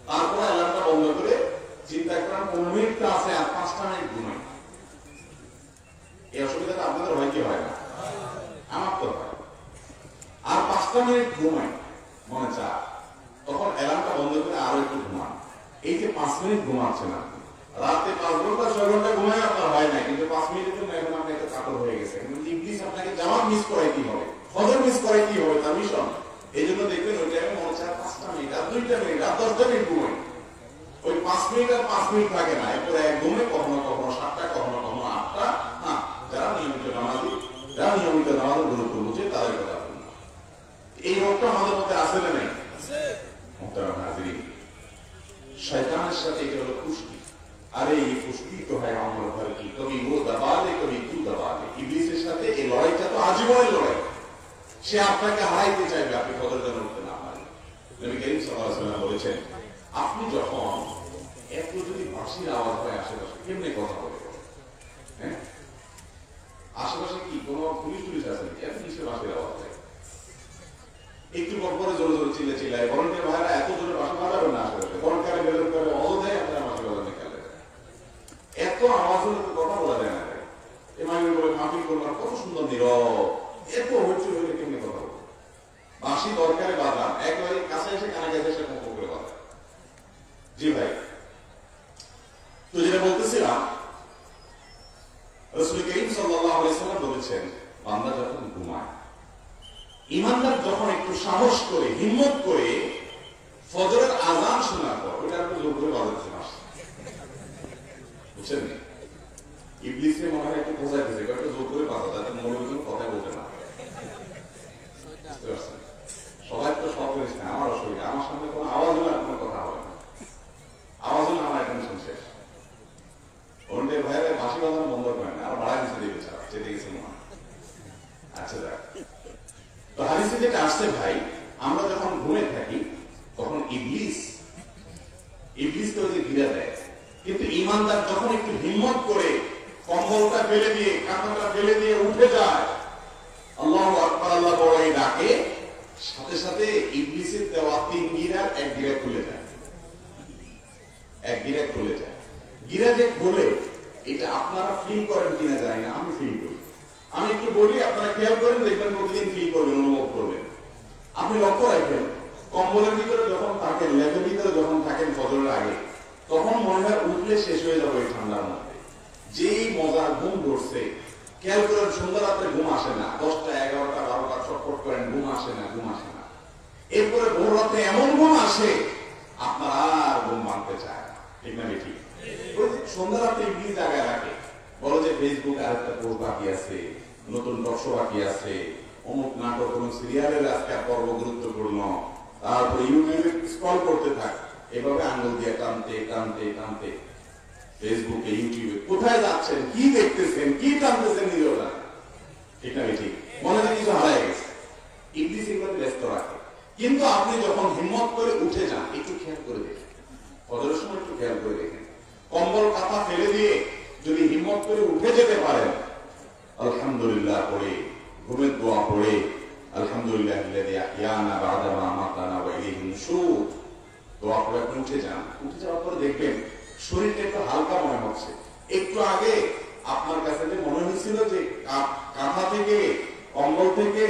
তারপর অ্যালার্মটা বন্ধ করে চিন্তা করেন 15 মিনিট আছে, আর 5টা মিনিট ঘুমাই। এই অসুবিধাটা আপনাদের হয় কি হয় না? আমার তো হয়। আর 5টা মিনিট ঘুমাই মনে চায়, তখন অ্যালার্মটা বন্ধ করে আরো একটু ঘুমান। এই যে 5 মিনিট ঘুমাচ্ছেন আপনি, রাতে 5 ঘন্টা 6 ঘন্টা ঘুমাই আপনার হয় না, কিন্তু 5 মিনিটের জন্য এখন আপনি একটা কাতর হয়ে গেছে। কিন্তু ইবলিস আপনাকে জামাত মিস করাই কি হবে, ফজর মিস করাই কি হবে, তার মিশন। এই জন্য দেখবেন ওই টাইমে মনে চায় 5টা মিনিট, আর 2টা মিনিট, আর 10টা মিনিট ঘুমাই। ওই 5 মিনিট আর 5 মিনিট থাকে না, এরপরে এক ঘুমে কখনো কখনো 7টা, কখনো কখনো 8টা। হ্যাঁ, যারা নিয়মিত নামাজি, যারা নিয়মিত নামাজের গুরুত্ব বুঝে তাদের কথা। এই রোগটা আমাদের মধ্যে আছে না নাই? শয়তানের সাথে এটা হলো কুস্তি। আরে এই কুস্তি তো হয় আমার ঘর কি, কবি ও দবা দে, কবি তু দবা দে। ইবলিসের সাথে এই লড়াইটা তো আজীবনের লড়াই। সে আপনাকে হারাইতে চাইবে, আপনি ফজর যেন উঠতে না পারেন। নবী করিম সাল্লাল্লাহু আলাইহি ওয়াসাল্লাম বলেছেন, আপনি যখন এত যদি বাঁশির আওয়াজ হয় আশেপাশে, কেমনে কথা বলে? হ্যাঁ, আশেপাশে কি কোনো পুলিশ টুলিশ আছে নাকি? এত কিসের বাঁশির আওয়াজ হয়? একটু পর পরে জোরে জোরে চিল্লে চিল্লায়। ভলেন্টিয়ার ভাইরা এত জোরে বাঁশি বাজাবেন না, আশেপাশে ভলেন্টিয়ারে বেতন করে অযথাই আপনারা বাঁশি বাজানো খেলে। এত আওয়াজ হলে তো কথা বলা যায় না। এমামি বলে মাহফিল করবার কত সুন্দর নীরব, এত হইচই হইলে কেমনি কথা বলবো? বাঁশি দরকারে বাজান, একবারে কাছে এসে কানে কাছে এসে কম্প করে বাজান। জি ভাই, তো যেটা বলতেছিলাম, রাসূল করিম সাল্লাল্লাহু আলাইহি ওয়াসাল্লাম বলেছেন, বান্দা যখন ঘুমায়, ইমানদার যখন একটু সাহস করে, হিম্মত করে ফজরের আযান শোনার পর, ওটা একটু জোর করে বাজাচ্ছে না, বুঝছেন? ইবলিসে মনে হয় একটু বোঝাই দিয়েছে, একটু জোর করে বাজা, যাতে মৌলবী কথা বলতে না। সবাই তো সব করিস না, আমার অসুবিধা, আমার সামনে কোনো আওয়াজ হলে কোনো কথা হবে না, আওয়াজ হলে আমার টেনশন শেষ। অন্যের ভাইয়েরা বাঁশি বাজানো বন্ধ করেন, আর বাড়া দিচ্ছে দেখে ছাড়া, যেতে গেছে মনে হয়। আচ্ছা যাক, তো হাদিসে যেটা আসছে ভাই, আমরা যখন ঘুমে থাকি তখন ইবলিস তো যে ঘিরে দেয়, কিন্তু ইমানদার যখন একটু হিম্মত করে কম্বলটা ফেলে দিয়ে, কাঁথাটা ফেলে দিয়ে উঠে যায়, আল্লাহু আকবার, আল্লাহ বড় এই ডাকে, সাথে সাথে ইবলিসের দেওয়া 3 গিরার 1 গিরা খুলে যায়। 1 গিরা খুলে যায়। গিরা যে খুলে, এটা আপনারা ফিল করেন কিনা জানি না, আমি ফিল করি। আমি একটু বলি, আপনারা খেয়াল করেন, দেখবেন প্রতিদিন ফিল করবেন, অনুভব করবেন। আপনি লক্ষ্য রাখবেন, কম্বলের ভিতরে যখন থাকেন, লেপের ভিতরে যখন থাকেন ফজরের আগে, তখন মনে হয় উঠলে শেষ হয়ে যাবে এই ঠান্ডার মধ্যে। যেই মজার ঘুম ধরছে, খেয়াল করেন, সন্ধ্যা রাত্রে ঘুম আসে না, 10টা 11টা 12টা ছটফট করেন, ঘুম আসে না। রাত্রে এমন ঘুম আসে আপনার আর ঘুম ভাঙতে চায় না, ঠিক না ঠিক? সন্ধ্যা রাত্রে ইবলিস জায়গায় রাখে, বলো যে ফেসবুক আর একটা পোস্ট বাকি আছে, নতুন টকশো বাকি আছে, অমুক নাটক কোন সিরিয়ালের আজকে পর্ব গুরুত্বপূর্ণ, তারপর ইউটিউবে স্ক্রল করতে থাকে, এভাবে আঙুল দিয়ে টানতে টানতে টানতে ফেসবুকে ইউটিউবে কোথায় যাচ্ছেন, কি দেখতেছেন, কি টানতেছেন নিজেও জানেন, ঠিক না ঠিক? মনে হয় কিছু হারাই গেছে। ইবলিস এগুলোতে ব্যস্ত রাখে। কিন্তু আপনি যখন হিম্মত করে উঠে যান, একটু খেয়াল করে দেখেন, ফজরের সময় একটু খেয়াল করে দেখেন, কম্বল কাঁথা ফেলে দিয়ে যদি হিম্মত করে উঠে যেতে পারেন, আলহামদুলিল্লাহ পড়ে, ঘুমের দোয়া পড়ে, আলহামদুলিল্লাহ ইয়ানা বাদামা আমাতানা ওয়া ইলাইহিন নুশুর দোয়া পড়ে আপনি উঠে যান। উঠে যাওয়ার পরে দেখবেন শরীরটা একটু হালকা মনে হচ্ছে। একটু আগে আপনার কাছে যে মনে হয়েছিল যে কাঁথা থেকে, কম্বল থেকে,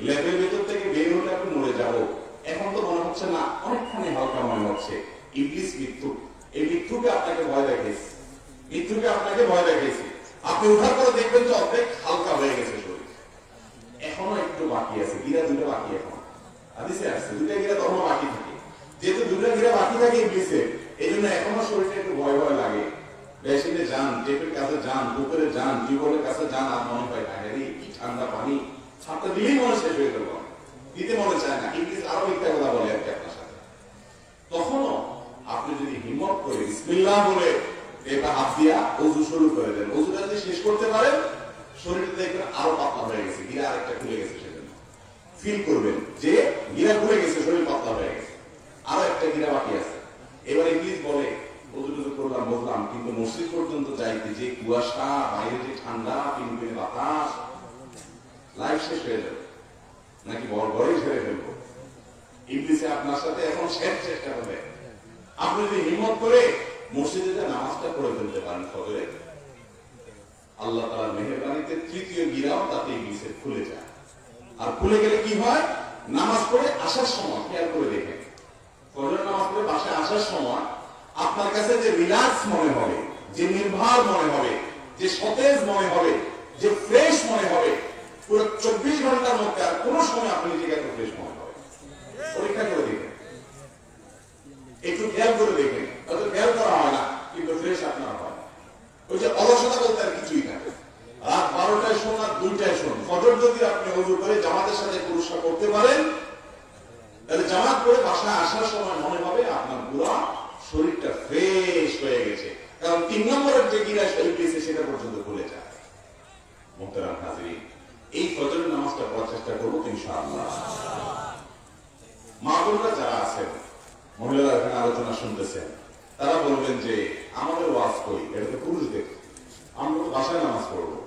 লেপের ভেতর থেকে বের হলে আপনি মরে যাবো, এখন তো মনে হচ্ছে না, অনেকখানি হালকা মনে হচ্ছে। ইবলিস মৃত্যু, এই মৃত্যুকে আপনাকে ভয় দেখিয়েছে, মৃত্যুকে আপনাকে ভয় দেখিয়েছে। আপনি উঠার পরে দেখবেন যে অর্ধেক হালকা হয়ে গেছে শরীর, এখনো একটু বাকি আছে, গিরা দুটো বাকি, এখন হাদিসে আসছে দুটো গিরা তখনো বাকি থাকে। যেহেতু দুটো গিরা বাকি থাকে ইবলিসের, এই জন্য এখনো শরীরটা একটু ভয় ভয় লাগে। বেসিনে যান, টেপের কাছে যান, পুকুরে যান, টিউবওয়েলের কাছে যান, আর মনে হয় কি ঠান্ডা পানি ছাড়তে দিলেই মনে শেষ হয়ে গেল, দিতে মনে চায় না। ইবলিস আরো একটা কথা বলে আর কি আপনার সাথে। তখনও আপনি যদি হিম্মত করে বিসমিল্লাহ বলে এটা হাত দিয়া ওযু শুরু করে দেন, ওযুটা যদি শেষ করতে পারেন, শরীরটা দেখবেন আরো পাতলা হয়ে গেছে, গিরা আরেকটা খুলে গেছে, সেজন্য ফিল করবেন যে গিরা খুলে গেছে, শরীর পাতলা হয়ে গেছে, আরো একটা গিরা বাকি আছে। এবার ইবলিস বলে ওযু করলাম বুঝলাম, কিন্তু মসজিদ পর্যন্ত যাইতে যে কুয়াশা, বাইরে যে ঠান্ডা পিনপিনে বাতাস, লাইফ শেষ হয়ে যাবে নাকি বড়ই ছেড়ে ফেলবো। ইবলিসে আপনার সাথে এখন শেষ চেষ্টা হবে। আপনি যদি হিম্মত করে মসজিদে নামাজটা পড়ে ফেলতে পারেন ফজরে, আল্লাহ তাআলার মেহেরবানিতে তৃতীয় গিরাও তাতে ইবলিসের খুলে যায়। আর খুলে গেলে কি হয়, নামাজ পড়ে আসার সময় খেয়াল করে দেখেন, ফজরের নামাজ পড়ে বাসায় আসার সময় আপনার কাছে যে রিল্যাক্স মনে হবে, যে নির্ভর মনে হবে, যে সতেজ মনে হবে, যে ফ্রেশ মনে হবে, পুরো 24 ঘন্টার মধ্যে আর কোন সময় আপনি নিজেকে এত ফ্রেশ মনে হবে। পরীক্ষা করে দেখেন, একটু খেয়াল করে দেখেন, হয়তো খেয়াল করা হয় না, কিন্তু ফ্রেশ আপনার হয়। ওই যে অলসতা বলতে আর কিছুই না। রাত 12টায় শোন আর 2টায় শোন, ফজর যদি আপনি ওযু করে জামাতের সাথে পুরস্কার করতে পারেন, তাহলে জামাত করে বাসায় আসার সময় মনে হবে আপনার পুরো শরীরটা ফ্রেশ হয়ে গেছে। কারণ 3 নম্বরের যে গিরা শরীর দিয়েছে সেটা পর্যন্ত খুলে যায়। মুহতারাম হাজিরিন, এই ফজরের নামাজটা পড়ার চেষ্টা করবো ইনশাআল্লাহ। মা বোনরা যারা আছেন, মহিলারা এখানে আলোচনা শুনতেছেন, তারা বলবেন যে আমাদের ওয়াজ কই, এটা তো পুরুষদের, আমরা তো বাসায় নামাজ পড়বো।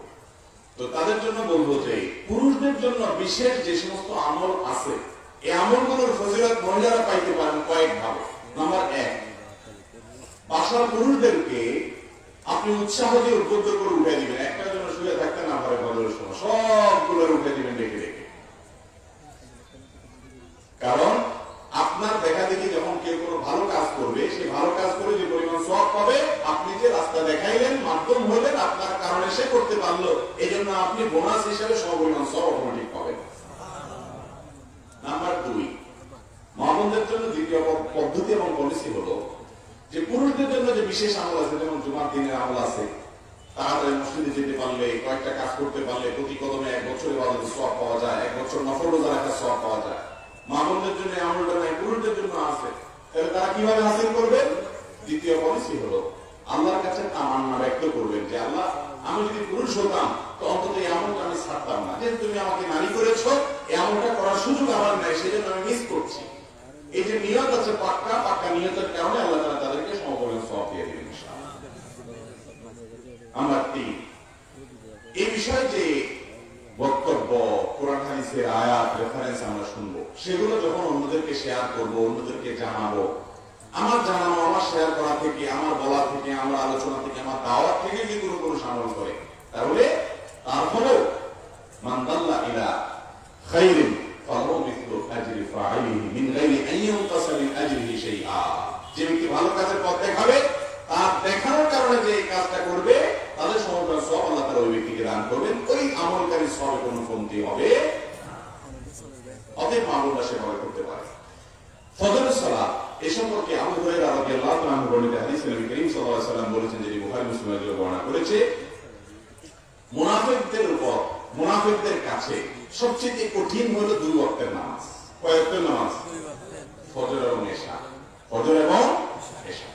তো তাদের জন্য বলবো যে পুরুষদের জন্য বিশেষ যে সমস্ত আমল আছে, এই আমলগুলোর ফজিলত মহিলারা পাইতে পারেন কয়েকভাবে। নাম্বার 1, বাসার পুরুষদেরকে আপনি উৎসাহ দিয়ে উদ্বুদ্ধ করে উঠে দিবেন, একটার জন্য শুয়ে থাকতে না পারে ফজরের সময়, সবগুলো উঠে দিবেন ডেকে ডেকে। কারণ আপনার দেখা দেখি যখন কেউ কোনো ভালো কাজ করবে, সেই ভালো কাজ করে যে পরিমাণ সওয়াব পাবে, আপনি যে রাস্তা দেখাইলেন, মাধ্যম হলেন, আপনার কারণে সে করতে পারলো, এই জন্য আপনি বোনাস হিসেবে সমপরিমাণ সওয়াব অটোমেটিক পাবেন। নাম্বার 2, মা বোনদের জন্য দ্বিতীয় পদ্ধতি এবং পলিসি হলো যে পুরুষদের জন্য যে বিশেষ আমল আছে, যেমন জুমার দিনের আমল আছে, তাড়াতাড়ি মসজিদে যেতে পারলে, কয়েকটা কাজ করতে পারলে প্রতি কদমে 1 বছর ইবাদতের সওয়াব পাওয়া যায়, 1 বছর নফল রোজা রাখার সওয়াব পাওয়া যায়। মা বোনদের জন্য আমলটা নাই, পুরুষদের জন্য আছে। তাহলে তারা কিভাবে হাসিল করবে? দ্বিতীয় পলিসি হলো আল্লাহর কাছে তামান্না ব্যক্ত করবেন যে আল্লাহ, আমি যদি পুরুষ হতাম তো অন্তত এই আমলটা আমি ছাড়তাম না, যেহেতু তুমি আমাকে নারী করেছো, এই আমলটা করার সুযোগ আমার নাই, সেজন্য আমি মিস করছি। এই যে নিয়ত আছে পাক্কা নিয়তের কারণে আল্লাহ তাআলা তাদেরকে সমপরিমাণ সওয়াব দিয়ে দিবেন ইনশাআল্লাহ। নাম্বার 3, এই বিষয়ে যে বক্তব্য, কোরআন হাদিসের আয়াত রেফারেন্স আমরা শুনবো, সেগুলো যখন অন্যদেরকে শেয়ার করবো, অন্যদেরকে জানাবো, আমার জানানো, আমার শেয়ার করা থেকে, আমার বলা থেকে, আমার আলোচনা থেকে, আমার দাওয়াত থেকে যদি কোনো সামল করে, তাহলে তার ফলেও মান দাল্লা ইলা খাইরিন ফালাহু মিসলু আজরি ফাইলিহি মিন গায়রি আন ইউনকাসা মিন আজরিহি শাইআ। যে ব্যক্তি ভালো কাজের পথ দেখাবে, তার দেখানোর কারণে যে কাজটা করবে, তাদের সমগ্র সওয়াব আল্লাহ তাআলা ওই ব্যক্তিকে দান করবেন, ওই আমলকারী সওয়াবে কোনো কমতি হবে। অতএব মা বোনরা সেভাবে করতে পারে। ফজরের সালাত এ সম্পর্কে আবু হুরায়রা রাদিয়াল্লাহু আনহু বর্ণিত হাদিসে নবী করিম সাল্লাল্লাহু আলাইহি ওয়াসাল্লাম বলেছেন, যেটি বুখারী মুসলিমে বর্ণনা করেছে, মুনাফিকদের উপর, মুনাফিকদের কাছে সবচেয়ে কঠিন হলো দুই ওয়াক্তের নামাজ। কয় ওয়াক্তের নামাজ? ফজর এবং এশা। ফজর এবং এশা,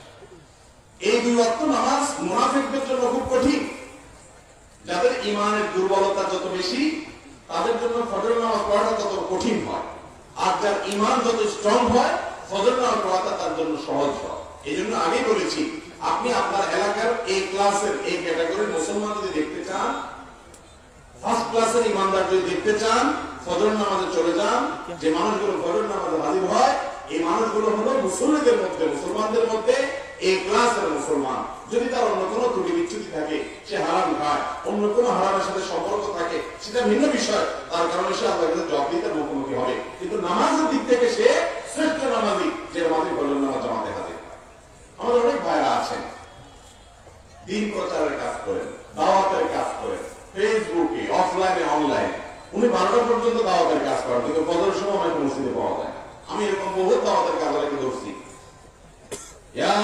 এই দুই ওয়াক্ত নামাজ মুনাফিকদের জন্য খুব কঠিন। যাদের ঈমানের দুর্বলতা যত বেশি, তাদের জন্য ফজর নামাজ পড়াটা তত কঠিন হয়। আর যার ঈমান যত স্ট্রং হয়, ফজর নামাজ পড়াটা তার জন্য সহজ হয়। এই জন্য আগেই বলেছি, আপনি আপনার এলাকার এই ক্লাসের, এই ক্যাটাগরির মুসলমান যদি দেখতে চান, ফার্স্ট ক্লাসের ইমানদার যদি দেখতে চান, ফজর নামাজে চলে যান। যে মানুষগুলো ফজর নামাজে হাজির হয়, এই মানুষগুলো হলো মুসলিমদের মধ্যে, মুসলমানদের মধ্যে এই ক্লাসের মুসলমান। যদি তার অন্য কোনো ত্রুটি বিচ্যুতি থাকে, সে হারাম খায়, অন্য কোনো হারামের সাথে সম্পর্ক থাকে, সেটা ভিন্ন বিষয়, তার কারণে সে আল্লাহর কাছে জবাব দিতে মুখোমুখি হবে। কিন্তু নামাজের দিক থেকে সে শ্রেষ্ঠ নামাজি, যে নামাজি ফজর নামাজ জামাতে হাজির। আমাদের অনেক ভাইরা আছেন, দিন প্রচারের কাজ করেন, দাওয়াতের কাজ করেন, ফেসবুকে, অফলাইনে, অনলাইনে। উনি 12টা পর্যন্ত দাওয়াতের কাজ করেন, কিন্তু ফজরের সময় আমাকে মসজিদে পাওয়া যায়। আমি এরকম বহু দাওয়াতের কাজ আলাকে ধরছি,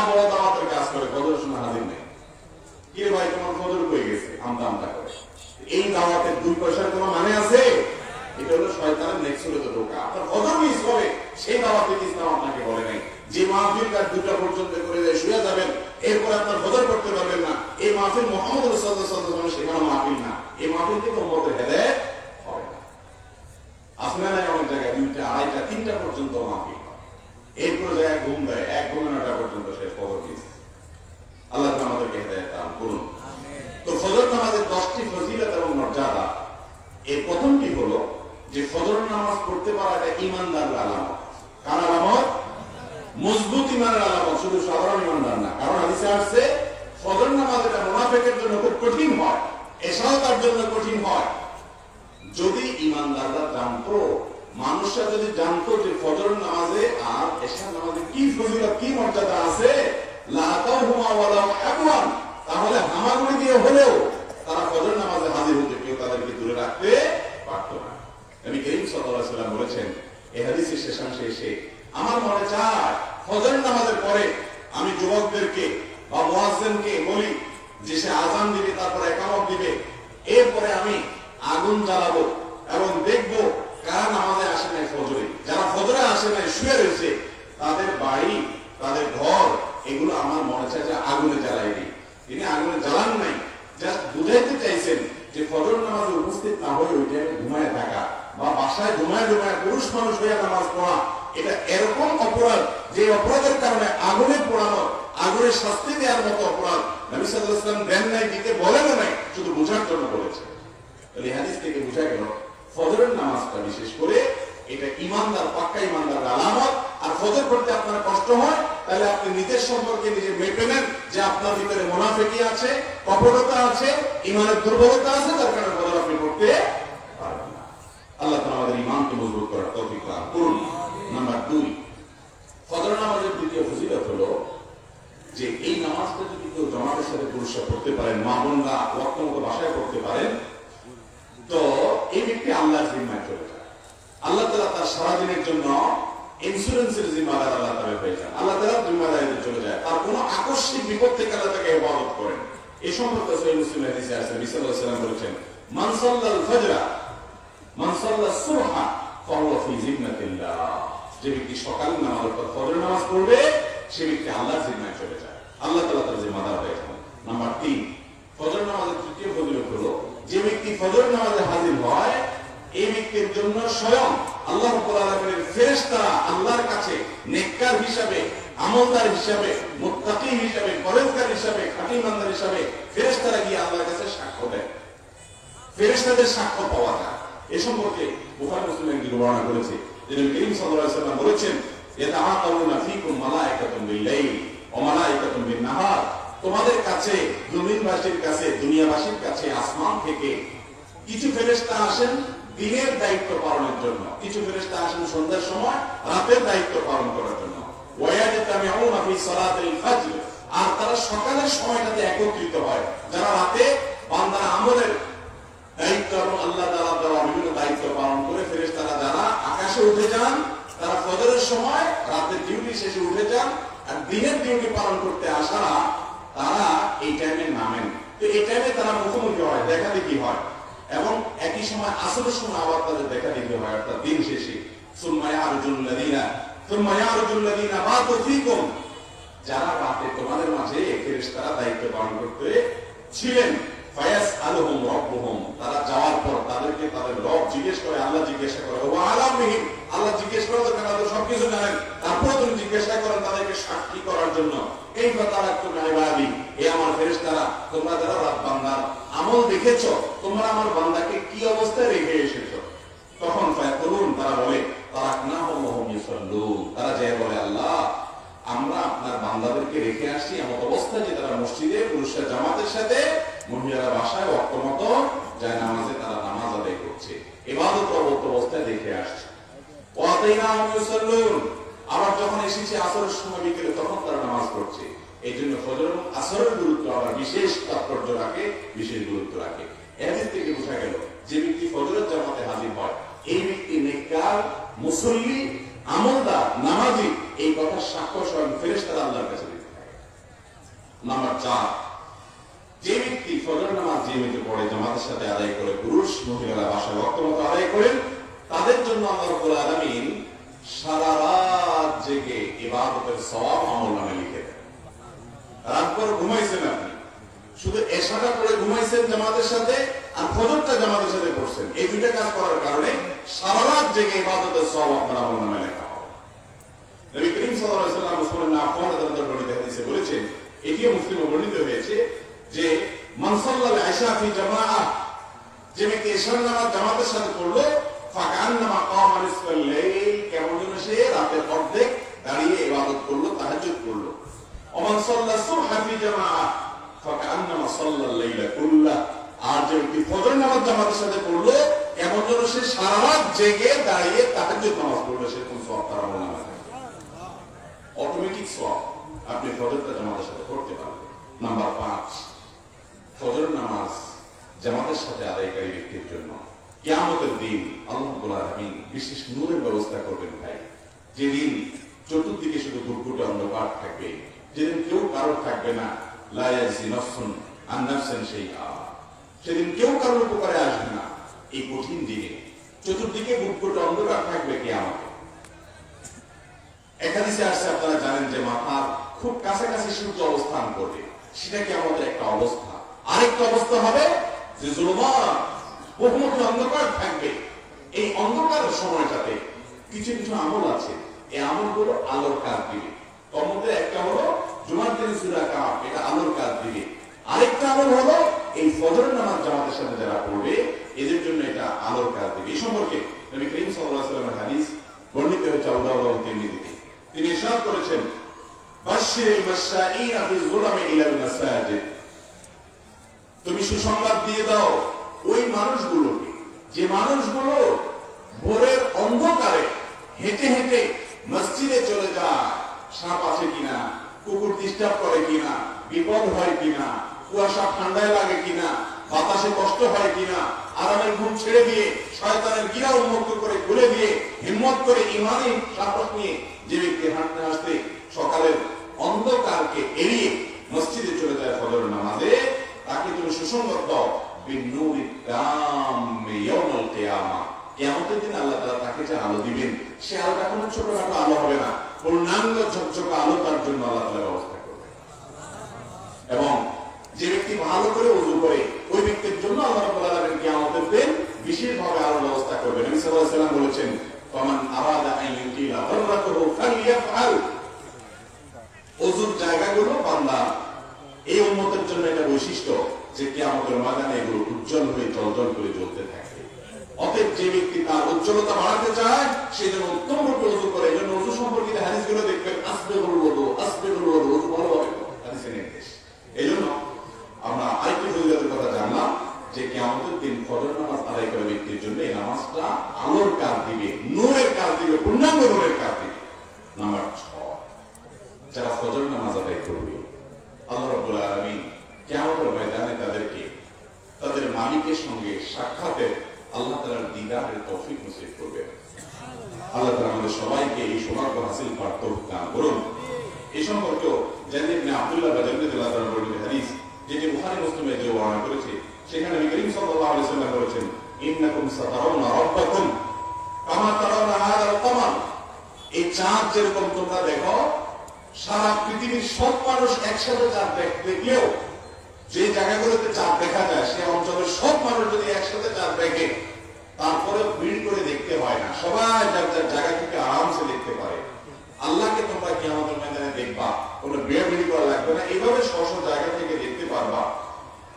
বড় দাওয়াতের কাজ করে, ফজরের সময় হাজির নেই। কি রে ভাই, তোমার ফজর হয়ে গেছে, আমতা আমতা করে। এই দাওয়াতের 2 পয়সার কোনো মানে আছে? এটা হলো শয়তানের নেক্সটে ঢোকা। আপনার ফজর মিস হবে, সেই দাওয়াতে ইসলাম আপনাকে বলে নাই যে মাহফিল কাজ 2টা পর্যন্ত করে যায় শুয়ে যাবেন, এরপর আপনার ফজর করতে পারবেন না। এই মাহফিল মুহাম্মদ রাসূলুল্লাহ সাল্লাল্লাহু আলাইহি ওয়াসাল্লাম শেখানো মাহফিল না। এই মাহফিল থেকে উম্মতের হেদায়েত হবে না। আসমানে অনেক জায়গায় 2টা, 2:30, 3টা পর্যন্ত মাহফিল, এরপর যায় ঘুম দেয়, 1-9টা পর্যন্ত শেষ ফজর মিস। আল্লাহ তাআলা আমাদেরকে হেদায়েত দান করুন। তো ফজর নামাজের 10টি ফজিলত এবং মর্যাদা। এই প্রথমটি হলো যে ফজর নামাজ পড়তে পারাটা ঈমানদারের আলামত। কার আলামত? মজবুত ঈমানের আলামত, শুধু সাধারণ ঈমানদার না। কারণ হাদিসে আসছে ফজর নামাজ এটা মুনাফিকের জন্য খুব কঠিন হয়, এশাও তার জন্য কঠিন হয়। যদি ঈমানদাররা জানতো, মানুষরা যদি জানতো যে ফজর নামাজে আর এশা নামাজে কি ফজিলত, কি মর্যাদা আছে, লাতাহুমা ওয়ালাউ আবওয়ান, তাহলে হামাগুড়ি দিয়ে হলেও তারা ফজর নামাজে হাজির হতে, কেউ তাদেরকে দূরে রাখতে পারত না। নবী করিম সাল্লাল্লাহু আলাইহি ওয়াসাল্লাম বলেছেন এই হাদিসের শেষাংশে এসে, আমার মনে চায় ফজর নামাজের পরে আমি যুবকদেরকে বা মুয়াজ্জিনকে বলি যে সে আযান দিবে, তারপর ইকামত দিবে, এরপরে আমি আগুন জ্বালাবো এবং দেখবো কারা নামাজে আসে নাই ফজরে। যারা ফজরে আসে নাই, শুয়ে রয়েছে, তাদের বাড়ি, তাদের ঘর, এগুলো আমার মনে চায় যে আগুনে জ্বালাই দিই। তিনি আগুনে জ্বালান নাই, জাস্ট বুঝাইতে চাইছেন যে ফজর নামাজে উপস্থিত না হয়ে ওই টাইমে ঘুমায় থাকা বা বাসায় ঘুমায় পুরুষ মানুষ হয়ে নামাজ পড়া, এটা এরকম অপরাধ যে অপরাধের কারণে আগুনে পোড়ানো, আগুনে শাস্তি দেওয়ার মতো অপরাধ নবী সাল্লাল্লাহু আলাইহি ওয়াসাল্লাম দেন নাই, দিতে বলেন নাই, শুধু বোঝার জন্য বলেছে। তাহলে হাদিস থেকে বোঝা গেল ফজরের নামাজটা বিশেষ করে এটা ঈমানদার, পাক্কা ঈমানদারের আলামত। আর ফজর পড়তে আপনার কষ্ট হয়, তাহলে আপনি নিজের সম্পর্কে নিজে মেপে নেন যে আপনার ভিতরে মুনাফিকি আছে, কপটতা আছে, ঈমানের দুর্বলতা আছে, তার কারণে ফজর আপনি পড়তে পারবেন না। আল্লাহ তাআলা আমাদের ঈমানকে মজবুত করার তৌফিক দান করুন। নাম্বার 2, ফজর নামাজের দ্বিতীয় ফজিলত হলো যে এই নামাজটা যদি কেউ জামাতের সাথে পুরুষরা পড়তে পারেন, মা বোনরা ওয়াক্ত মতো বাসায় পড়তে পারেন, তো এই ব্যক্তি আল্লাহর জিম্মায় চলে যায়। আল্লাহ তাআলা তার সারাদিনের জন্য ইন্স্যুরেন্সের জিম্মাদার আল্লাহ তাআলা হয়ে যান, আল্লাহ তাআলা জিম্মাদারিতে চলে যায়। তার কোনো আকস্মিক বিপদ থেকে আল্লাহ তাকে হেফাজত করেন। এই সম্পর্কে সহিহ মুসলিম হাদিসে আছে, নবী সাল্লাল্লাহু আলাইহি ওয়াসাল্লাম বলেছেন, মান সাল্লাল ফজরা মান সাল্লাস সুবহা ফাহুয়া ফি জিম্মাতিল্লাহ। যে ব্যক্তি সকালে নামাজের পর ফজর নামাজ পড়বে, সে ব্যক্তি আল্লাহর জিম্মায় চলে যায়, আল্লাহ তাআলা তার জিম্মাদার হয়ে যান। নাম্বার 3, ফজর নামাজের তৃতীয় ফজিলত হলো যে ব্যক্তি ফজর নামাজে হাজির হয়, এই ব্যক্তির জন্য স্বয়ং আল্লাহ রাব্বুল আলামিনের ফেরেশতারা আল্লাহর কাছে নেককার হিসাবে, আমলদার হিসাবে, মুত্তাকি হিসাবে, পরহেজগার হিসাবে, খাঁটি ইমানদার হিসাবে ফেরেশতারা গিয়ে আল্লাহর কাছে সাক্ষ্য দেয়। ফেরেশতাদের সাক্ষ্য পাওয়া যায়। এই সম্পর্কে বুখারী মুসলিম একটি বর্ণনা করেছে যে নবী করিম সাল্লাল্লাহু আলাইহি ওয়াসাল্লাম বলেছেন, ইয়াতাআকালুনা ফীকুম মালায়েকাতুন বিল-লাইল ওয়া মালায়েকাতুন বিন-নাহার। তোমাদের কাছে, জমিনবাসীর কাছে, দুনিয়াবাসীর কাছে আসমান থেকে কিছু ফেরেশতা আসেন দিনের দায়িত্ব পালনের জন্য, কিছু ফেরেশতা আসেন সন্ধ্যার সময় রাতের দায়িত্ব পালন করার জন্য। ওয়ায়াতামিউনা ফি সালাতিল ফজর, আর তারা সকালের সময়টাতে একত্রিত হয়। যারা রাতে বান্দার আমলের দায়িত্ব এবং আল্লাহ তাআলা দেওয়া বিভিন্ন দায়িত্ব পালন করে ফেরেশতারা যারা আকাশে উঠে যান, তারা ফজরের সময় রাতের ডিউটি শেষে উঠে যান, আর দিনের ডিউটি পালন করতে আসারা তারা এই টাইমে নামেন। তো এই টাইমে তারা মুখোমুখি হয়, দেখা দেখি হয়, এবং একই সময় আসরের সময় আবার তাদের দেখা দেখি হয়, অর্থাৎ দিন শেষে। যারা রাতে তোমাদের মাঝে ফেরেশতারা দায়িত্ব পালন করতে ছিলেন, তারা যাওয়ার পর তাদেরকে তাদের রব জিজ্ঞেস করে, আল্লাহ জিজ্ঞাসা করে, আল্লাহ জিজ্ঞেস করে সবকিছু জানেন, তারপরে তুমি জিজ্ঞাসা করেন তাদেরকে সাক্ষী করার জন্য। এই তারা আমার ফেরেশতারা, তোমরা যারা রাত বান্দার আমল দেখেছো, তোমরা আমার বান্দাকে কি অবস্থায় রেখে এসেছো? তখন তারা বলে, তারা যে বলে, আল্লাহ আমরা আপনার বান্দাদেরকে রেখে আসছি এমন অবস্থায় যে তারা মসজিদে পুরুষরা জামাতের সাথে, মহিলারা বাসায় অক্ষমত যায় নামাজে তারা নামাজ আদায় করছে, ইবাদত অবস্থায় রেখে আসছে। আবার যখন এসেছে আসরের সময় বিকেলে, তখন তারা নামাজ পড়ছে। এই জন্য ফজর এবং আসরের গুরুত্ব আবার বিশেষ তাৎপর্য রাখে, বিশেষ গুরুত্ব রাখে। এদিক থেকে বোঝা গেল যে ব্যক্তি ফজরের জামাতে হাজির হয়, এই ব্যক্তি নেককার, মুসল্লি, আমলদার, নামাজি, এই কথা সাক্ষ্য স্বয়ং ফেরেশতারা আল্লাহর কাছে দিতে থাকে। নাম্বার 4, যে ব্যক্তি ফজর নামাজ নিয়মিত পড়ে, জামাতের সাথে আদায় করে, পুরুষ মহিলারা বাসায় অক্ষমত আদায় করেন, তাদের জন্য আল্লাহ রাব্বুল আলামিন সারা রাত জেগে ইবাদতের সওয়াব আমলনামে লিখে দেন। রাতভর ঘুমাইছেন আপনি, শুধু এশাটা পড়ে ঘুমাইছেন জামাতের সাথে, আর ফজরটা জামাতের সাথে পড়ছেন, এই দুইটা কাজ করার কারণে সারা রাত জেগে ইবাদতের সওয়াব আপনার আমলনামে লেখা হবে। নবী করিম সাল্লাল্লাহু আলাইহি ওয়াসাল্লাম উসমান ইবনে আফফান রাদিয়াল্লাহু আনহু হাদিসে বলেছেন, এটিও মুসলিমে বর্ণিত হয়েছে, যে মান সাল্লাল ইশা ফি জামাআহ, যে ব্যক্তি ইশার নামাজ জামাতের সাথে পড়লো, ফাকান্নামা কামা নিসফাল লাইল, কেমন যেন সে রাতের অর্ধেক দাঁড়িয়ে ইবাদত করলো, তাহাজ্জুদ করলো। ওমান সাল্লা সুবহা ফি জামাআহ ফাকান্নামা সাল্লাল লাইলা কুল্লাহ, আর যে ব্যক্তি ফজর নামাজ জামাতের সাথে পড়লো, কেমন যেন সে সারা রাত জেগে দাঁড়িয়ে তাহাজ্জুদ নামাজ পড়লো, সেরকম সওয়াব তার আমলনামায় থাকে। অটোমেটিক সওয়াব আপনি ফজরটা জামাতের সাথে পড়তে পারবেন। নাম্বার 5, ফজর নামাজ জামাতের সাথে আদায়কারী ব্যক্তির জন্য কিয়ামতের দিন আল্লাহ রাব্বুল আলামিন বিশেষ নূরের ব্যবস্থা করবেন। ভাই, যেদিন চতুর্দিকে শুধু ঘুটঘুটে অন্ধকার থাকবে, যেদিন কেউ কারোর থাকবে না, লা ইয়াজি নাফসুন আন নাফসিন শাইআ, সেদিন কেউ কারোর উপকারে আসবে না। এই কঠিন দিনে চতুর্দিকে ঘুটঘুটে অন্ধকার থাকবে কিয়ামতে। এক হাদিসে আসছে, আপনারা জানেন যে মাথার খুব কাছাকাছি সূর্য অবস্থান করবে, সেটা কি আমাদের একটা অবস্থা। আরেকটা অবস্থা হবে যে জুলুমাত, বহুমুখী অন্ধকার থাকবে। এই অন্ধকারের সময়টাতে কিছু কিছু আমল আছে, এই আমলগুলো আলোর কাজ দিবে। তার মধ্যে একটা হলো জুমার দিন সূরা কাফ, এটা আলোর কাজ দিবে। আরেকটা আমল হলো এই ফজর নামাজ জামাতের সাথে যারা পড়বে, এদের জন্য এটা আলোর কাজ দিবে। এই সম্পর্কে নবী করিম সাল্লাল্লাহু আলাইহি ওয়াসাল্লামের হাদিস বর্ণিত হয়েছে আবু দাউদ এবং তিরমিজিতে। তিনি ইরশাদ করেছেন, বাশশিরিল মাশাঈনা ফি যুলামি ইলাল মাসাজিদ, তুমি সুসংবাদ দিয়ে দাও ওই মানুষগুলোকে, যে মানুষগুলো ভোরের অন্ধকারে হেঁটে হেঁটে মসজিদে চলে যায়, সাপ আছে কিনা, কুকুর ডিস্টার্ব করে কিনা, বিপদ হয় কিনা, কুয়াশা ঠান্ডায় লাগে কিনা, বাতাসে কষ্ট হয় কিনা, আরামের ঘুম ছেড়ে দিয়ে শয়তানের গিরা উন্মুক্ত করে খুলে দিয়ে হিম্মত করে ইমানি সাহস নিয়ে যে ব্যক্তি হাঁটতে হাঁটতে সকালের অন্ধকারকে এড়িয়ে মসজিদে চলে যায় ফজর নামাজে, তাকে তুমি সুসংবাদ দাও বিন্নুরিত তাম্মি ইয়াউমুল কিয়ামা, কিয়ামতের দিন আল্লাহ তাআলা তাকে যে আলো দিবেন, সে আলোটা কোনো ছোটখাটো আলো হবে না, পূর্ণাঙ্গ ঝকঝকে আলো তার জন্য আল্লাহ তাআলা ব্যবস্থা করবেন। এবং যে ব্যক্তি ভালো করে ওযু করে, ওই ব্যক্তির জন্য আল্লাহ রাব্বুল আলামিন কিয়ামতের দিন বিশেষভাবে আলোর ব্যবস্থা করবেন। নবী সাল্লাল্লাহু আলাইহি ওয়াসাল্লাম বলেছেন, ফামান আরাদা আন ইউতিলা ফাররাতুহু ফালইয়াফআল, ওযুর জায়গাগুলো বান্দা, এই উম্মতের জন্য এটা বৈশিষ্ট্য যে কিয়ামতের ময়দানে এগুলো উজ্জ্বল হয়ে জ্বলজ্বল করে জ্বলতে থাকে। অতএব যে ব্যক্তি তার উজ্জ্বলতা বাড়াতে চায়, সে যেন উত্তম রূপে ওযু করে। এই জন্য ওযু সম্পর্কিত হাদিসগুলো দেখবেন, আসবিগুল ওযু, ওযু ভালোভাবে হাদিসে নির্দেশ। এই জন্য আমরা আরেকটি ফজিলতের কথা জানলাম যে কিয়ামতের দিন ফজর নামাজ আদায় করা ব্যক্তির জন্য এই নামাজটা আলোর কাজ দিবে, নূরের কাজ দিবে, পূর্ণাঙ্গ নূরের কাজ দিবে। নাম্বার 6, যারা ফজর নামাজ আদায় করবে, আল্লাহ রাব্বুল আলামিন কিয়ামতের ময়দানে তাদেরকে তাদের মালিকের সঙ্গে সাক্ষাতের, আল্লাহ তাআলার দিদারের তৌফিক নসিব করবে। আল্লাহ তাআলা আমাদের সবাই সৌভাগ্য হাসিল করার তৌফিক দান করুন। এই সম্পর্কেও জারির ইবনে আব্দুল্লাহ বাজারী রাদিয়াল্লাহু তাআলা বর্ণিত হাদিস, যেটি বুখারী মুসলিমে যে বর্ণনা করেছে, সেখানে নবী করিম সাল্লাল্লাহু আলাইহি ওয়াসাল্লাম বলেছেন, ইন্নাকুম সাতারাউনা রাব্বাকুম কামা তারাউনা হাযাল কামার। এই চাঁদ যেরকম তোমরা দেখো, সারা পৃথিবীর সব মানুষ একসাথে চাঁদ দেখলেও যে জায়গাগুলোতে চাঁদ দেখা যায়, সে অঞ্চলের সব মানুষ যদি একসাথে চাঁদ দেখে, তারপরে ভিড় করে দেখতে হয় না, সবাই যার যার জায়গা থেকে আরামসে দেখতে পারে। আল্লাহকে তোমরা কিয়ামতের ময়দানে দেখবা, কোনো বেড়াবেড়ি করা লাগবে না, এইভাবে স্ব জায়গা থেকে দেখতে পারবা।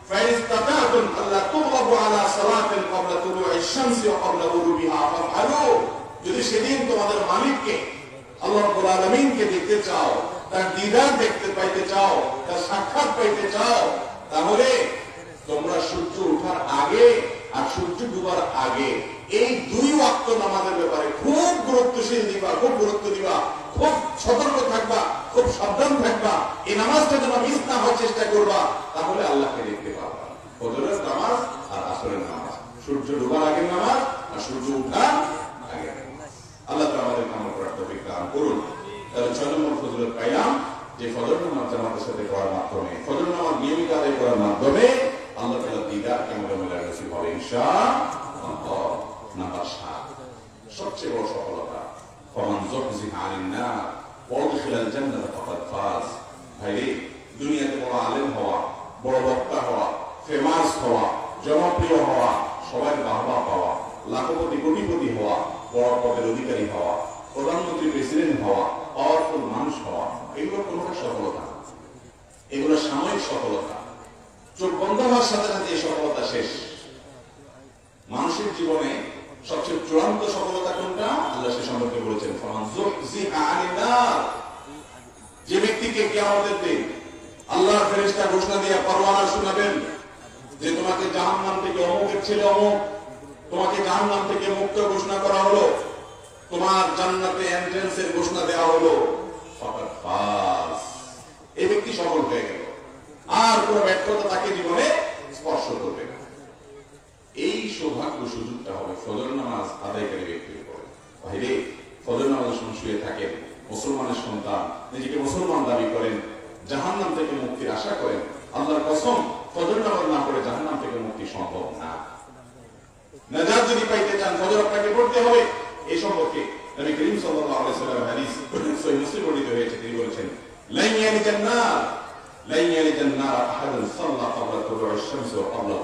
فَإِسْتَطَعْتُمْ أَلَّا تُغْلَبُوا عَلَى صَلَاةٍ قَبْلَ طُلُوعِ الشَّمْسِ وَقَبْلَ غُرُوبِهَا فَافْعَلُوا। যদি সেদিন তোমাদের মালিককে, আল্লাহ রাব্বুল আলামিনকে দেখতে চাও, তার দিদার দেখতে পাইতে চাও, তার সাক্ষাৎ পাইতে চাও, তাহলে তোমরা সূর্য ওঠার আগে আর সূর্য ডুবার আগে এই দুই ওয়াক্ত নামাজের ব্যাপারে খুব গুরুত্বশীল দিবা, খুব গুরুত্ব দিবা, খুব সতর্ক থাকবা, খুব সাবধান থাকবা। এই নামাজটা যেন মিস না হওয়ার চেষ্টা করবা, তাহলে আল্লাহকে দেখতে পারবা। ফজরের নামাজ আর আসরের নামাজ, সূর্য ডুবার আগের নামাজ আর সূর্য ওঠার আগে। আল্লাহ তাআলা আমাদের আমল করার তৌফিক দান করুন। তাহলে 6 নম্বর ফজরের কায়াম, যে ফজর নামাজ জামাতের সাথে করার মাধ্যমে, ফজর নামাজ নিয়মিত আদায় করার মাধ্যমে আল্লাহ তাআলা দিদার কিয়ামতের ময়দানে নসিব হবে ইনশাআল্লাহ। নাম্বার 7, সবচেয়ে বড় সফলতা, ফামান যুহজিহা আনিন নার ওয়া উদখিলাল জান্নাতা ফাকাদ ফাজ। ভাইরে, দুনিয়াতে বড় আলেম হওয়া, বড় বক্তা হওয়া, ফেমাস হওয়া, জনপ্রিয় হওয়া, সবার বাহবা পাওয়া, লাখপতি কোটিপতি হওয়া, বড় পদের অধিকারী হওয়া, প্রধানমন্ত্রী প্রেসিডেন্ট হওয়া, পাওয়ারফুল মানুষ হওয়া, এগুলো কোনটা সফলতা? এগুলো সাময়িক সফলতা। চোখ বন্ধ হওয়ার সাথে সাথে এই সফলতা শেষ। মানুষের জীবনে সবচেয়ে চূড়ান্ত সফলতা কোনটা? আল্লাহ সে সম্পর্কে বলেছেন, ফামান যুহজিহা আনিন নার। যে ব্যক্তিকে কিয়ামতের দিন আল্লাহর ফেরেশতা ঘোষণা দিয়ে পরওয়ানা শোনাবেন যে তোমাকে জাহান্নাম থেকে অমুকের ছেলে অমুক, তোমাকে জাহান্নাম থেকে মুক্ত ঘোষণা করা হলো, তোমার জান্নাতে এন্ট্রান্সের ঘোষণা দেওয়া হলো, ফাকাদ ফাজ। এই ব্যক্তি সফল হয়ে গেল, আর কোন ব্যর্থতা তাকে জীবনে স্পর্শ করবে না। এই সৌভাগ্য সুযোগটা হবে ফজর নামাজ আদায়কারী ব্যক্তির উপরে। ভাইরে, ফজর নামাজের সময় শুয়ে থাকেন, মুসলমানের সন্তান, নিজেকে মুসলমান দাবি করেন, জাহান্নাম থেকে মুক্তির আশা করেন, আল্লাহর কসম, ফজর নামাজ না পড়ে জাহান্নাম থেকে মুক্তি সম্ভব না। নাজাত যদি পাইতে চান, ফজর আপনাকে পড়তে হবে। এই সম্পর্কে নবী করিম সাল্লাল্লাহু আলাইহি ওয়াসাল্লাম হাদিস সহিহ মুসলিম বর্ণিত হয়েছে, তিনি বলেছেন, লান ইয়ালিজান নার আহাদুন সাল্লা ক্বাবলা তুলু'আশ শামসি ওয়া ক্বাবলা